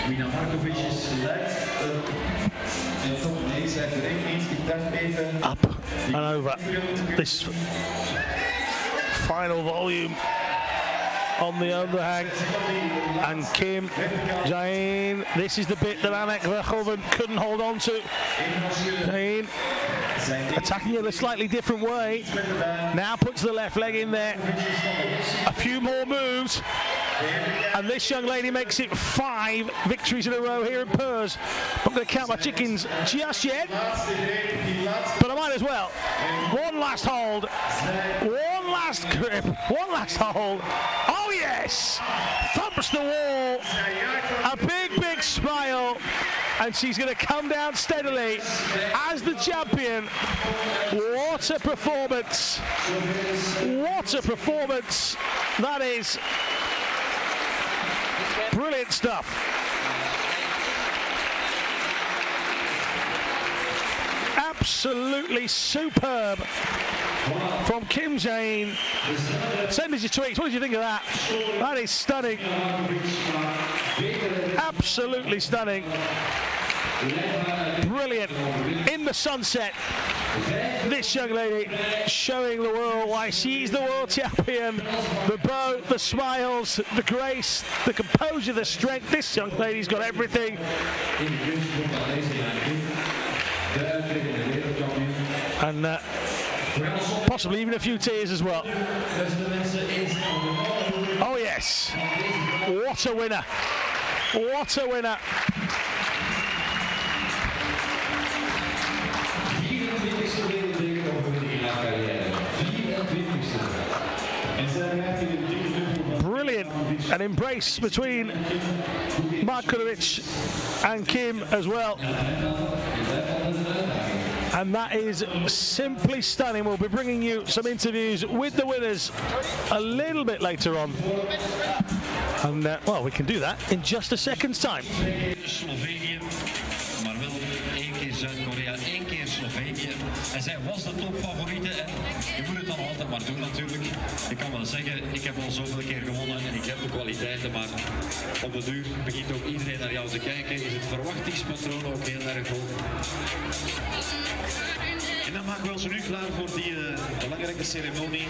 Mina Markovic lijkt een top. Nee, zij heeft er echt niets. Ik dacht even... Up and over this final volume on the overhang. And Kim Jae-in, this is the bit that Anek Verhoeven couldn't hold on to. Jae-in attacking it a slightly different way. Now puts the left leg in there. A few more moves. And this young lady makes it 5 victories in a row here in Puurs. I'm not going to count my chickens just yet, but I might as well. One last hold. One last grip. One last hold. Oh yes! Thumps the wall. A big, big smile. And she's going to come down steadily as the champion. What a performance. What a performance that is. Brilliant stuff. Absolutely superb from Kim Jae-in. Send us your tweets. What did you think of that? That is stunning. Absolutely stunning. Brilliant. In the sunset, this young lady showing the world why she's the world champion. The bow, the smiles, the grace, the composure, the strength. This young lady's got everything. And possibly even a few tears as well. Oh yes. What a winner. What a winner. Brilliant. An embrace between Markovic and Kim as well. And that is simply stunning. We'll be bringing you some interviews with the winners a little bit later on. And, well, we can do that in just a second's time. Slovenië, maar wel 1 keer Zuid-Korea, 1 keer Slovenië. En zij was de topfavoriete en je moet het dan altijd maar doen natuurlijk. Ik kan wel zeggen, ik heb al zoveel keer gewonnen en ik heb de kwaliteiten, maar op de duur begint ook iedereen naar jou te kijken. Is het verwachtingspatroon ook heel erg hoog. En dan maken we ons nu klaar voor die belangrijke ceremonie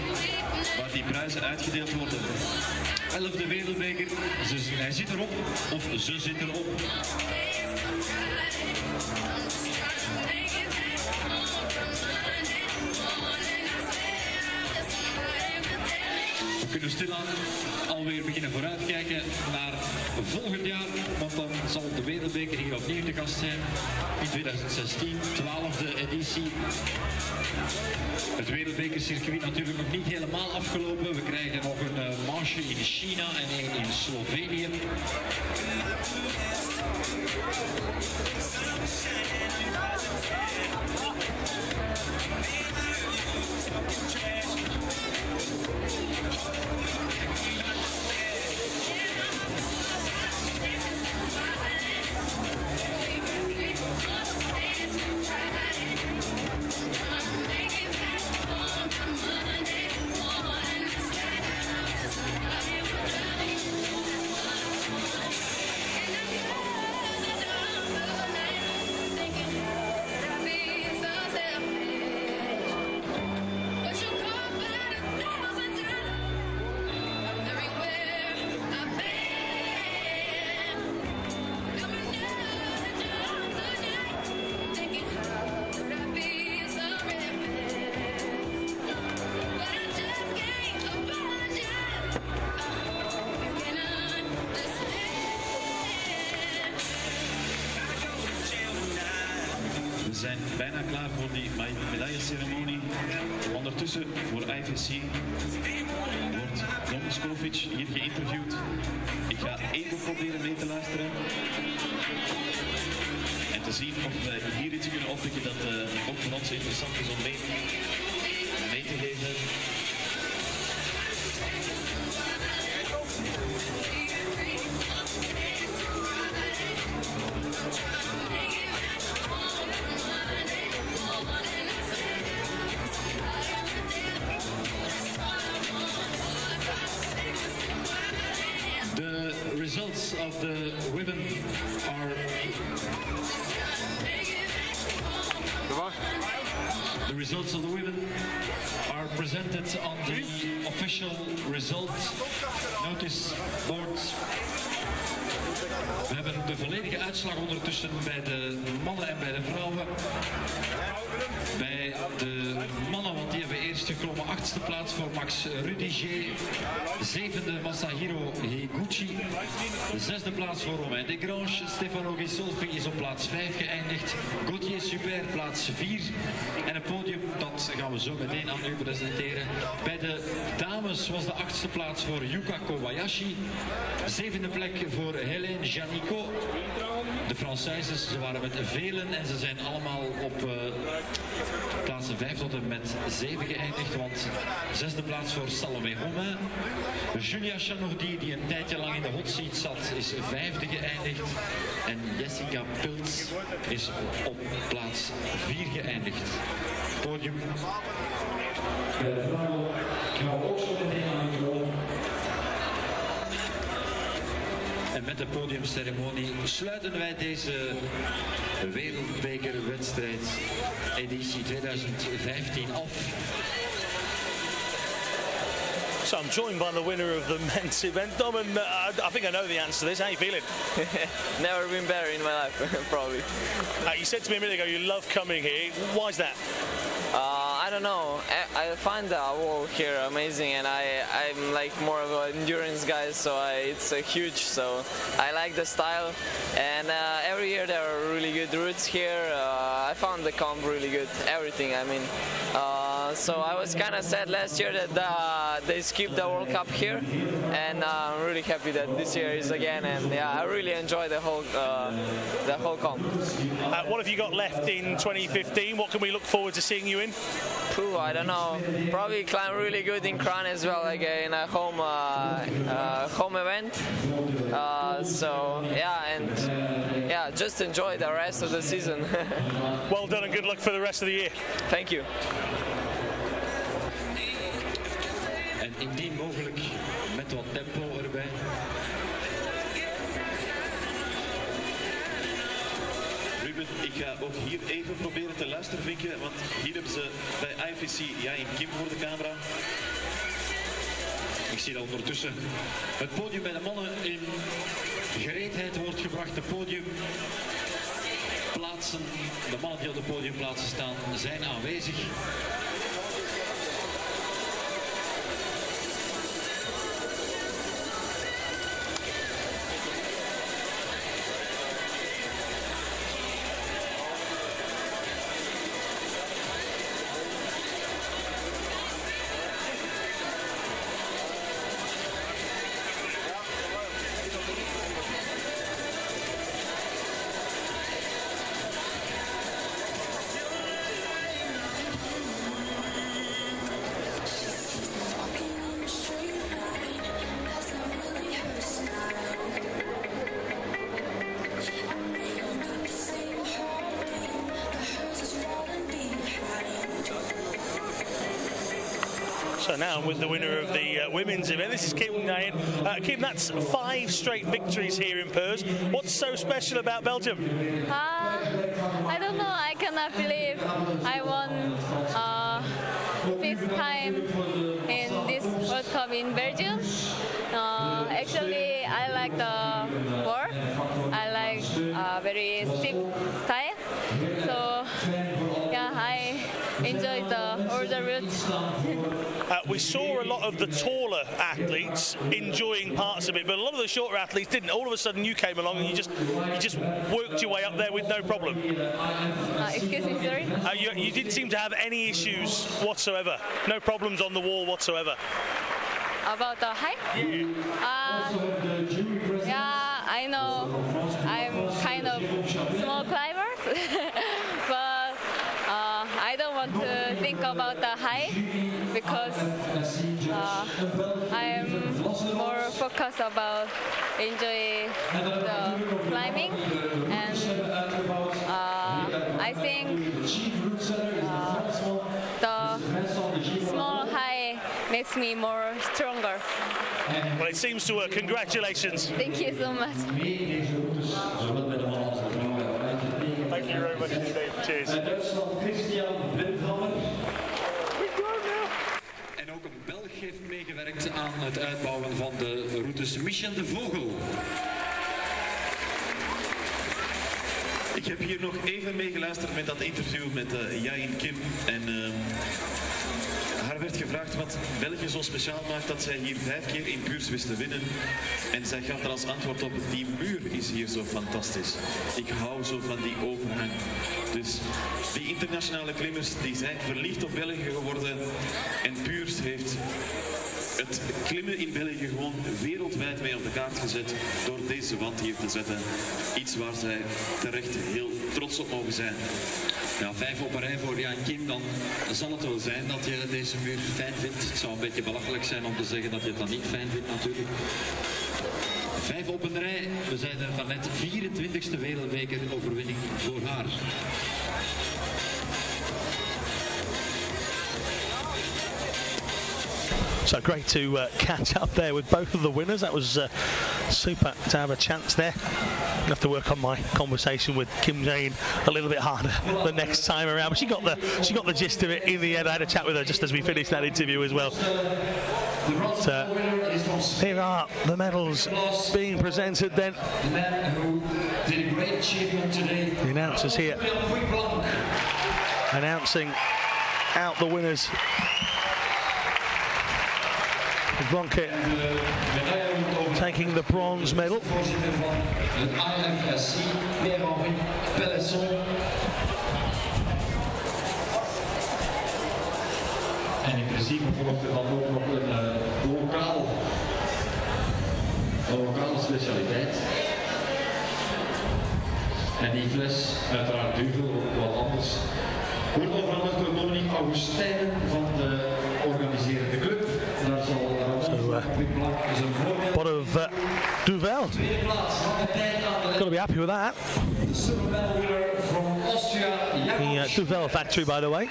waar die prijzen uitgedeeld worden. 11e wereldbeker, hij zit erop of ze zit erop. We kunnen stilaan alweer beginnen vooruitkijken naar volgend jaar, want dan zal de Wereldbeker hier opnieuw te gast zijn in 2016, 12e editie. Het Wereldbekercircuit natuurlijk nog niet helemaal afgelopen. We krijgen nog een manche in China en een in Slovenië. We zijn bijna klaar voor die medailleceremonie. Ondertussen voor IFSC wordt Don Skovic hier geïnterviewd. Ik ga even proberen mee te luisteren. En te zien of we hier iets kunnen oppikken dat ook voor ons interessant is om mee te geven. The results of the women are presented on the official results notice boards. We hebben de volledige uitslag ondertussen bij de mannen en bij de vrouwen. Bij de mannen, want die hebben eerst geklommen, 8e plaats voor Max Rudiger, 7e Masahiro Higuchi, 6e plaats voor Romain Desgranges, Stefano Ghisolfi is op plaats 5 geëindigd, Gauthier Super plaats 4 en een podium, dat gaan we zo meteen aan u presenteren. Bij de dames was de 8e plaats voor Yuka Kobayashi, 7e plek voor Hélène Janicot. De Françaises, ze waren met velen en ze zijn allemaal op plaatsen 5 tot en met 7 geëindigd, want 6e plaats voor Salomé Romain. Julia Chanordi, die een tijdje lang in de hot seat zat, is 5e geëindigd. En Jessica Pilz is op plaats 4 geëindigd. Podium. De vrouw gaan we ook zo meteen aan het rol. En met de podiumceremonie sluiten wij deze Wereldbekerwedstrijd editie 2015 af. So I'm joined by the winner of the men's event. Dom, and I think I know the answer to this. How are you feeling? Never been better in my life, probably. You said to me a minute ago you love coming here. Why is that? I don't know. I find the wall here amazing, and I'm like more of an endurance guy, so it's huge. So I like the style, and every year there are really good routes here. I found the comp really good, everything. I mean, so I was kind of sad last year that they skipped the World Cup here, and I'm really happy that this year is again. And yeah, I really enjoy the whole comp. What have you got left in 2015? What can we look forward to seeing you in? Ooh, I don't know. Probably climb really good in Kran as well, like in a home event. So yeah, and yeah, just enjoy the rest of the season. Well done and good luck for the rest of the year. Thank you. En indien mogelijk met wat tempo erbij. Ruben, ik ga ook hier even proberen te luistervinken, want hier hebben ze bij IFSC jij en Kim voor de camera. Ik zie dat ondertussen het podium bij de mannen in gereedheid wordt gebracht. De podiumplaatsen, de mannen die op de podiumplaatsen staan, zijn aanwezig. So now with the winner of the women's event, this is Kim Nguyen. Kim, that's 5 straight victories here in Puurs. What's so special about Belgium? I don't know. I cannot believe I won 5th time in this World Cup in Belgium. Actually, I like the ball. I like very steep style. So yeah, I enjoyed all the routes. We saw a lot of the taller athletes enjoying parts of it, but a lot of the shorter athletes didn't. All of a sudden, you came along and you just worked your way up there with no problem. Excuse me, sorry? You didn't seem to have any issues whatsoever. No problems on the wall whatsoever. About the height? Yeah, I know I'm kind of small climber, but I don't want to think about the height because I'm more focused about enjoying the climbing, and I think the small height makes me more stronger. Well, it seems to work. Congratulations. Thank you so much. Thank you very much indeed. Cheers. En ook een Belg heeft meegewerkt aan het uitbouwen van de routes. Michel de Vogel. Ik heb hier nog even meegeluisterd met dat interview met Jain Kim. En haar werd gevraagd wat België zo speciaal maakt dat zij hier 5 keer in Puurs wist te winnen. En zij gaf er als antwoord op: die muur is hier zo fantastisch. Ik hou zo van die overhang. Dus die internationale klimmers die zijn verliefd op België geworden. En Puurs heeft het klimmen in België gewoon wereldwijd mee op de kaart gezet door deze wand hier te zetten. Iets waar zij terecht heel trots op mogen zijn. Ja, 5 op een rij voor Jan Kim, dan zal het wel zijn dat je deze muur fijn vindt. Het zou een beetje belachelijk zijn om te zeggen dat je het dan niet fijn vindt natuurlijk. 5 op een rij, we zijn er van net 24e wereldbeker overwinning voor haar. So great to catch up there with both of the winners. That was super to have a chance there. I have to work on my conversation with Kim Jane a little bit harder the next time around. But she got the gist of it in the end. I had a chat with her just as we finished that interview as well. But, here are the medals being presented then. The announcers here announcing out the winners. Bronke taking the bronze medal. IFSC, en in principe volgt er dan ook nog een lokale specialiteit. En die fles, uiteraard duvel, wat anders, wordt overhandigd door Dominique Augustijnen van de organiserende club. Daar zal pot of Duvel. Got to be happy with that. The Duvel factory, by the way,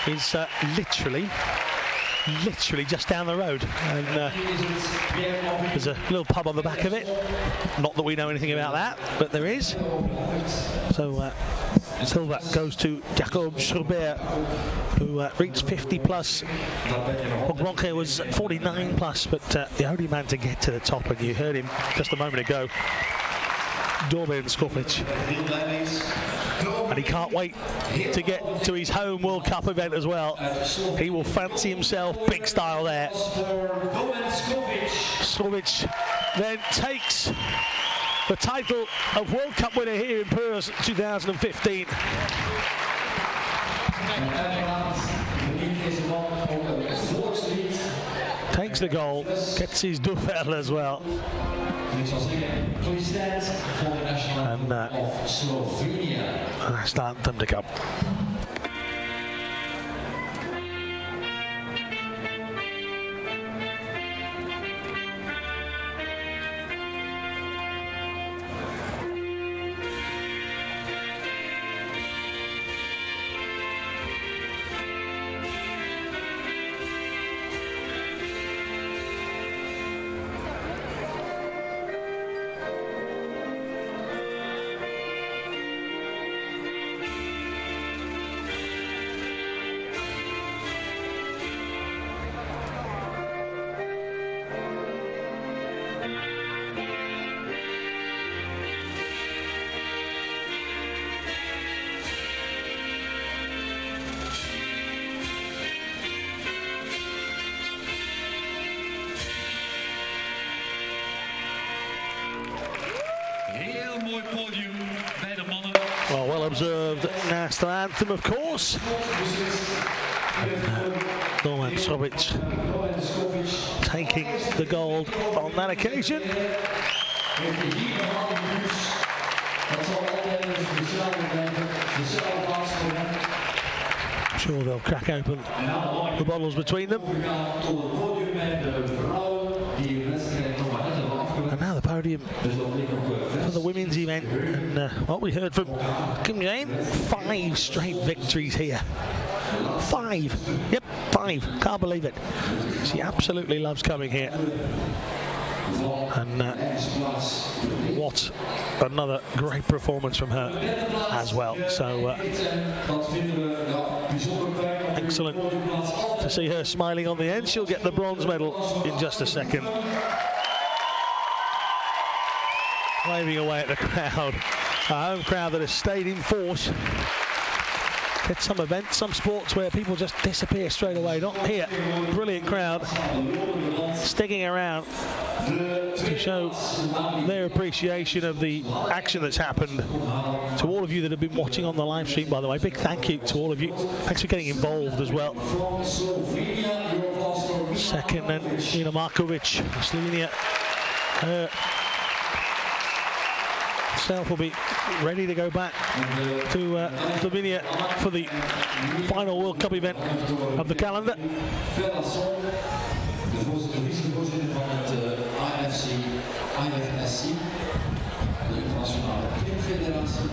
is literally just down the road, and there's a little pub on the back of it. Not that we know anything about that, but there is. So silver goes to Jacob Schubert, who reached 50 plus. Bronke was 49 plus, but the only man to get to the top, and you heard him just a moment ago, Dorbin Skovic. And he can't wait to get to his home World Cup event as well. He will fancy himself big style there. Skovic then takes the title of World Cup winner here in Puurs 2015. Takes the goal, gets his duvel as well. And that's the anthem to come. national anthem, of course. Norman Sovic taking the gold on that occasion. I'm sure they'll crack open the bottles between them. And now the podium for the women's event. And what we heard from Kim Jane, 5 straight victories here. 5. Yep, 5. Can't believe it. She absolutely loves coming here. And what another great performance from her as well. So excellent to see her smiling on the end. She'll get the bronze medal in just a second. Waving away at the crowd. A home crowd that has stayed in force. At some events, some sports where people just disappear straight away. Not here. Brilliant crowd sticking around to show their appreciation of the action that's happened. To all of you that have been watching on the live stream, by the way, big thank you to all of you. Thanks for getting involved as well. Second, then Nina Markovic, Slovenia. Herself will be ready to go back to Slovenia for the final World Cup event of the calendar. IFSC, de internationale klimfederatie.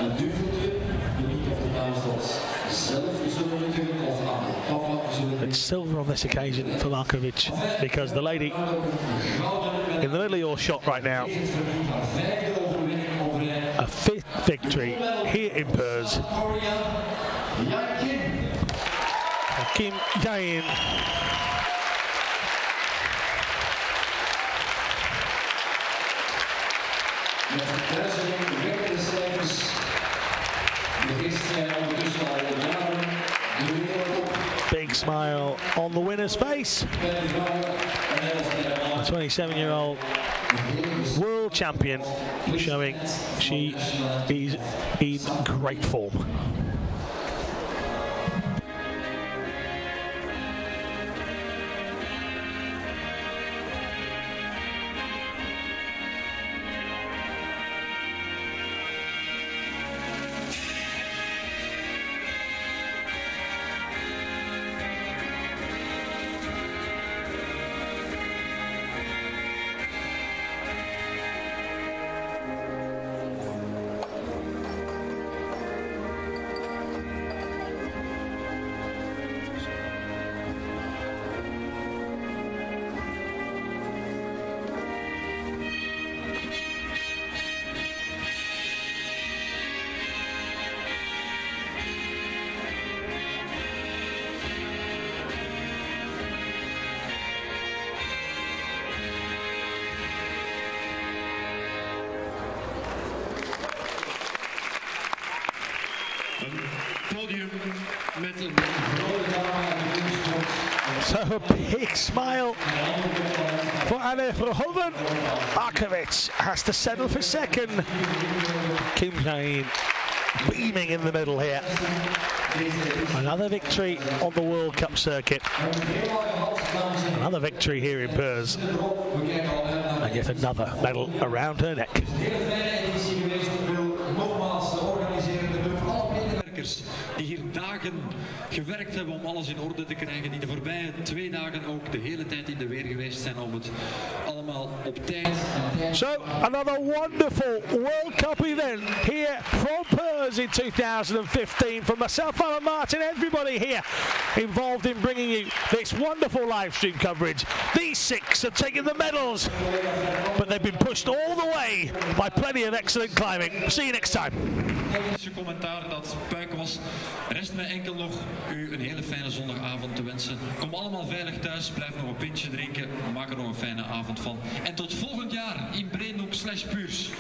Een duveltje, de niet of de dames dat zelf zullen doen of aan de papa zullen. It's silver on this occasion for Markovic because the lady in the middle of your shot right now. A 5th victory here in Puurs. Kim Jae-in. Big smile on the winner's face. The 27-year-old world champion showing she is in great form. So a big smile for Anne Verhoeven. Markovic has to settle for second. Kim Jae-in beaming in the middle here. Another victory on the World Cup circuit. Another victory here in Puurs. And yet another medal around her neck. Die hier dagen gewerkt hebben om alles in orde te krijgen, die de voorbije 2 dagen ook de hele tijd in de weer geweest zijn om het allemaal op tijd. So another wonderful World Cup event here from Puurs in 2015 from myself, Alan Martin, everybody here involved in bringing you this wonderful live stream coverage. These 6 have taken the medals, but they've been pushed all the way by plenty of excellent climbing. See you next time. Commentaar dat puik was. Rest mij enkel nog u een hele fijne zondagavond te wensen. Kom allemaal veilig thuis, blijf nog een pintje drinken, maak er nog een fijne avond van. En tot volgend jaar in Brainhoek/Puurs.